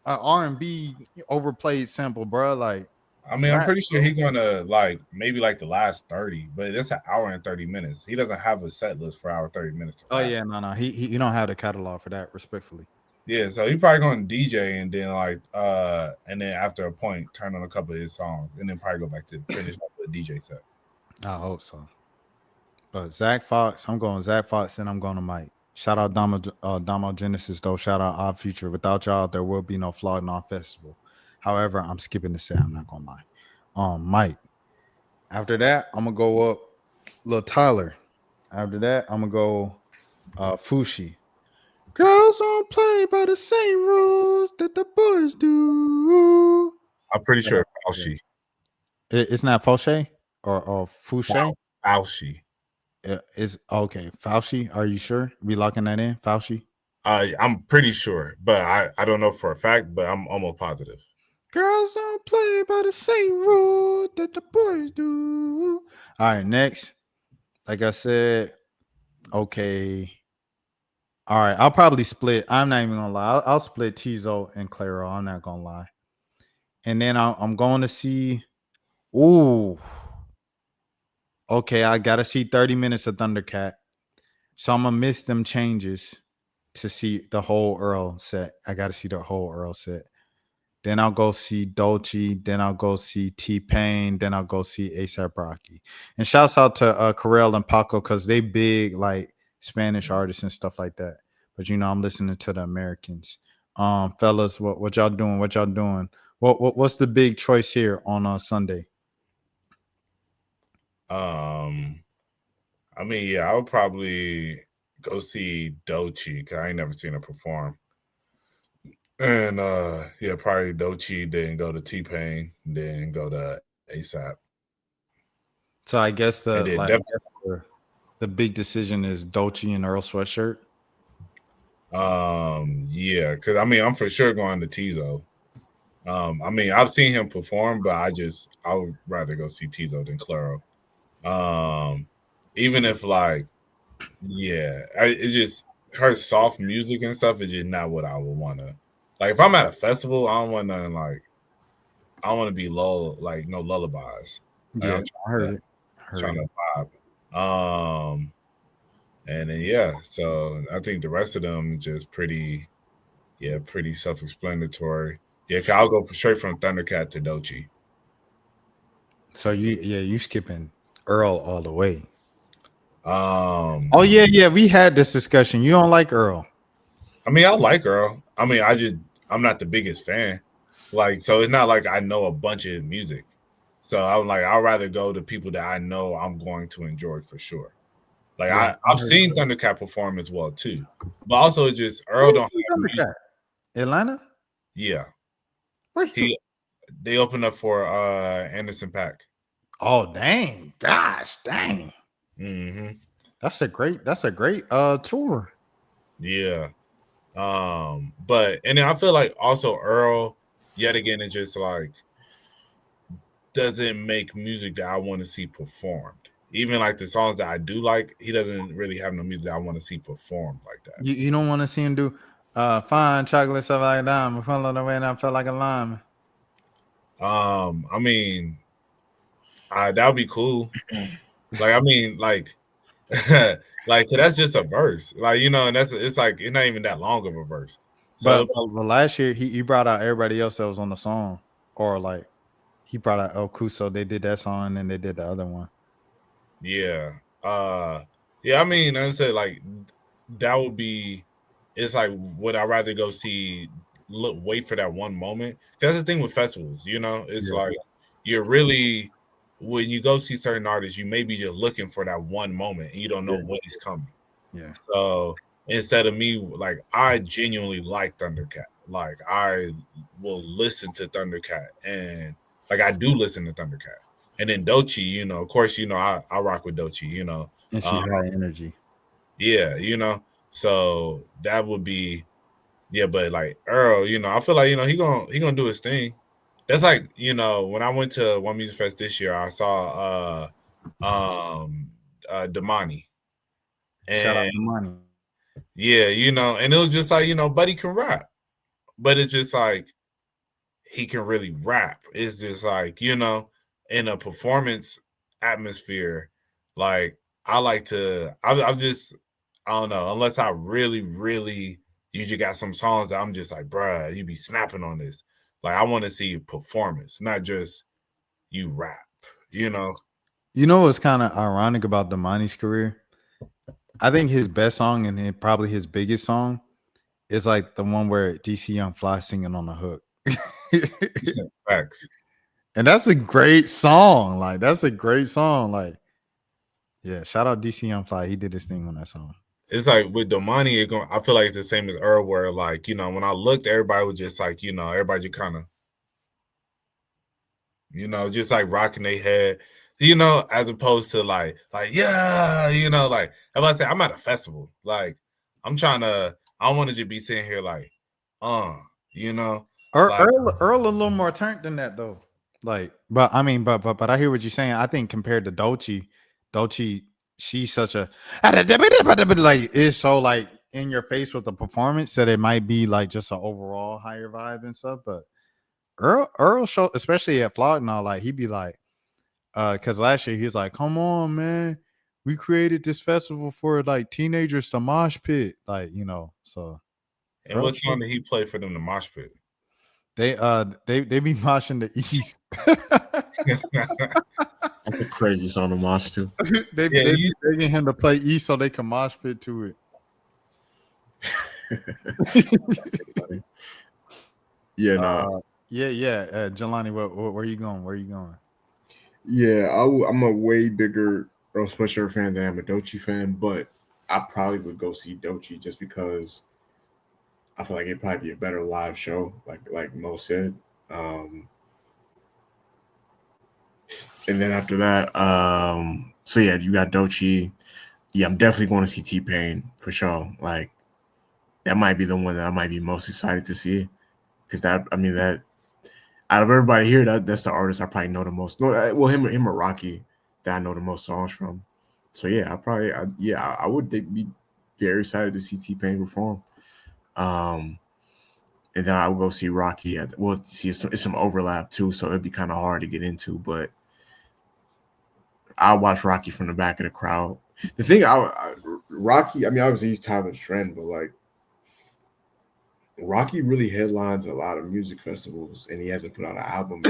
R&B overplayed sample, bro. Like, I mean, I'm pretty sure he's gonna maybe the last 30, but it's an hour and 30 minutes. He doesn't have a set list for hour 30 minutes. Oh yeah, no. He don't have the catalog for that, respectfully. Yeah, so he probably gonna DJ and then and then after a point turn on a couple of his songs and then probably go back to finish up the DJ set. I hope so. But Zach Fox, I'm going Zach Fox and I'm going to Mike. Shout out Damo Genesis though. Shout out Odd Future. Without y'all, there will be no Flog Gnaw Festival. However, I'm skipping the set. I'm not gonna lie. Mike. After that, I'm gonna go up Lil Tyler. After that, I'm gonna go Fushi. Girls don't play by the same rules that the boys do. I'm pretty sure Fauci. It's not Fauci or Fouché? Fauci. It's okay. Fauci, are you sure? We locking that in? Fauci? I'm pretty sure, but I don't know for a fact, but I'm almost positive. Girls don't play by the same rule that the boys do. All right, next. Like I said, okay. All right, I'll probably split. I'm not even gonna lie. I'll split Tizo and Claro. I'm not gonna lie. And then I'm going to see. Ooh. Okay, I gotta see 30 minutes of Thundercat. So I'm gonna miss them changes to see the whole Earl set. I gotta see the whole Earl set. Then I'll go see Doechii. Then I'll go see T-Pain. Then I'll go see A$AP Rocky. And shouts out to Karel and Paco because they big like Spanish artists and stuff like that. But I'm listening to the Americans. Fellas, what y'all doing? What y'all doing? What's the big choice here on Sunday? I mean, yeah, I would probably go see Doechii because I ain't never seen her perform. And yeah, probably Doechii, then go to T-Pain, then go to A$AP. So I guess the big decision is Doechii and Earl Sweatshirt. Yeah, because I mean, I'm for sure going to Tizo. I mean, I've seen him perform, but I would rather go see Tizo than Claro. Even if like, yeah, it just her soft music and stuff is just not what I would want to. Like, if I'm at a festival, I don't want nothing like I don't want to be like no lullabies. Like, Yeah, I'm I heard it. trying to vibe. And then yeah, so I think the rest of them just pretty self-explanatory. Yeah, 'cause I'll go straight from Thundercat to Doechii. So you skipping Earl all the way. Um, Oh yeah, we had this discussion. You don't like Earl. I mean, I like Earl. I mean, I'm not the biggest fan. Like, so it's not like I know a bunch of music. So I'm like, I'd rather go to people that I know I'm going to enjoy for sure. Like Yeah, I've seen Thundercat perform as well too, but also it's just Earl don't have music. Atlanta. Yeah, Where he- they opened up for Anderson .Paak. Oh dang! Gosh, dang! Mm-hmm. That's a great tour. Yeah. But and then I feel like also Earl, yet again, is just like doesn't make music that I want to see performed. Even like the songs that I do like, he doesn't really have no music that I want to see performed like that. You don't want to see him do fine chocolate stuff like that. I fell on the way and I felt like a lime. I mean, that would be cool. Like, I mean, like, like that's just a verse, like, you know, and it's like it's not even that long of a verse. So, but last year he brought out everybody else that was on the song, or like he brought out El Cuso. They did that song and then they did the other one. Yeah. Yeah, I mean, I said like that would be it's like would I rather go see wait for that one moment? That's the thing with festivals, you know, it's like you're really when you go see certain artists, you may be just looking for that one moment and you don't know when he's coming. Yeah. So instead of me, like I genuinely like Thundercat. Like I will listen to Thundercat and like I do listen to Thundercat. And then Doechii, you know, of course, you know, I rock with Doechii, you know. And she's high energy. Yeah, you know. So that would be but like Earl, you know, I feel like, you know, he gonna do his thing. That's like, you know, when I went to One Music Fest this year, I saw Damani. Shout out to Damani. Yeah, you know, and it was just like, you know, Buddy can rap. But it's just like he can really rap. It's just like, you know, in a performance atmosphere, like I like to I don't know, unless I really, really usually got some songs that I'm just like, bruh, you be snapping on this. Like I want to see performance, not just you rap, you know. You know what's kind of ironic about Damani's career? I think his best song and probably his biggest song is like the one where DC Young Fly singing on the hook. Facts. And that's a great song. Like, that's a great song. Like, yeah, shout out DC Young Fly. He did his thing on that song. It's like with Damani, I feel like it's the same as Earl, where like, you know, when I looked, everybody was just like, you know, everybody just kind of, you know, just like rocking their head, you know, as opposed to like, yeah, you know, like if I say I'm at a festival, like I don't want to just be sitting here like, you know. Earl a little more turned than that though. Like, but I mean, but I hear what you're saying. I think compared to Doechii, she's such a like it's so like in your face with the performance that it might be like just an overall higher vibe and stuff. But Earl show, especially at Flog now, like he'd be like, because last year he was like, "Come on, man, we created this festival for like teenagers to mosh pit," like, you know. So, and what song did he play for them to mosh pit? They be moshing the East. That's a crazy song to mosh to. they be begging him to play East so they can mosh pit to it. Yeah, no. Jelani, where are you going? Where are you going? Yeah, I'm a way bigger Earl Sweatshirt fan than I'm a Doechii fan, but I probably would go see Doechii just because I feel like it'd probably be a better live show, like Mo said. And then after that, so yeah, you got Doechii. Yeah, I'm definitely going to see T-Pain for sure. Like, that might be the one that I might be most excited to see, because that out of everybody here, that's the artist I probably know the most. No, well, him or Rocky that I know the most songs from. So yeah, I would be very excited to see T-Pain perform. And then I would go see Rocky. See, it's some overlap too, so it'd be kind of hard to get into. But I watch Rocky from the back of the crowd. The thing, Rocky. I mean, obviously he's Tyler's friend, but like Rocky really headlines a lot of music festivals, and he hasn't put out an album.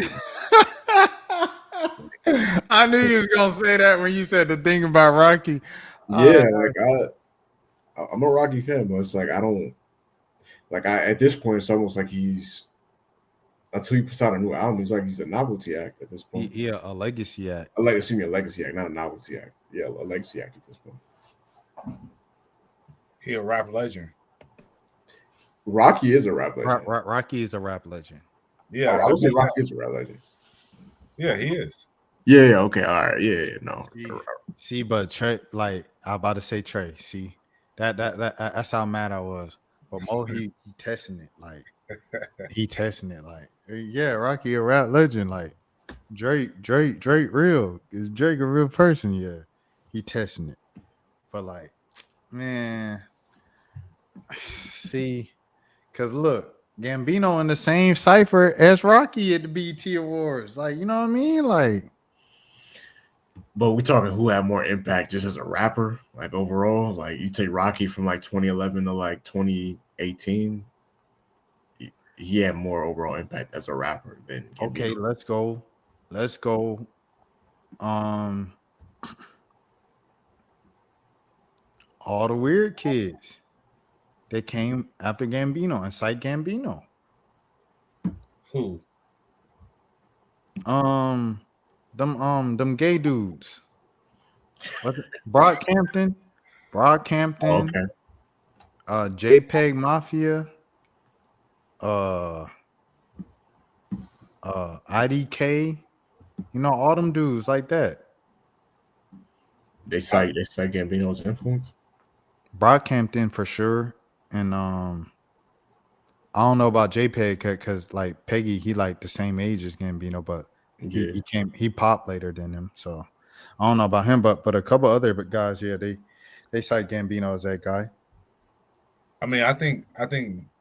I knew you was gonna say that when you said the thing about Rocky. Yeah, I'm a Rocky fan, but it's like I don't like. At this point, it's almost like he's until he puts out a new album, he's a novelty act at this point. Yeah, a legacy act. A legacy act, not a novelty act. Yeah, a legacy act at this point. He a rap legend. Rocky is a rap legend. Rocky is a rap legend. Yeah, I would say Rocky is a rap legend. Yeah, he is. Yeah, okay, all right. Yeah, no. See, but Trey, like I'm about to say Trey. See, that's how mad I was. But Mo, he testing it like yeah, Rocky a rap legend. Like Drake real. Is Drake a real person? Yeah, he testing it. But like, man, see, cause look, Gambino in the same cipher as Rocky at the BET Awards. Like, you know what I mean? Like, but we talking who had more impact just as a rapper, like overall. Like you take Rocky from like 2011 to like 2018, he had more overall impact as a rapper than Gambino. Okay, let's go. All the weird kids that came after Gambino and cite Gambino. Who? Them gay dudes. Brockhampton. Oh, okay. JPEG Mafia. IDK. You know, all them dudes like that. They cite Gambino's influence. Brockhampton for sure. And I don't know about JPEG because like Peggy, he like the same age as Gambino, but Yeah. he popped later than him. So I don't know about him, but a couple other guys, yeah, they cite Gambino as that guy. I mean, I think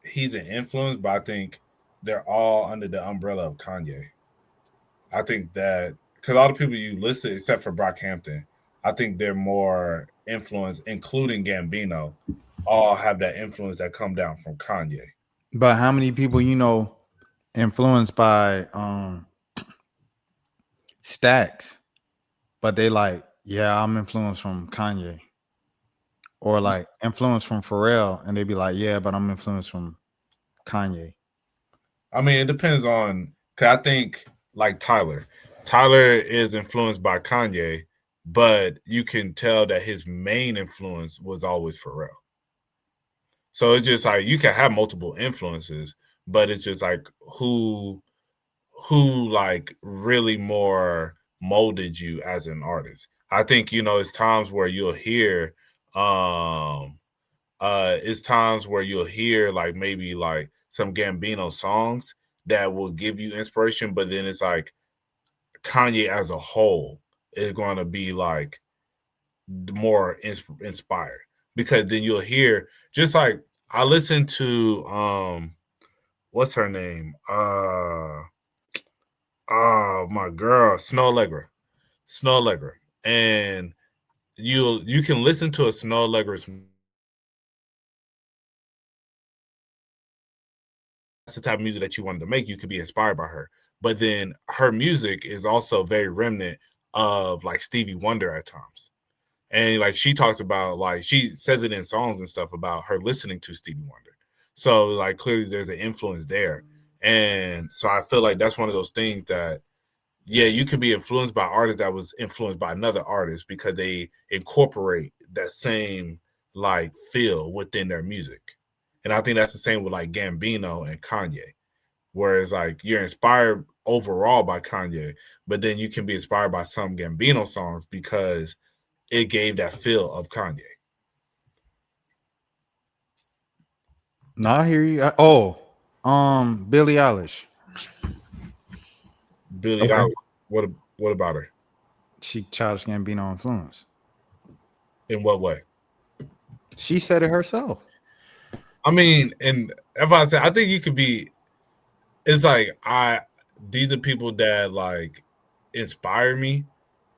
he's an influence, but I think they're all under the umbrella of Kanye. I think that because all the people you listed, except for Brockhampton, I think they're more influenced, including Gambino, all have that influence that come down from Kanye. But how many people you know influenced by Stacks, but they like, yeah, I'm influenced from Kanye, or like influenced from Pharrell, and they be like, yeah, but I'm influenced from Kanye. I mean, it depends on, because I think like Tyler is influenced by Kanye, but you can tell that his main influence was always Pharrell. So it's just like you can have multiple influences, but it's just like who like really more molded you as an artist. I think, you know, it's times where you'll hear like maybe like some Gambino songs that will give you inspiration, but then it's like Kanye as a whole is going to be like more inspired, because then you'll hear, just like I listened to what's her name? My girl, Snow Allegra. And you can listen to a Snow Allegra's, that's the type of music that you wanted to make. You could be inspired by her, but then her music is also very remnant of like Stevie Wonder at times. And like she talks about, like she says it in songs and stuff about her listening to Stevie Wonder. So like clearly there's an influence there. And so I feel like that's one of those things that, yeah, you could be influenced by artists that was influenced by another artist because they incorporate that same like feel within their music. And I think that's the same with like Gambino and Kanye, whereas like you're inspired overall by Kanye, but then you can be inspired by some Gambino songs because it gave that feel of Kanye. No, I hear you. Billie Eilish. Billie Okay. Eilish. What about her? She Childish Gambino influence. In what way? She said it herself. I mean, and if I say, I think you could be. It's like these are people that like inspire me,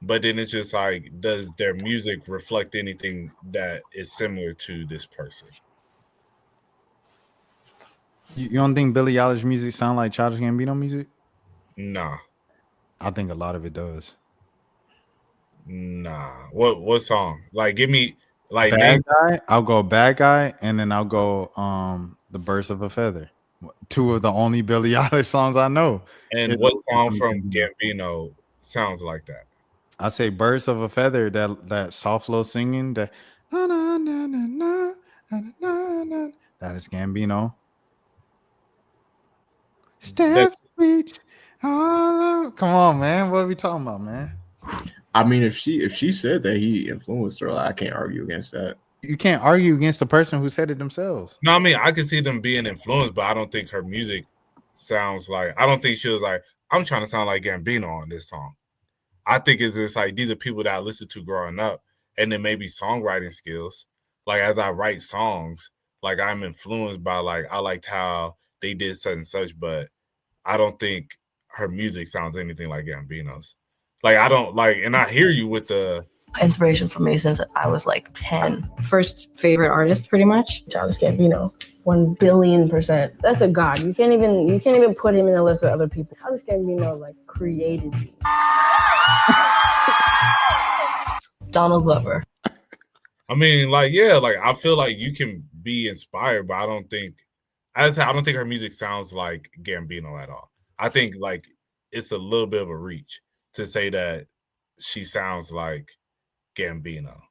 but then it's just like, does their music reflect anything that is similar to this person? You don't think Billie Eilish music sound like Childish Gambino music? Nah. I think a lot of it does. Nah. What song? Like, give me like Bad name. Guy. I'll go Bad Guy, and then I'll go The Birds of a Feather. Two of the only Billie Eilish songs I know. And what song from Gambino sounds like that? I say Birds of a Feather, that soft little singing, that that is Gambino. Step reach. Come on, man. What are we talking about, man? I mean, if she said that he influenced her, like, I can't argue against that. You can't argue against the person who said it themselves. No, I mean, I could see them being influenced, but I don't think her music sounds like, I don't think she was like, I'm trying to sound like Gambino on this song. I think it's just like, these are people that I listened to growing up, and then maybe songwriting skills. Like, as I write songs, like, I'm influenced by, like, I liked how they did such and such, but I don't think her music sounds anything like Gambino's. Like, I don't like, and I hear you with the inspiration for me since I was like 10. First favorite artist, pretty much, Childish Gambino. 1,000,000,000%. That's a god. You can't even put him in a list of other people. Childish Gambino like created me. Donald Glover. I mean, like, yeah, like, I feel like you can be inspired, but I don't think her music sounds like Gambino at all. I think like it's a little bit of a reach to say that she sounds like Gambino.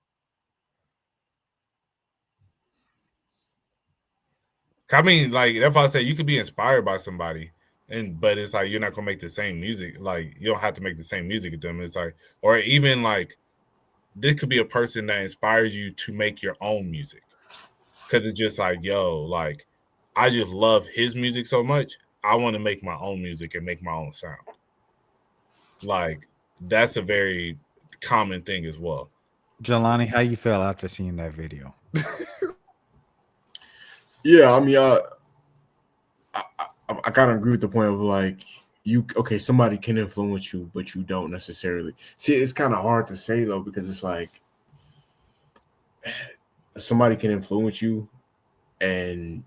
I mean, like, if I say you could be inspired by somebody, but it's like you're not gonna make the same music. Like, you don't have to make the same music with them. It's like, or even like, this could be a person that inspires you to make your own music, because it's just like, yo, like, I just love his music so much. I want to make my own music and make my own sound. Like, that's a very common thing as well. Jelani, how you feel after seeing that video? Yeah, I mean, I kind of agree with the point of like, somebody can influence you, but you don't necessarily. See, it's kind of hard to say though, because it's like somebody can influence you, and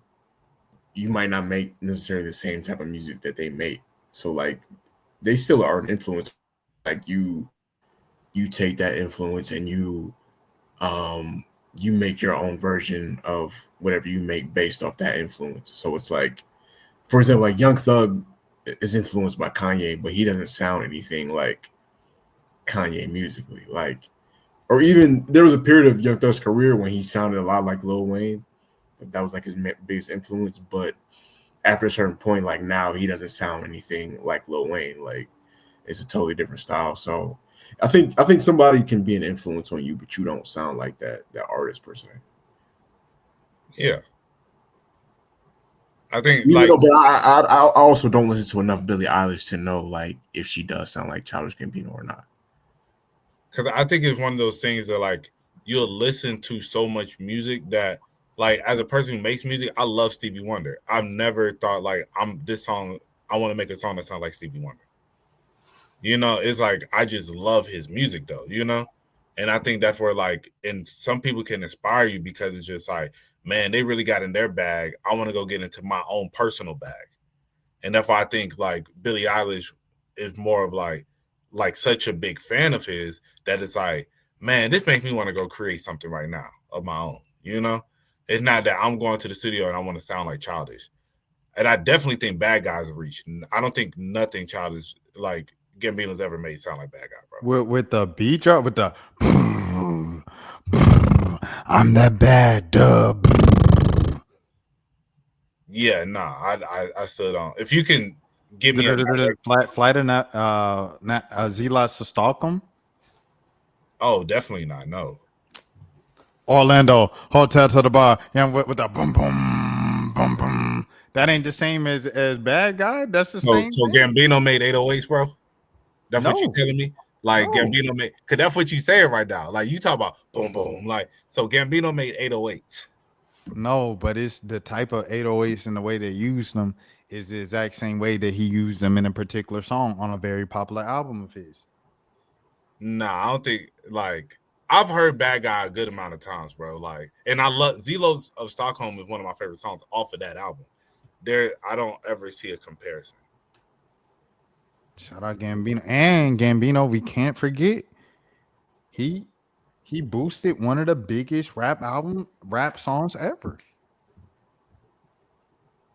you might not make necessarily the same type of music that they make. So like, they still are an influence. Like, you take that influence and you make your own version of whatever you make based off that influence. So it's like, for example, like Young Thug is influenced by Kanye, but he doesn't sound anything like Kanye musically. Like, or even there was a period of Young Thug's career when he sounded a lot like Lil Wayne. That was like his biggest influence. But after a certain point, like now he doesn't sound anything like Lil Wayne. Like, it's a totally different style. So I think somebody can be an influence on you, but you don't sound like that artist per se. Yeah. I think but I also don't listen to enough Billie Eilish to know like if she does sound like Childish Gambino or not. Because I think it's one of those things that like you'll listen to so much music that like, as a person who makes music, I love Stevie Wonder. I've never thought like I want to make a song that sounds like Stevie Wonder. You know, it's like I just love his music though, you know? And I think that's where like, and some people can inspire you because it's just like, man, they really got in their bag. I want to go get into my own personal bag. And that's why I think like Billie Eilish is more of like such a big fan of his that it's like, man, this makes me want to go create something right now of my own, you know? It's not that I'm going to the studio and I want to sound like Childish. And I definitely think Bad Guy's a reach. I don't think nothing Childish like Gambino's ever made sound like Bad Guy, bro. With the beat drop, with the I'm that bad dub. Yeah, nah, I still don't. If you can give me a flight of Zila Stalkum. Oh, definitely not. No. Orlando, hotel to the bar. Yeah, with the boom boom bum bum. That ain't the same as Bad Guy. That's the So same. so thing? Gambino made 808s, bro. That's what you No. telling me? Like No. Gambino made, cause that's what you saying right now. Like you talk about boom boom. Like so Gambino made 808s. No, but it's the type of 808s and the way they use them is the exact same way that he used them in a particular song on a very popular album of his. Nah, I don't think like I've heard Bad Guy a good amount of times, bro. Like, and I love Zelos of Stockholm is one of my favorite songs off of that album. There, I don't ever see a comparison. Shout out Gambino. And Gambino, we can't forget. He boosted one of the biggest rap songs ever.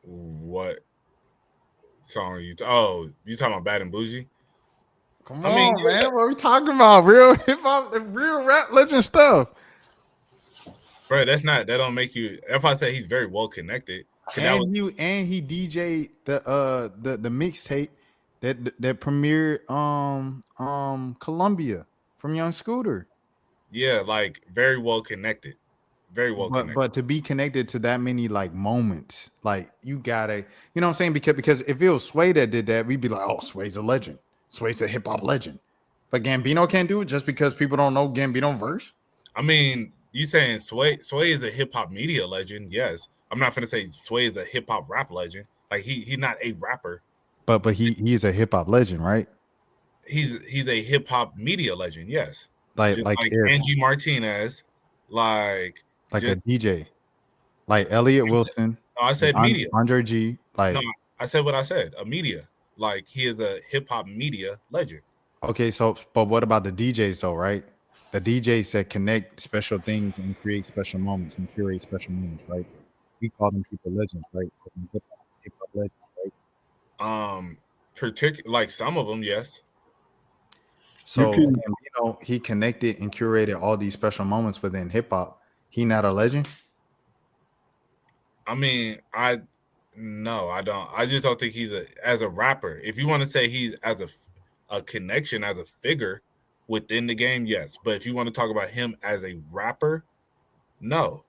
What song are you? You talking about Bad and Bougie? Come I mean, on, man. What are we talking about? Real hip hop, real rap legend stuff. Bro, that don't make you. If I say he's very well connected, And he DJ'd the mixtape that premiered Columbia from Young Scooter. yeah, like very well connected, very well connected. But to be connected to that many like moments, like you gotta, you know what I'm saying? Because if it was Sway that did that, we'd be like, oh, Sway's a legend. Sway's a hip hop legend. But Gambino can't do it just because people don't know Gambino verse. I mean, you saying Sway is a hip hop media legend? Yes. I'm not gonna say Sway is a hip hop rap legend. Like he's not a rapper. But he is a hip hop legend, right? He's a hip hop media legend. Yes. Like Angie Martinez, like a DJ, like Elliot Wilson. No, I said media. Andre G. Like no, I said what I said. A media. Like he is a hip hop media legend. Okay, so but what about the DJs though, right? The DJs that connect special things and create special moments and curate special moments, right? We call them people legends, right? Hip hop legends, right? Like some of them, yes. So you know, he connected and curated all these special moments within hip hop. He not a legend? I mean, no, I don't. I just don't think he's as a rapper. If you want to say he's as a connection, as a figure within the game, yes. But if you want to talk about him as a rapper, no.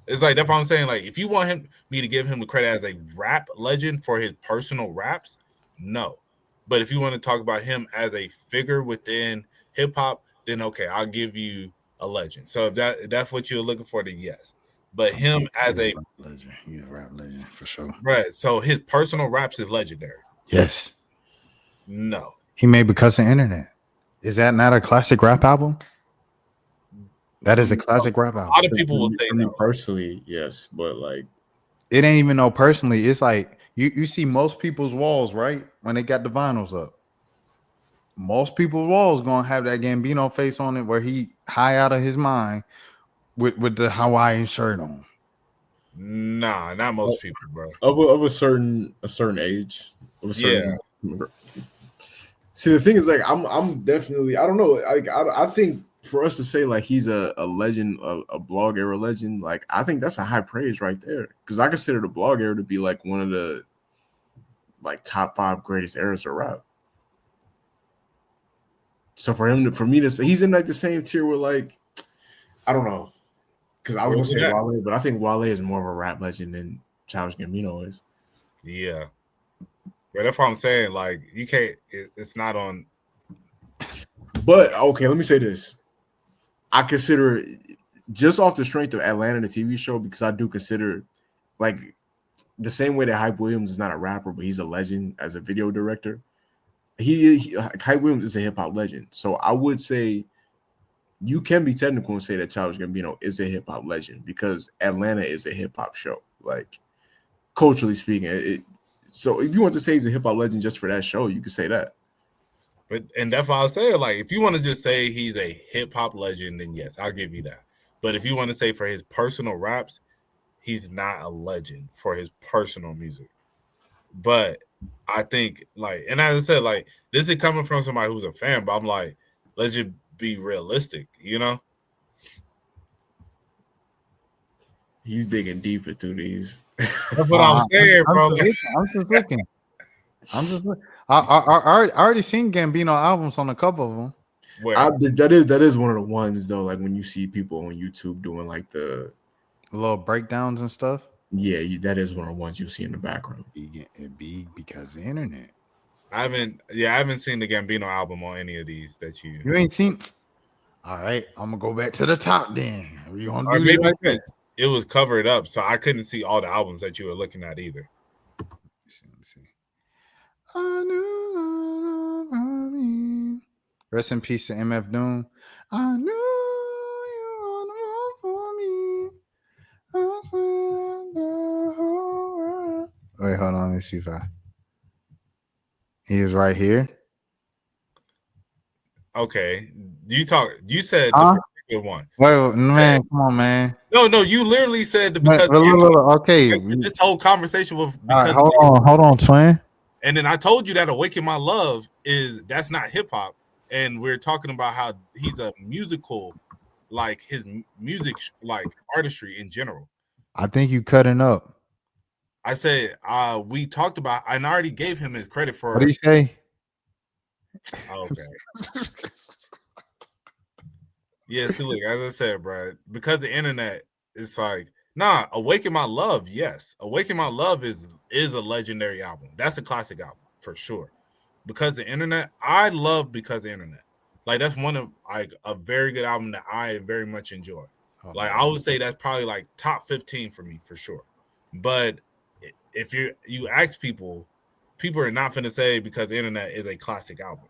It's like that's what I'm saying. Like, if you want me to give him the credit as a rap legend for his personal raps, no. But if you want to talk about him as a figure within hip hop, then okay, I'll give you a legend. So if that's what you're looking for, then yes. But him as a legend, he's a rap legend for sure. Right. So his personal raps is legendary. Yes. No. He made Because of Internet. Is that not a classic rap album? That is a classic rap album. A lot of people will say no. Personally, yes, but like it ain't even no personally. It's like you see most people's walls, right? When they got the vinyls up. Most people's walls gonna have that Gambino face on it where he high out of his mind with the Hawaiian shirt on. Nah, not most people, bro. Of a certain age. Of a certain See, the thing is, like, I'm definitely, I don't know. I think for us to say like he's a legend, a blog era legend, like I think that's a high praise right there. Because I consider the blog era to be like one of the like top 5 greatest eras of rap. So for me to say he's in like the same tier with like, I don't know, because I was gonna say Wale, but I think Wale is more of a rap legend than Childish Gambino is. Yeah. But that's what I'm saying. Like, you can't, it's not on. But okay, let me say this. I consider just off the strength of Atlanta, the TV show, because I do consider like the same way that Hype Williams is not a rapper, but he's a legend as a video director. Hype Williams is a hip hop legend. So I would say you can be technical and say that Childish Gambino is a hip hop legend because Atlanta is a hip hop show, like culturally speaking. So if you want to say he's a hip hop legend just for that show, you could say that. And that's why I say, like, if you want to just say he's a hip hop legend, then yes, I'll give you that. But if you want to say for his personal raps, he's not a legend for his personal music. But I think, like, and as I said, like, this is coming from somebody who's a fan, but I'm like, let's just be realistic, you know? He's digging deeper through these. That's what I'm saying, bro. I'm just looking. I already seen Gambino albums on a couple of them. That is one of the ones though. Like when you see people on YouTube doing like the little breakdowns and stuff. Yeah, that is one of the ones you see in the background. It be because of the internet. I haven't seen the Gambino album on any of these that you. You ain't seen. All right, I'm gonna go back to the top then. We gonna Or do maybe it like that. it was covered up, so I couldn't see all the albums that you were looking at either. Let me see. I knew. Rest in peace to MF Doom. I knew you were the one for me. I swear the whole world. Wait, hold on. Let me see if he was right here. Okay, you said Huh? the particular one. Wait, man, come on, man. No, you literally said because okay. this whole conversation was All because right, hold on, twin. and then I told you that Awaken My Love that's not hip hop, and we're talking about how he's a musical, like his music, like artistry in general. I think you cutting up. I said we talked about, and I already gave him his credit for. What do you say? Okay. Yeah, see, look, as I said, bro, because the internet, it's like, nah, Awaken My Love, yes. Awaken My Love is a legendary album. That's a classic album, for sure. Because the internet, I love Because the Internet. Like, that's one of, like, a very good album that I very much enjoy. Like, I would say that's probably, like, top 15 for me, for sure. But if you ask people are not going to say Because the Internet is a classic album.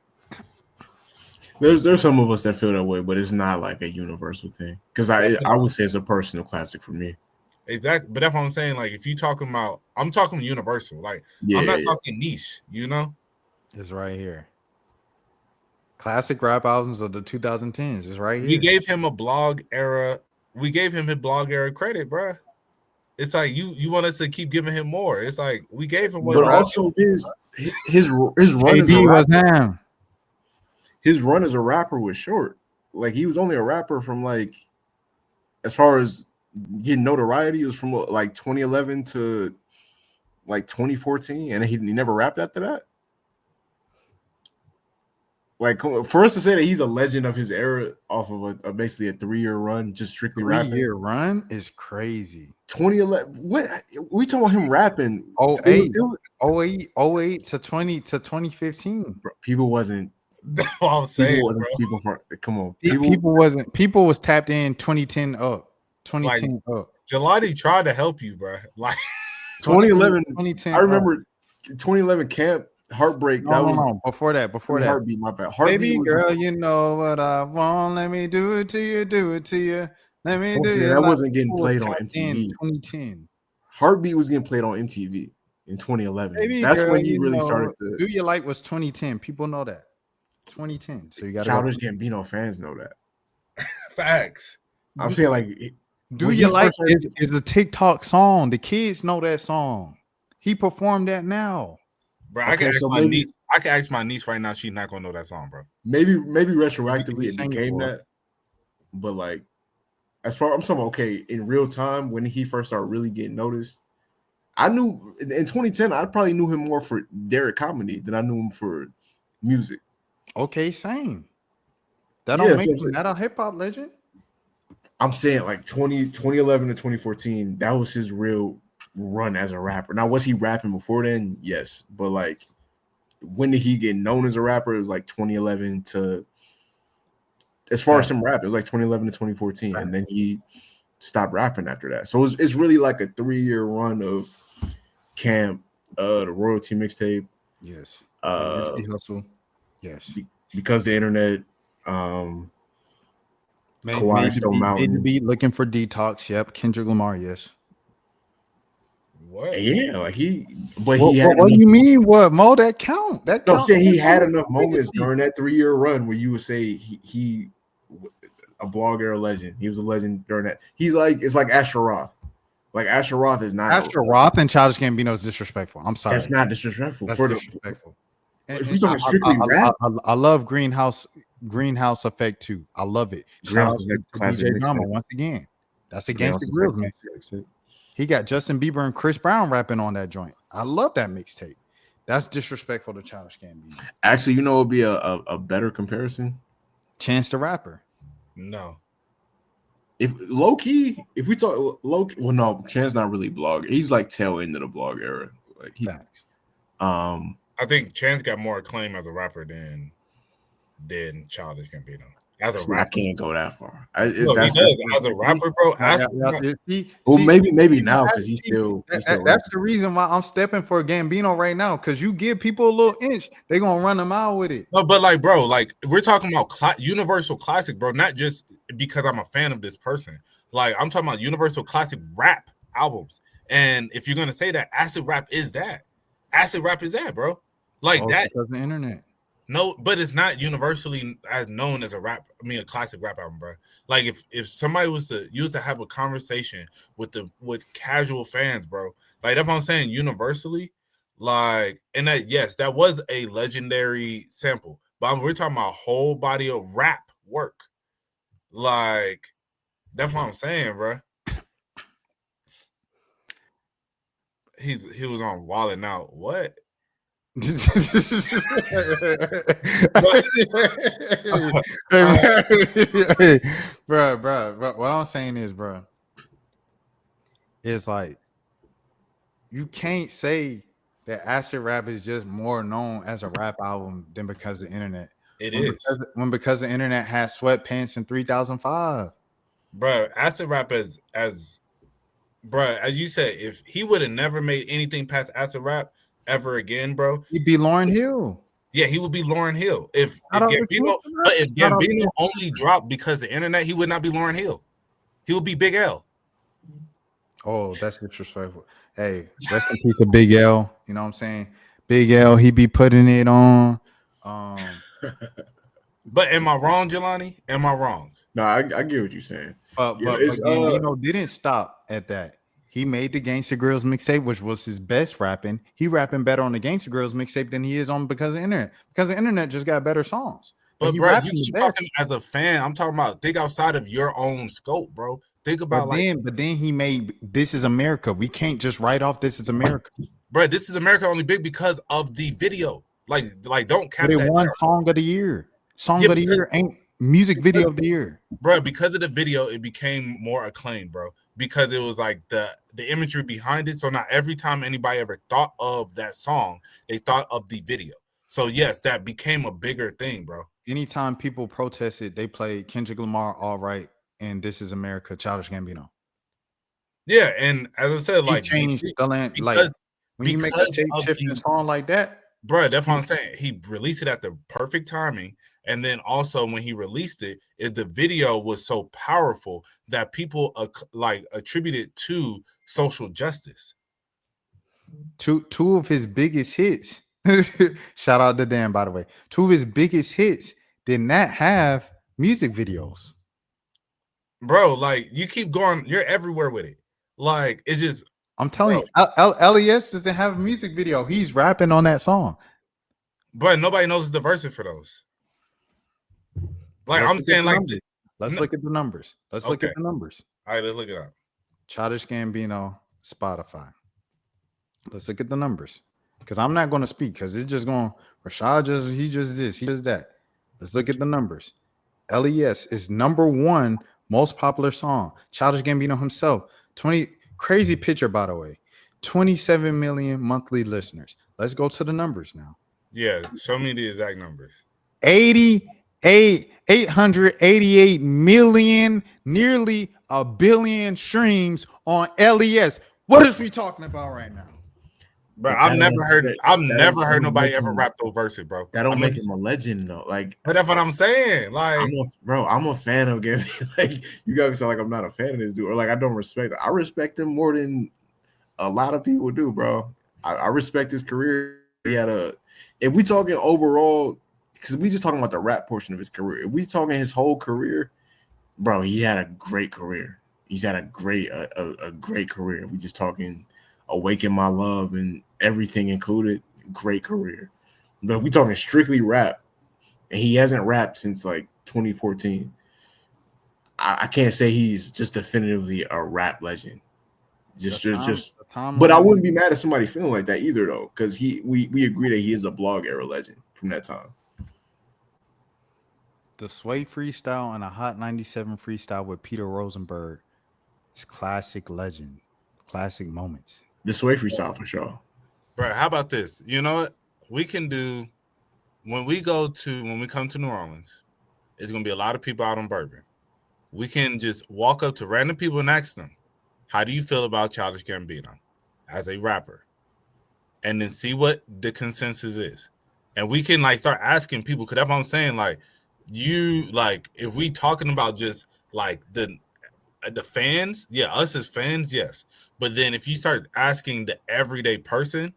There's some of us that feel that way, but it's not like a universal thing. Because I would say it's a personal classic for me. Exactly, but that's what I'm saying. Like, if you talking about, I'm talking universal. Like, I'm not talking niche. You know, it's right here. Classic rap albums of the 2010s is right here. We gave him a blog era. We gave him his blog era credit, bro. It's like you want us to keep giving him more. It's like we gave him. But also his run as a rapper, his run as a rapper was short. Like, he was only a rapper from, like, as far as getting notoriety, it was from like 2011 to like 2014, and he never rapped after that. Like, for us to say that he's a legend of his era off of basically a 3-year run, just strictly rapping. 3-year run is crazy. 2011. What we talking about him rapping? 08 to 2015. People wasn't. That's what I'm saying. Come on. People was tapped in 2010 up. 2010 up. Jelani tried to help you, bro. Like 2011. 2010 I remember 2011 Camp. Heartbreak. No. Before that. Heartbeat. My bad. Baby girl, you know what I want. Let me do it to you. Let me do it. That wasn't getting played on MTV. 2010. Heartbeat was getting played on MTV in 2011. Baby That's girl, when he really started to. Do You Like was 2010. People know that. 2010. So you got Childish Gambino fans know that. Facts. I'm saying, like, Do You Like is a TikTok song. The kids know that song. He performed that now. Bro, I can ask my niece right now. She's not gonna know that song, bro. Maybe retroactively it became that. But, like, as far I'm talking, okay, in real time when he first started really getting noticed, I knew in 2010 I probably knew him more for Derek comedy than I knew him for music. Okay, same. That don't make him not a hip hop legend. I'm saying, like, 2011 to 2014, that was his real run as a rapper. Now, was he rapping before then? Yes, but, like, when did he get known as a rapper? It was like 2011 to, as far as some rap, it was like 2011 to 2014, and then he stopped rapping after that. So it's really like a 3-year run of Camp, the Royalty mixtape, yes, Hustle, yes, Because the Internet, Kawhi Stone Mountain, be looking for Detox. Yep, Kendrick Lamar. Yes. What? Yeah, like he had. What do you mean? What Mo? That count? That count? I'm saying he had enough moments during that 3-year run where you would say he a blogger legend. He was a legend during that. He's like, it's like Asher Roth. Like, Asher Roth is not. Asher Roth and Childish Gambino is disrespectful. I'm sorry. That's not disrespectful. That's disrespectful. If you're talking strictly rap, I love Greenhouse Effect too. I love it. Greenhouse Effect, classic DJ Drama once again. That's against the grills mixtape. He got Justin Bieber and Chris Brown rapping on that joint. I love that mixtape. That's disrespectful to Childish Gambino. Actually, you know, it would be a better comparison. Chance the Rapper. No. if low key, if we talk low, well, no, Chan's not really blog. He's like tail end of the blog era. Like he, Facts. I think Chance got more acclaim as a rapper than Childish Gambino. As a I rapper, can't go that far. no, he does as a rapper, bro. Well, maybe now because he's still. That's rapping. the reason why I'm stepping for Gambino right now. Because you give people a little inch, they gonna run them out with it. No, but like, bro, like we're talking about universal classic, bro. Not just because I'm a fan of this person. Like I'm talking about universal classic rap albums. And if you're gonna say that, acid rap is that. Acid rap is that, bro. Like that. Because of the internet. No, but it's not universally as known as a classic rap album, bro. Like if somebody was to have a conversation with casual fans, bro, like that's what I'm saying, universally, like, and that yes, that was a legendary sample, but we're talking about a whole body of rap work, like that's what I'm saying, bro. He was on Wildin' Out. What? Hey, bro. What I'm saying is, bro, it's like you can't say that acid rap is just more known as a rap album than because of the internet. It is because the internet has Sweatpants in 3005. Bro, acid rap as you said, if he would have never made anything past acid rap ever again, bro, he'd be Lauryn Hill. Yeah, he would be Lauryn Hill. If Gambino only dropped because of the internet, he would not be Lauryn Hill. He would be Big L. Oh, that's disrespectful. Hey, rest in peace to Big L. You know what I'm saying? Big L, he be putting it on. But am I wrong, Jelani? Am I wrong? No, I get what you're saying. But Gambino didn't stop at that. He made the Gangsta Girls mixtape, which was his best rapping. He rapping better on the Gangsta Girls mixtape than he is on because of the internet. Because the internet just got better songs. But bro, you keep talking as a fan. I'm talking about think outside of your own scope, bro. Think about but then he made This Is America. We can't just write off This Is America. Bro, This Is America only big because of the video. Like don't count that. One song of the year. Song of the year ain't music video of the year. Bro, because of the video, it became more acclaimed, bro. Because it was like the imagery behind it. So not every time anybody ever thought of that song, they thought of the video. So yes, that became a bigger thing, bro. Anytime people protested, they played Kendrick Lamar, All Right, and This Is America, Childish Gambino. Yeah, and as I said, like he changed the land. Like when you make a shape-shifting song like that, bro, that's what I'm saying. He released it at the perfect timing. And then also when he released it, the video was so powerful that people attributed to social justice. Two of his biggest hits. Shout out to Dan, by the way. Two of his biggest hits did not have music videos. Bro, like you keep going, you're everywhere with it. Like it just I'm telling you, LES doesn't have a music video. He's rapping on that song. But nobody knows the verses for those. Like I'm saying, like let's look at the numbers. Let's look at the numbers. All right, let's look it up. Childish Gambino, Spotify. Let's look at the numbers. Because I'm not going to speak because it's just going, Rashad he just this, he does that. Let's look at the numbers. LES is number one most popular song. Childish Gambino himself, crazy picture, by the way. 27 million monthly listeners. Let's go to the numbers now. Yeah, show me the exact numbers. 888 million, nearly a billion streams on LES. What is we talking about right now? Bro, I've never heard nobody ever rap those verses, bro. That don't make him a legend though. Like, but that's what I'm saying. Like, I'm a fan of Gambino. Like, you guys sound like I'm not a fan of this dude, or like I don't respect. I respect him more than a lot of people do, bro. I respect his career. He had if we talking overall, because we just talking about the rap portion of his career. If we talking his whole career, bro, he had a great career. He's had a great career. We just talking Awaken My Love and everything included, great career. But if we talking strictly rap, and he hasn't rapped since like 2014, I can't say he's just definitively a rap legend. But I wouldn't be mad at somebody feeling like that either, though, because we agree that he is a blog era legend from that time. The Sway freestyle and a Hot 97 freestyle with Peter Rosenberg is classic legend, classic moments. The Sway freestyle for sure. Bro, how about this? You know what? We can do when we come to New Orleans, it's gonna be a lot of people out on Bourbon. We can just walk up to random people and ask them, how do you feel about Childish Gambino as a rapper? And then see what the consensus is. And we can like start asking people, because that's what I'm saying. Like, you like if we talking about just like the fans, yeah, us as fans, yes. But then if you start asking the everyday person,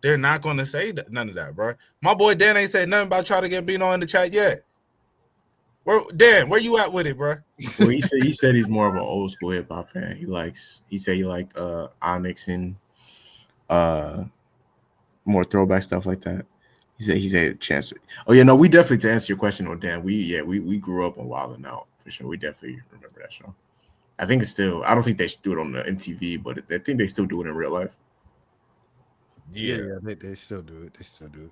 they're not going to say none of that, bro. My boy Dan ain't said nothing about Childish Gambino in the chat yet. Dan, where you at with it, bro? Well, he said he's more of an old school hip hop fan. He said he liked Onyx and more throwback stuff like that. He said Chance. Oh yeah, no, we definitely, to answer your question on Dan, we grew up on Wild 'N Out for sure. We definitely remember that show. I think it's still. I don't think they should do it on the MTV, but I think they still do it in real life. Yeah, they still do it. They still do it.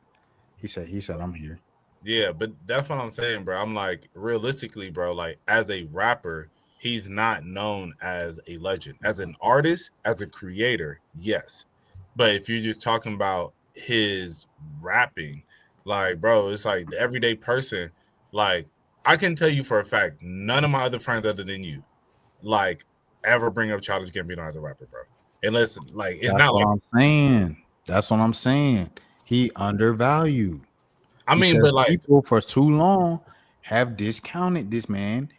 He said, I'm here. Yeah, but that's what I'm saying, bro. I'm like, realistically, bro, like as a rapper, he's not known as a legend. As an artist, as a creator, yes. But if you're just talking about his rapping, like, bro, it's like the everyday person. Like, I can tell you for a fact, none of my other friends other than you, like, ever bring up Childish Gambino as a rapper, bro. Unless, like, it's That's not what like I'm saying. That's what I'm saying. He undervalued. I mean, Because but like people for too long have discounted this man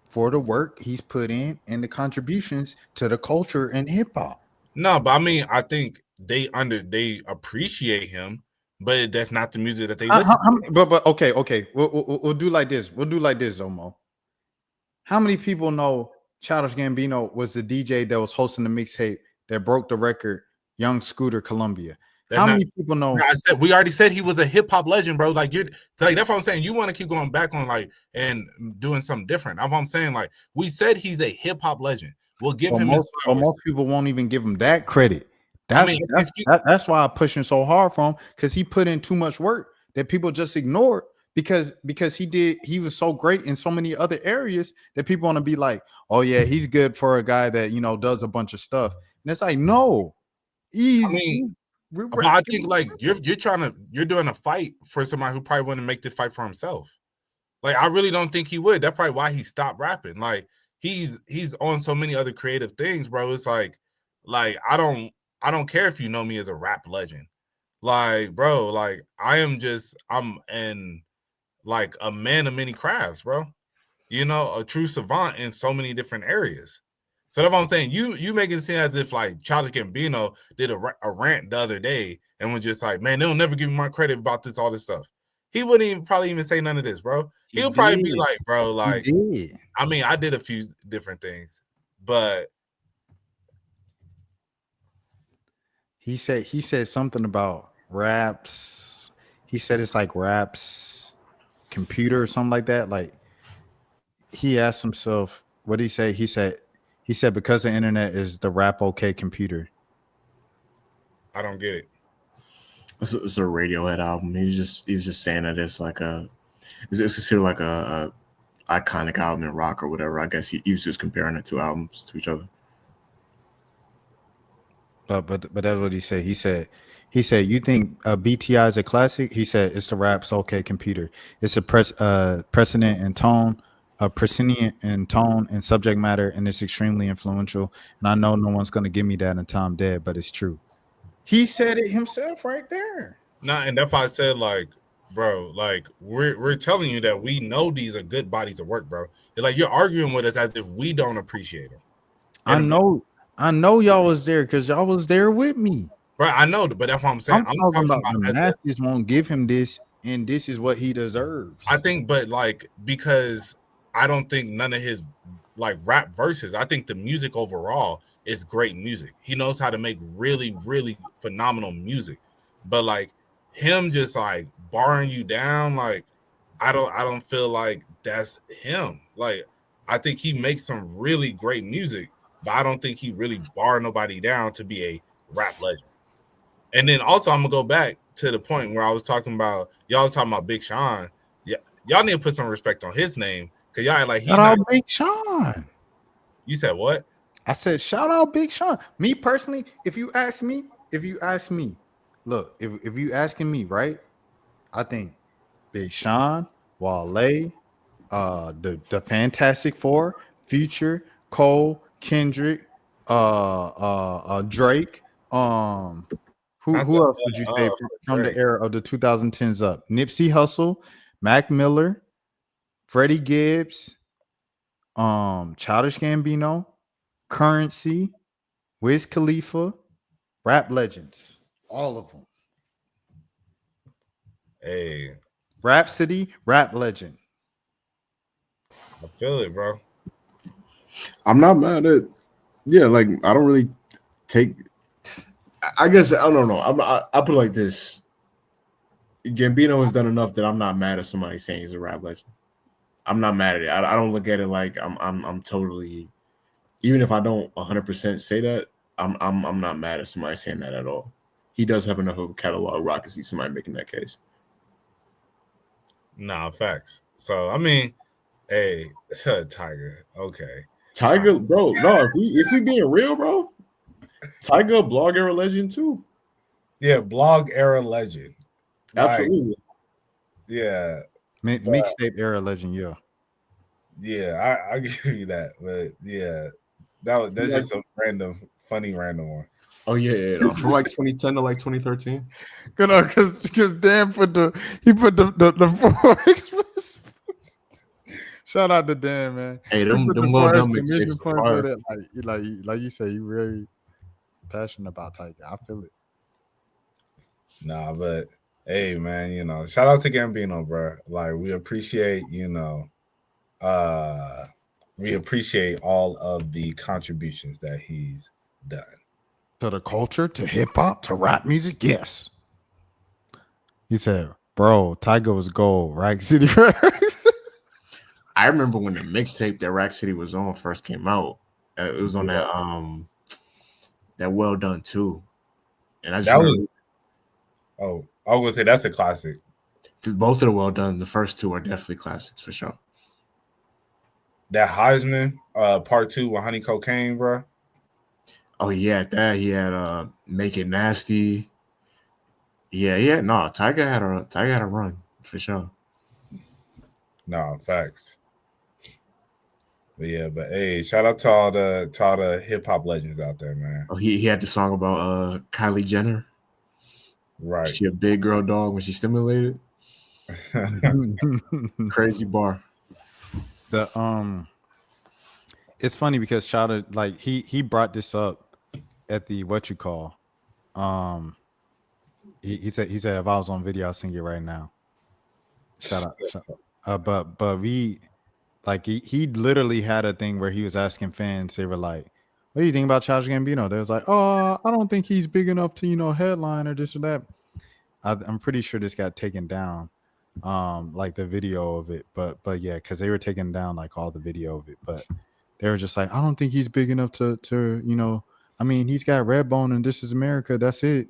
for the work he's put in and the contributions to the culture and hip hop. no, but I mean, I think they appreciate him, but that's not the music that they listen to. But okay. We'll do like this. We'll do like this, Zomo. How many people know Childish Gambino was the DJ that was hosting the mixtape that broke the record, Young Scooter Columbia? How many people know? We already said he was a hip hop legend, bro. Like that's what I'm saying. You want to keep going back on like and doing something different. That's what I'm saying. Like we said, he's a hip hop legend. We'll give him his flowers. Most people won't even give him that credit. That's why I'm pushing so hard for him, because he put in too much work that people just ignored because he was so great in so many other areas that people want to be like, oh yeah, he's good for a guy that does a bunch of stuff. And it's like, no, I think like you're doing a fight for somebody who probably wouldn't make the fight for himself. Like I really don't think he would. That's probably why he stopped rapping. Like he's on so many other creative things, bro. It's like I don't care if you know me as a rap legend. Like, bro, like I'm like a man of many crafts, bro. A true savant in so many different areas. So that's what I'm saying. You making it seem as if like Childish Gambino did a rant the other day and was just like, man, they'll never give me my credit about this, all this stuff. He wouldn't probably even say none of this, bro. He'll probably be like, bro, like, I mean, I did a few different things, but he said something about raps. He said it's like raps computer or something like that. Like he asked himself, what did he say? He said because the internet is the rap okay computer. I don't get it. It's a Radiohead album. He was just saying that it's considered like a iconic album in rock or whatever. I guess he was just comparing the two albums to each other. But that's what he said. He said you think BTI is a classic? He said it's the rap's okay computer. It's a precedent in tone. Prescient in tone and subject matter, and it's extremely influential. And I know no one's going to give me that until I'm dead, but it's true. He said it himself right there. And that's why I said, like, bro, like we're telling you that we know these are good bodies of work, bro. It's like you're arguing with us as if we don't appreciate them. I know y'all was there because y'all was there with me. Right, I know, but that's what I'm saying. I'm talking about the masses won't give him this, and this is what he deserves. I think, but like because I don't think none of his like rap verses. I think the music overall is great music. He knows how to make really, really phenomenal music. But like him just like barring you down, like I don't feel like that's him. Like I think he makes some really great music, but I don't think he really bar nobody down to be a rap legend. And then also I'm gonna go back to the point where I was talking about y'all was talking about Big Sean. Yeah, y'all need to put some respect on his name because y'all ain't like he's Shout not. out Big Sean. You said what? I said shout out Big Sean. Me personally, if you ask me, look, if you asking me, right? I think Big Sean, Wale, the Fantastic Four, Future, Cole, Kendrick, Drake. Who else would you say from the Drake. era of the 2010s up? Nipsey Hussle, Mac Miller, Freddie Gibbs, Childish Gambino, Currency, Wiz Khalifa, rap legends, all of them. Hey, Rhapsody, rap legend. I feel it, bro. I'm not mad at. Yeah, like I don't really take. I guess I don't know. I put it like this. Gambino has done enough that I'm not mad at somebody saying he's a rap legend. I'm not mad at it. I don't look at it like I'm totally. Even if I don't 100% say that, I'm not mad at somebody saying that at all. He does have enough of a catalog where I can see somebody making that case. Nah, facts. So I mean, hey, Tiger. Okay, Tiger, bro. No, if we being real, bro, Tiger, blog era legend too. yeah, blog era legend. Like, Absolutely. yeah, Mixtape era legend, yeah. yeah. I give you that, but yeah, that's Yeah. just a funny random one. Oh yeah. From like 2010 to like 2013. Because Dan put the 4 Shout out to Dan, man. Hey, He them put the well four done exclamation mixtapes. points so that, like you say, you very passionate about Tiger. I feel it. Nah, but hey, man, shout out to Gambino, bro. Like we appreciate, we appreciate all of the contributions that he's done. To the culture, to hip hop, to rap music, yes. He said, bro, Tiger was gold, right? City Records. I remember when the mixtape that Rack City was on first came out. It was on that Well Done too, and I just remember, I was gonna say that's a classic. both of the Well Done, the first two are definitely classics for sure. That Heisman part 2 with Honey Cocaine, bro. Oh yeah, that he had Make It Nasty. Yeah, no, Tiger had a run for sure. No, facts. But yeah, hey, shout out to all the hip hop legends out there, man. Oh, he had the song about Kylie Jenner. Right. She a big girl dog when she stimulated. Crazy bar. It's funny because Shada, like he brought this up at the what you call. He said if I was on video, I'll sing it right now. Shout out. But we like he literally had a thing where he was asking fans, they were like, what do you think about Childish Gambino? They was like, oh, I don't think he's big enough to, headline or this or that. I'm pretty sure this got taken down, like the video of it. But yeah, because they were taking down like all the video of it. But they were just like, I don't think he's big enough to I mean, he's got Redbone and This Is America. That's it.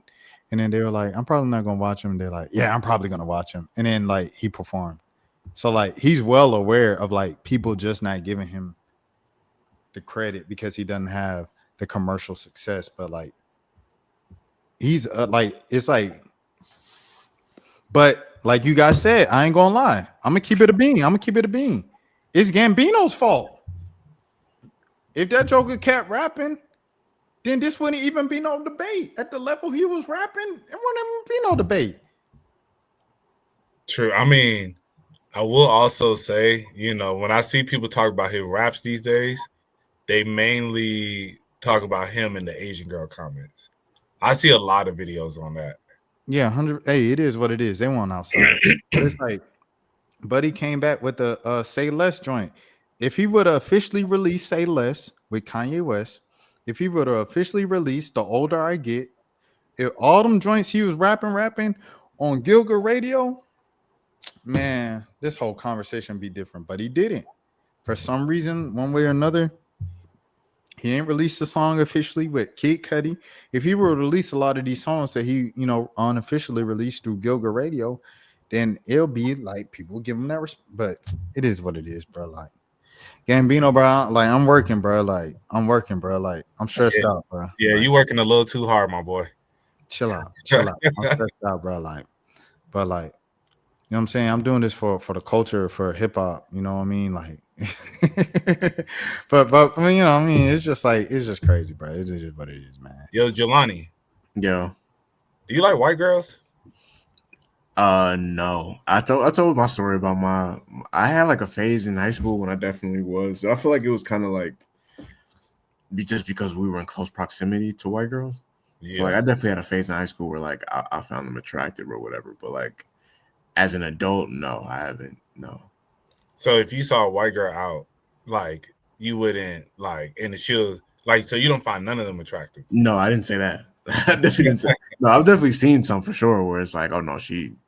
And then they were like, I'm probably not gonna watch him. They're like, yeah, I'm probably gonna watch him. And then like he performed. So like he's well aware of like people just not giving him the credit because he doesn't have the commercial success. But like he's like it's like, but like you guys said, I ain't gonna lie. I'm gonna keep it a bean. It's Gambino's fault. If that Joker kept rapping, then this wouldn't even be no debate. At the level he was rapping, it wouldn't even be no debate. True. I mean, I will also say, when I see people talk about his raps these days, they mainly talk about him in the Asian girl comments. I see a lot of videos on that. Yeah, 100. Hey, it is what it is. They want outside. But it's like, Buddy came back with the Say Less joint. If he would have officially released Say Less with Kanye West, if he would have officially released The Older I Get, if all them joints he was rapping on Gilga Radio, man, this whole conversation would be different. But he didn't. For some reason, one way or another, he ain't released a song officially with Kid Cudi. If he were to release a lot of these songs that he, unofficially released through Gilga Radio, then it'll be like people give him that respect. But it is what it is, bro. Like Gambino, bro. Like I'm working, bro. Like I'm stressed out, bro. Yeah, Like, you working a little too hard, my boy. chill out. I'm stressed out, bro. Like, but like, you know what I'm saying? I'm doing this for the culture, for hip hop. You know what I mean? Like, but I mean, you know what I mean? It's just crazy, bro. It is what it is, man. Yo, Jelani, Yo. do you like white girls? No. I told my story about I had like a phase in high school when I definitely was. I feel like it was kind of like just because we were in close proximity to white girls. Yeah. So like I definitely had a phase in high school where like I found them attractive or whatever. But like as an adult, no, I haven't. No. So if you saw a white girl out, like you wouldn't like, and she was like, so you don't find none of them attractive. No, I didn't say that. I definitely didn't say. No, I've definitely seen some for sure where it's like, oh no,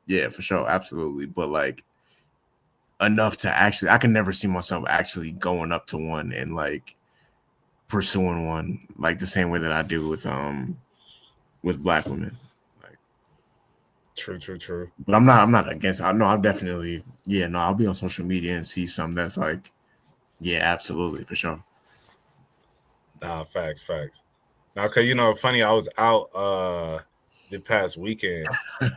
yeah, for sure, absolutely. But like enough to actually, I can never see myself actually going up to one and like pursuing one like the same way that I do with black women. Like, True. but I'm not against. I know I'm definitely, yeah, no, I'll be on social media and see something that's like, yeah, absolutely, for sure. Nah, facts. Now, cause you know, funny, I was out the past weekend,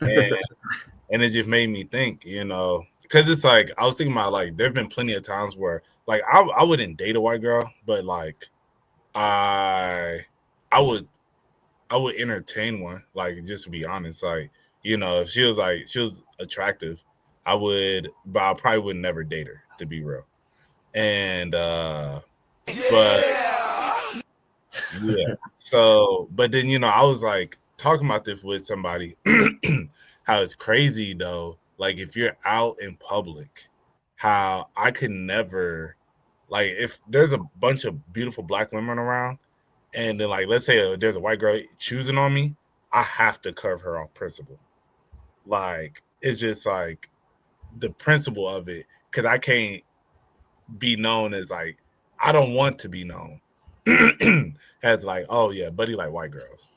and it just made me think, you know, because it's like I was thinking about like there've been plenty of times where like I wouldn't date a white girl, but like I would entertain one, like just to be honest, like you know, if she was attractive, I would, but I probably would never date her, to be real, and but. Yeah. So, but then, you know, I was like talking about this with somebody, how it's crazy though. Like if you're out in public, how I could never, like if there's a bunch of beautiful black women around and then like, let's say there's a white girl choosing on me, I have to curve her off principle. Like it's just like the principle of it. Cause I can't be known as like, I don't want to be known as like, oh yeah, buddy like white girls.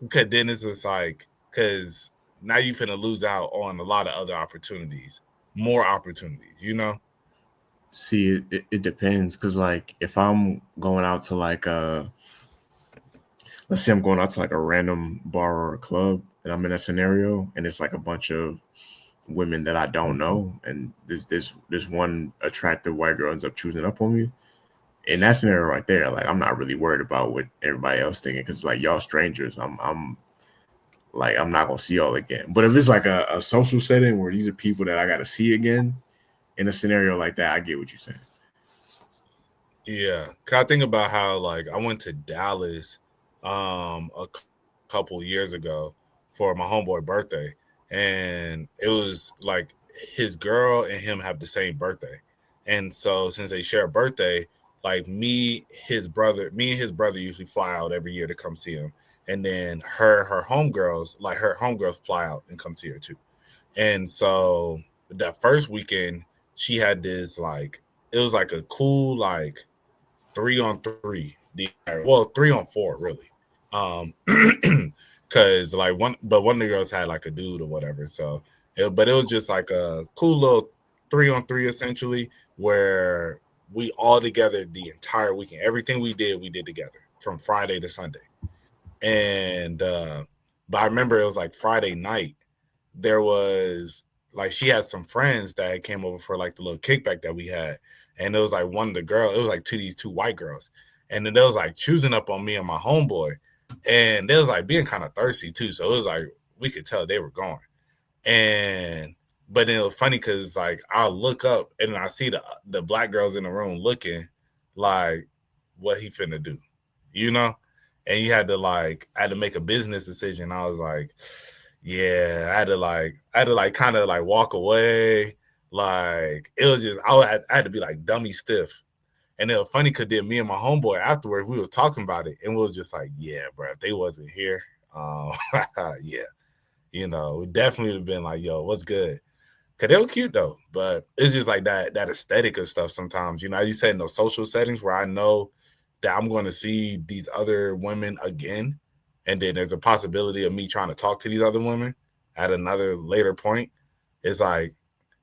Because then it's just like, because now you finna lose out on a lot of other opportunities, more opportunities, you know? See, it depends because like if I'm going out to like let's say I'm going out to like a random bar or a club and I'm in a scenario and it's like a bunch of women that I don't know and this one attractive white girl ends up choosing up on me. In that scenario right there, like I'm not really worried about what everybody else thinking because like y'all strangers, I'm like I'm not gonna see y'all again. But if it's like a social setting where these are people that I gotta see again, in a scenario like that, I get what you're saying. Yeah, cause I think about how like I went to Dallas a couple years ago for my homeboy birthday, and it was like his girl and him have the same birthday, and so since they share a birthday. Like me and his brother usually fly out every year to come see him. And then her homegirls fly out and come see her too. And so that first weekend, she had this like, it was like a cool like 3-on-3. 3-on-4 really. Cause like one of the girls had like a dude or whatever. So but it was just like a cool little 3-on-3 essentially where we all together the entire weekend. Everything we did together from Friday to Sunday. And but I remember it was like Friday night. There was like she had some friends that came over for like the little kickback that we had. And it was like one of the girls, it was like these two white girls. And then they was like choosing up on me and my homeboy. And they was like being kind of thirsty too. So it was like we could tell they were going. But then it was funny because like I'll look up and I see the black girls in the room looking like what he finna do, you know? And you had to make a business decision. I was like, yeah, I had to kind of like walk away. Like it was just I had to be like dummy stiff. And it was funny because then me and my homeboy afterwards we was talking about it and we was just like, yeah, bro, if they wasn't here, yeah, you know, we definitely would have been like, yo, what's good? Cause they were cute though, but it's just like that aesthetic of stuff sometimes. You know, as you said in those social settings where I know that I'm going to see these other women again, and then there's a possibility of me trying to talk to these other women at another later point. it's like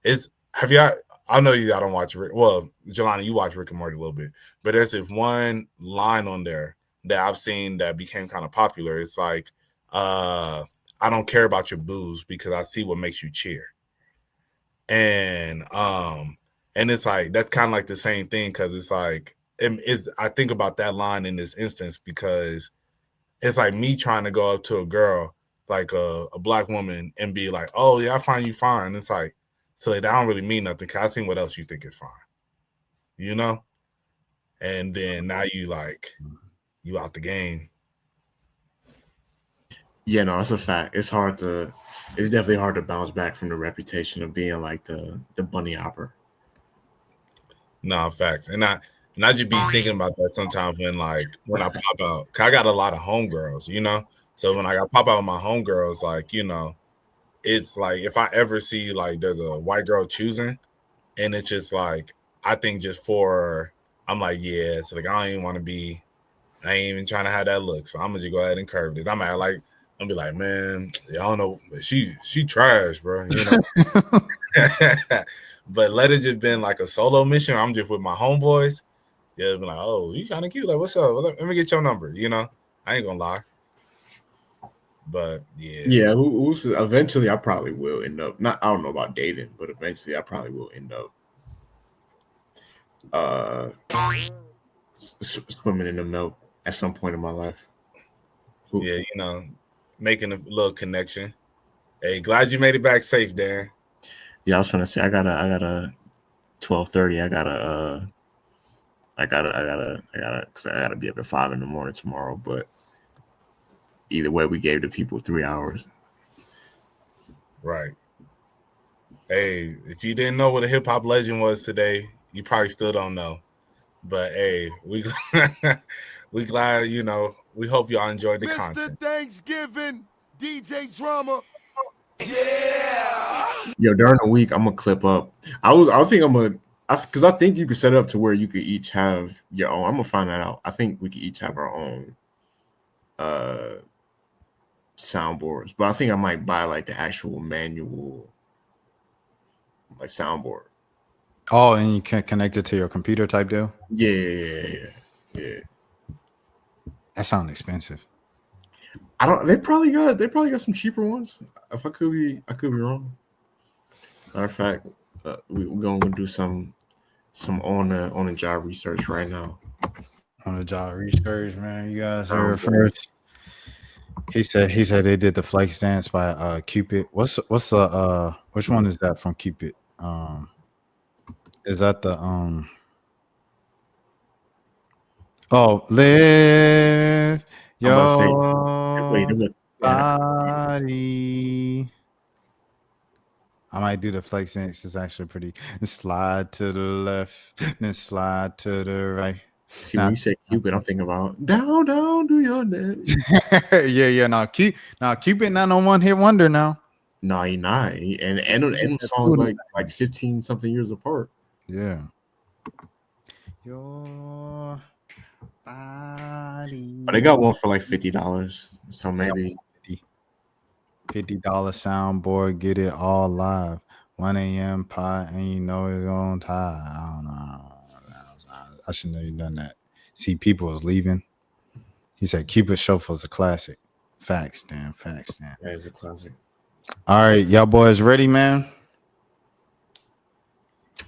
it's have y'all I know y'all don't watch Rick. Well, Jelani, you watch Rick and Morty a little bit, but there's this one line on there that I've seen that became kind of popular. It's like, I don't care about your booze because I see what makes you cheer. And it's like that's kind of like the same thing because it's like I think about that line in this instance because it's like me trying to go up to a girl, like a black woman, and be like, "Oh yeah, I find you fine." It's like, so that don't really mean nothing. Cause I seen what else you think is fine, you know. And then now you out the game. Yeah, no, it's a fact. It's definitely hard to bounce back from the reputation of being like the bunny hopper. No, facts. And I just be thinking about that sometimes when I pop out. Cause I got a lot of homegirls, you know. So when I pop out with my homegirls, like, you know, it's like if I ever see like there's a white girl choosing, and it's just like I think just for I'm like, yeah, it's like I don't even want to be, I ain't even trying to have that look. So I'm gonna just go ahead and curve this. I'm be like, man, I don't know, she trash, bro. You know. But let it just been like a solo mission. I'm just with my homeboys. Yeah, be like, oh, you kind of cute. Like, what's up? Let me get your number. You know, I ain't gonna lie. But yeah, eventually I probably will end up. I don't know about dating, but eventually I probably will end up swimming in the milk at some point in my life. Yeah, you know, making a little connection. Hey, glad you made it back safe, Dan. Yeah, I was trying to say I got a 12:30. I gotta be up at 5 a.m. tomorrow. But either way, we gave the people 3 hours. Right. Hey, if you didn't know what a hip hop legend was today, you probably still don't know. But hey, we glad, you know. We hope y'all enjoyed the Mr. content. Thanksgiving, DJ Drama. Yeah. Yo, during the week, I'm gonna clip up. Because I think you could set it up to where you could each have your own. I'm gonna find that out. I think we could each have our own soundboards, but I think I might buy like the actual manual like soundboard. Oh, and you can connect it to your computer type deal? Yeah. That sounds expensive. They probably got some cheaper ones. If I could be wrong. Matter of fact, we're gonna do some on the job research right now. On the job research, man. You guys heard first. He said they did the Flex Dance by Cupid. What's the which one is that from Cupid? Is that the live your body. I might do the Flex Dance. It's actually pretty. Slide to the left, then slide to the right. See, when you say Cupid, I'm thinking about down, do your dance. yeah. Now Cupid not on one hit wonder now. No, he not. And songs like 15 something years apart. Yeah. Your body. But they got one for like $50. So maybe $50 soundboard, get it all live. 1 a.m. pot, and you know it's on time. I don't know. I should know you done that. See, people was leaving. He said Cupid Shuffle's a classic. Facts, Dan. That is a classic. All right, y'all boys ready, man?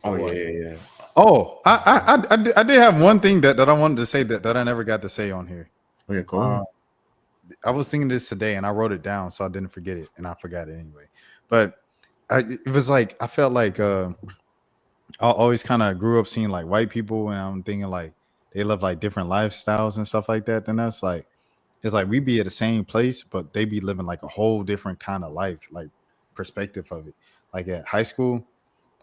Oh yeah. Oh, I did have one thing that I wanted to say that I never got to say on here. Oh yeah, go on. I was thinking this today and I wrote it down so I didn't forget it, and I forgot it anyway. But it was like I felt like I always kind of grew up seeing like white people, and I'm thinking like they live like different lifestyles and stuff like that. Then that's like it's like we be at the same place, but they be living like a whole different kind of life, like perspective of it. Like at high school,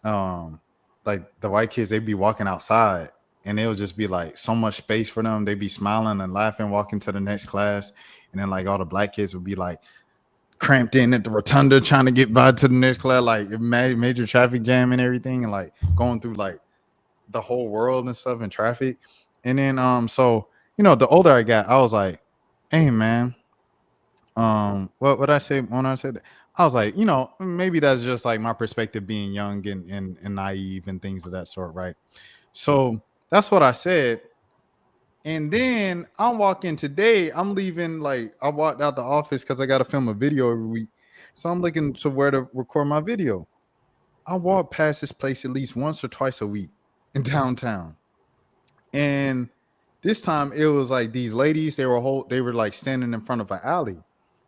like the white kids, they be walking outside and it'll just be like so much space for them. They be smiling and laughing, walking to the next class. And then like all the black kids would be like cramped in at the rotunda trying to get by to the next class, like major traffic jam and everything, and like going through like the whole world and stuff in traffic. And then so you know, the older I got, I was like, hey man, What would I say when I said that? I was like, maybe that's just like my perspective being young and naive and things of that sort, right? So that's what I said. And then I'm walking today. I'm leaving, like, I walked out the office because I got to film a video every week. So I'm looking to where to record my video. I walk past this place at least once or twice a week in downtown. And this time it was like these ladies, they were like standing in front of an alley.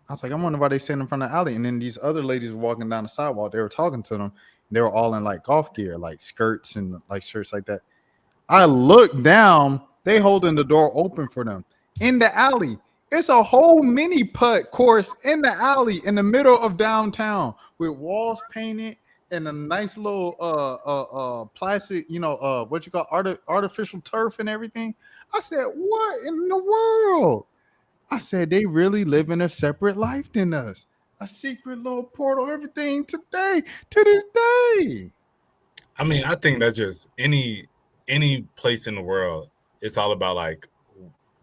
I was like, I wonder why they stand in front of the alley. And then these other ladies were walking down the sidewalk. They were talking to them. They were all in like golf gear, like skirts and like shirts like that. I look down, they holding the door open for them in the alley. It's a whole mini putt course in the alley in the middle of downtown with walls painted and a nice little plastic, what you call artificial turf and everything. I said, what in the world? I said, they really live in a separate life than us. A secret little portal, everything today, to this day. I mean, I think that's just any place in the world. It's all about like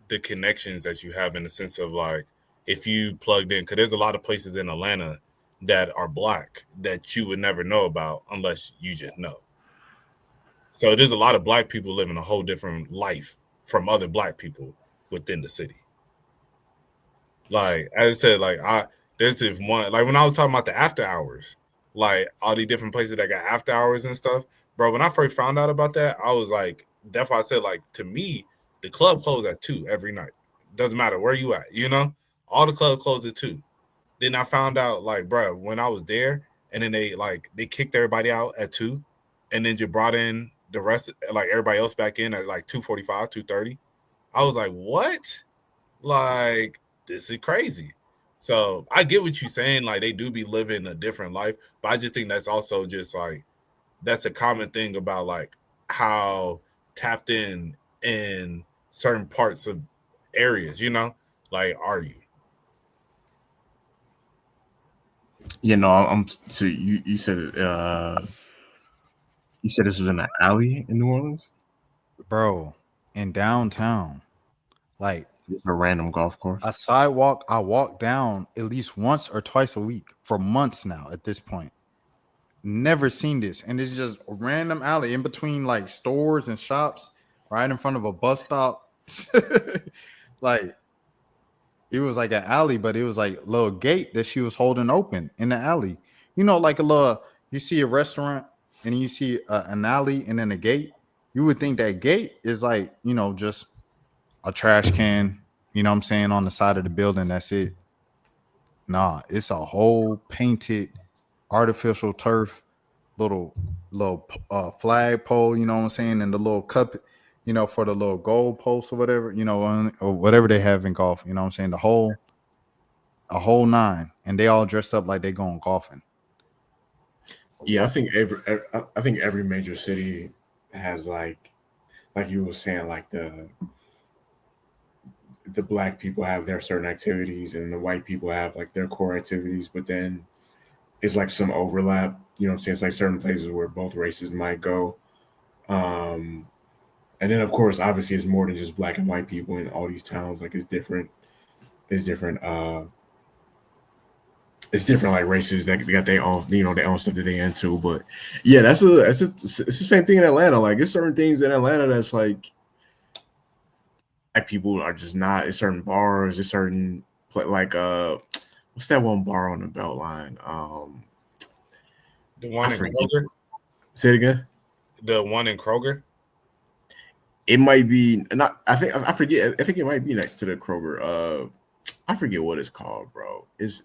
the connections that you have in the sense of like if you plugged in, because there's a lot of places in Atlanta that are black that you would never know about unless you just know. So there's a lot of black people living a whole different life from other black people within the city. Like as I said, like there's this one, like when I was talking about the after hours, like all the different places that got after hours and stuff, bro. When I first found out about that, I was like, that's why I said, like, to me, the club closed at 2 every night. Doesn't matter where you at, all the club closed at 2. Then I found out, like, bro, when I was there, and then they kicked everybody out at 2, and then just brought in the rest, like everybody else back in at like 2:45, 2:30. I was like, what? Like, this is crazy. So I get what you're saying. Like, they do be living a different life, but I just think that's also just like, that's a common thing about like how tapped in certain parts of areas, like, are you? I'm so you said you said this was in an alley in New Orleans, bro, in downtown, like just a random golf course. a sidewalk. I walk down at least once or twice a week for months now at this point. Never seen this, and it's just a random alley in between like stores and shops, right in front of a bus stop. Like it was like an alley, but it was like a little gate that she was holding open in the alley. Like a little. You see a restaurant, and you see an alley, and then a gate. You would think that gate is like just a trash can. You know what I'm saying, on the side of the building. That's it. Nah, it's a whole painted artificial turf, little flag pole, you know what I'm saying, and the little cup, for the little goal post or whatever, or whatever they have in golf, you know what I'm saying, a whole nine, and they all dressed up like they going golfing. Yeah, I think every major city has like you were saying, like the black people have their certain activities and the white people have like their core activities, but then it's like some overlap, you know what I'm saying? It's like certain places where both races might go. And then of course, obviously it's more than just black and white people in all these towns. Like it's different like races that got their own, their own stuff that they into. But yeah, it's the same thing in Atlanta. Like it's certain things in Atlanta that's like black people are just not. It's certain bars, it's certain like what's that one bar on the Beltline? The one in Kroger. Say it again. The one in Kroger. It might be not. I forget. I think it might be next to the Kroger. I forget what it's called, bro. It's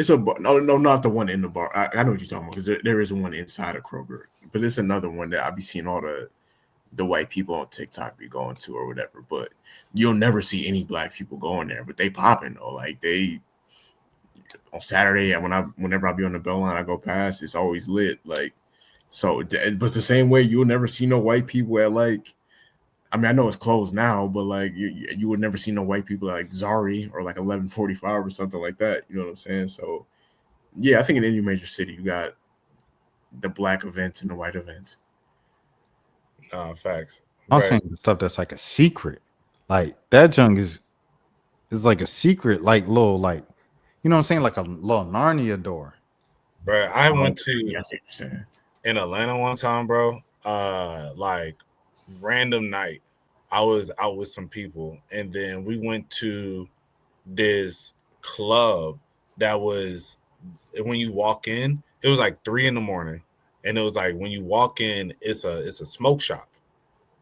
a no, not the one in the bar. I know what you're talking about, because there is one inside of Kroger, but it's another one that I be seeing all the white people on TikTok be going to or whatever. But you'll never see any black people going there. But they popping though. Like they on Saturday, whenever I be on the Beltline, I go past. It's always lit. Like so, but it's the same way you'll never see no white people at like. I mean, I know it's closed now, but like you would never see no white people like Zari or like 1145 or something like that. You know what I'm saying? So, yeah, I think in any major city you got the black events and the white events. Facts. I'm saying the stuff that's like a secret, like that junk is like a secret, like little like you know what I'm saying, like a little Narnia door. Bro, I went to Yeah, I see what you're saying. in Atlanta one time, bro. Like random night, I was out with some people, and then we went to this club that was when you walk in, it was like 3 a.m, and it was like when you walk in, it's a smoke shop,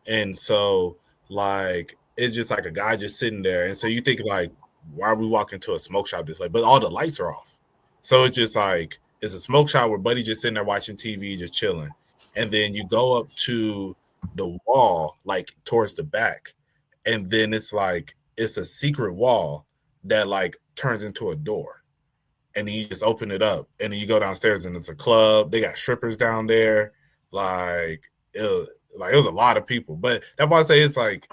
and so like it's just like a guy just sitting there, and so you think like, why are we walking to a smoke shop this way? But all the lights are off, so it's just like it's a smoke shop where buddy just sitting there watching TV, just chilling, and then you go up to the wall like towards the back, and then it's like it's a secret wall that like turns into a door, and then you just open it up, and then you go downstairs, and it's a club. They got strippers down there, like it was a lot of people. But that's why I say it's like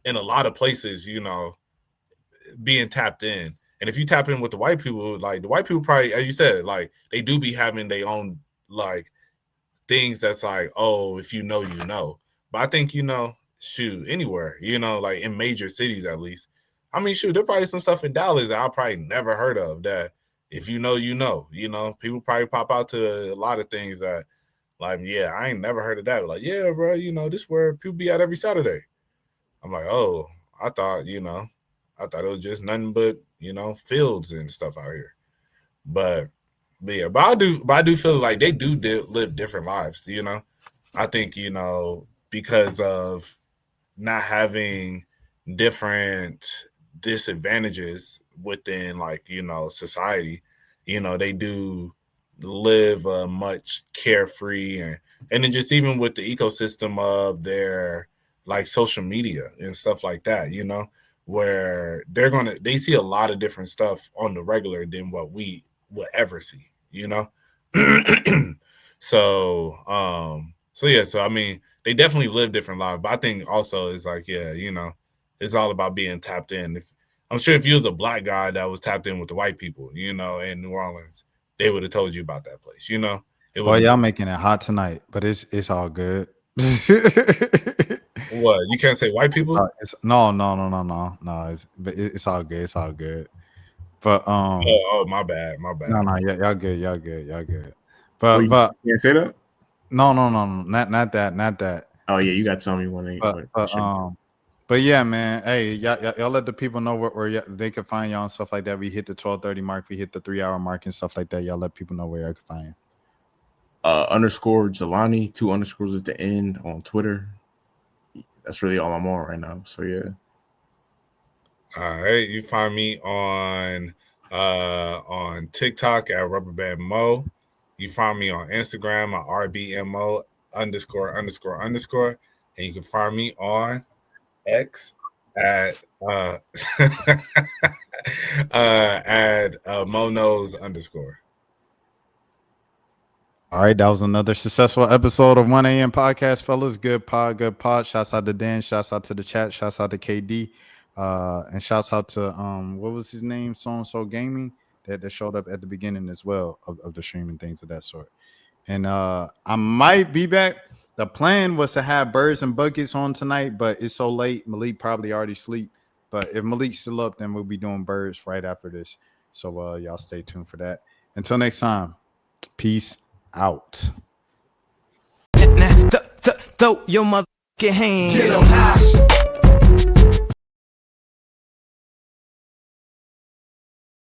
in a lot of places, you know, being tapped in. And if you tap in with the white people, like the white people probably, as you said, like they do be having their own like things that's like, oh, if you know, you know. But I think, you know, shoot, anywhere, you know, like in major cities at least. I mean, shoot, there's probably some stuff in Dallas that I probably never heard of that if you know, you know, people probably pop out to a lot of things that like, yeah, I ain't never heard of that. Like, yeah, bro, you know, this where people be out every Saturday. I'm like, oh, I thought it was just nothing but, you know, fields and stuff out here. But yeah, but I do feel like they do live different lives, you know. I think, you know, because of not having different disadvantages within like, you know, society, you know, they do live much carefree and then just even with the ecosystem of their like social media and stuff like that, you know, where they see a lot of different stuff on the regular than what we will ever see, you know. So I mean, they definitely live different lives, but I think also it's like, yeah, you know, it's all about being tapped in. I'm sure if you was a black guy that was tapped in with the white people, you know, in New Orleans, they would have told you about that place, you know. Well, y'all making it hot tonight, but it's all good. What, you can't say white people? No. It's all good. It's all good. But oh, my bad. No, y'all good. Oh, But you can't say that? no, not that. Oh yeah, you got to tell me when But yeah, man. Hey, y'all let the people know where they can find y'all and stuff like that. We hit the 12:30 mark, we hit the 3-hour mark and stuff like that. Y'all let people know where y'all can find you. _ Jelani, 2 underscores at the end on Twitter. That's really all I'm on right now. So yeah. All right, you find me on TikTok at Rubberband Mo. You find me on Instagram at RBMO ____, and you can find me on X at at Monos _. All right, that was another successful episode of 1 a.m. podcast, fellas. Good pod. Shouts out to Dan. Shouts out to the chat. Shouts out to KD. And shouts out to what was his name? So Gaming that showed up at the beginning as well of the stream and things of that sort. And I might be back. The plan was to have Birds and Buckets on tonight, but it's so late. Malik probably already sleep. But if Malik's still up, then we'll be doing Birds right after this. So y'all stay tuned for that. Until next time, peace out. Throw your motherfucking hands. Get 'em high.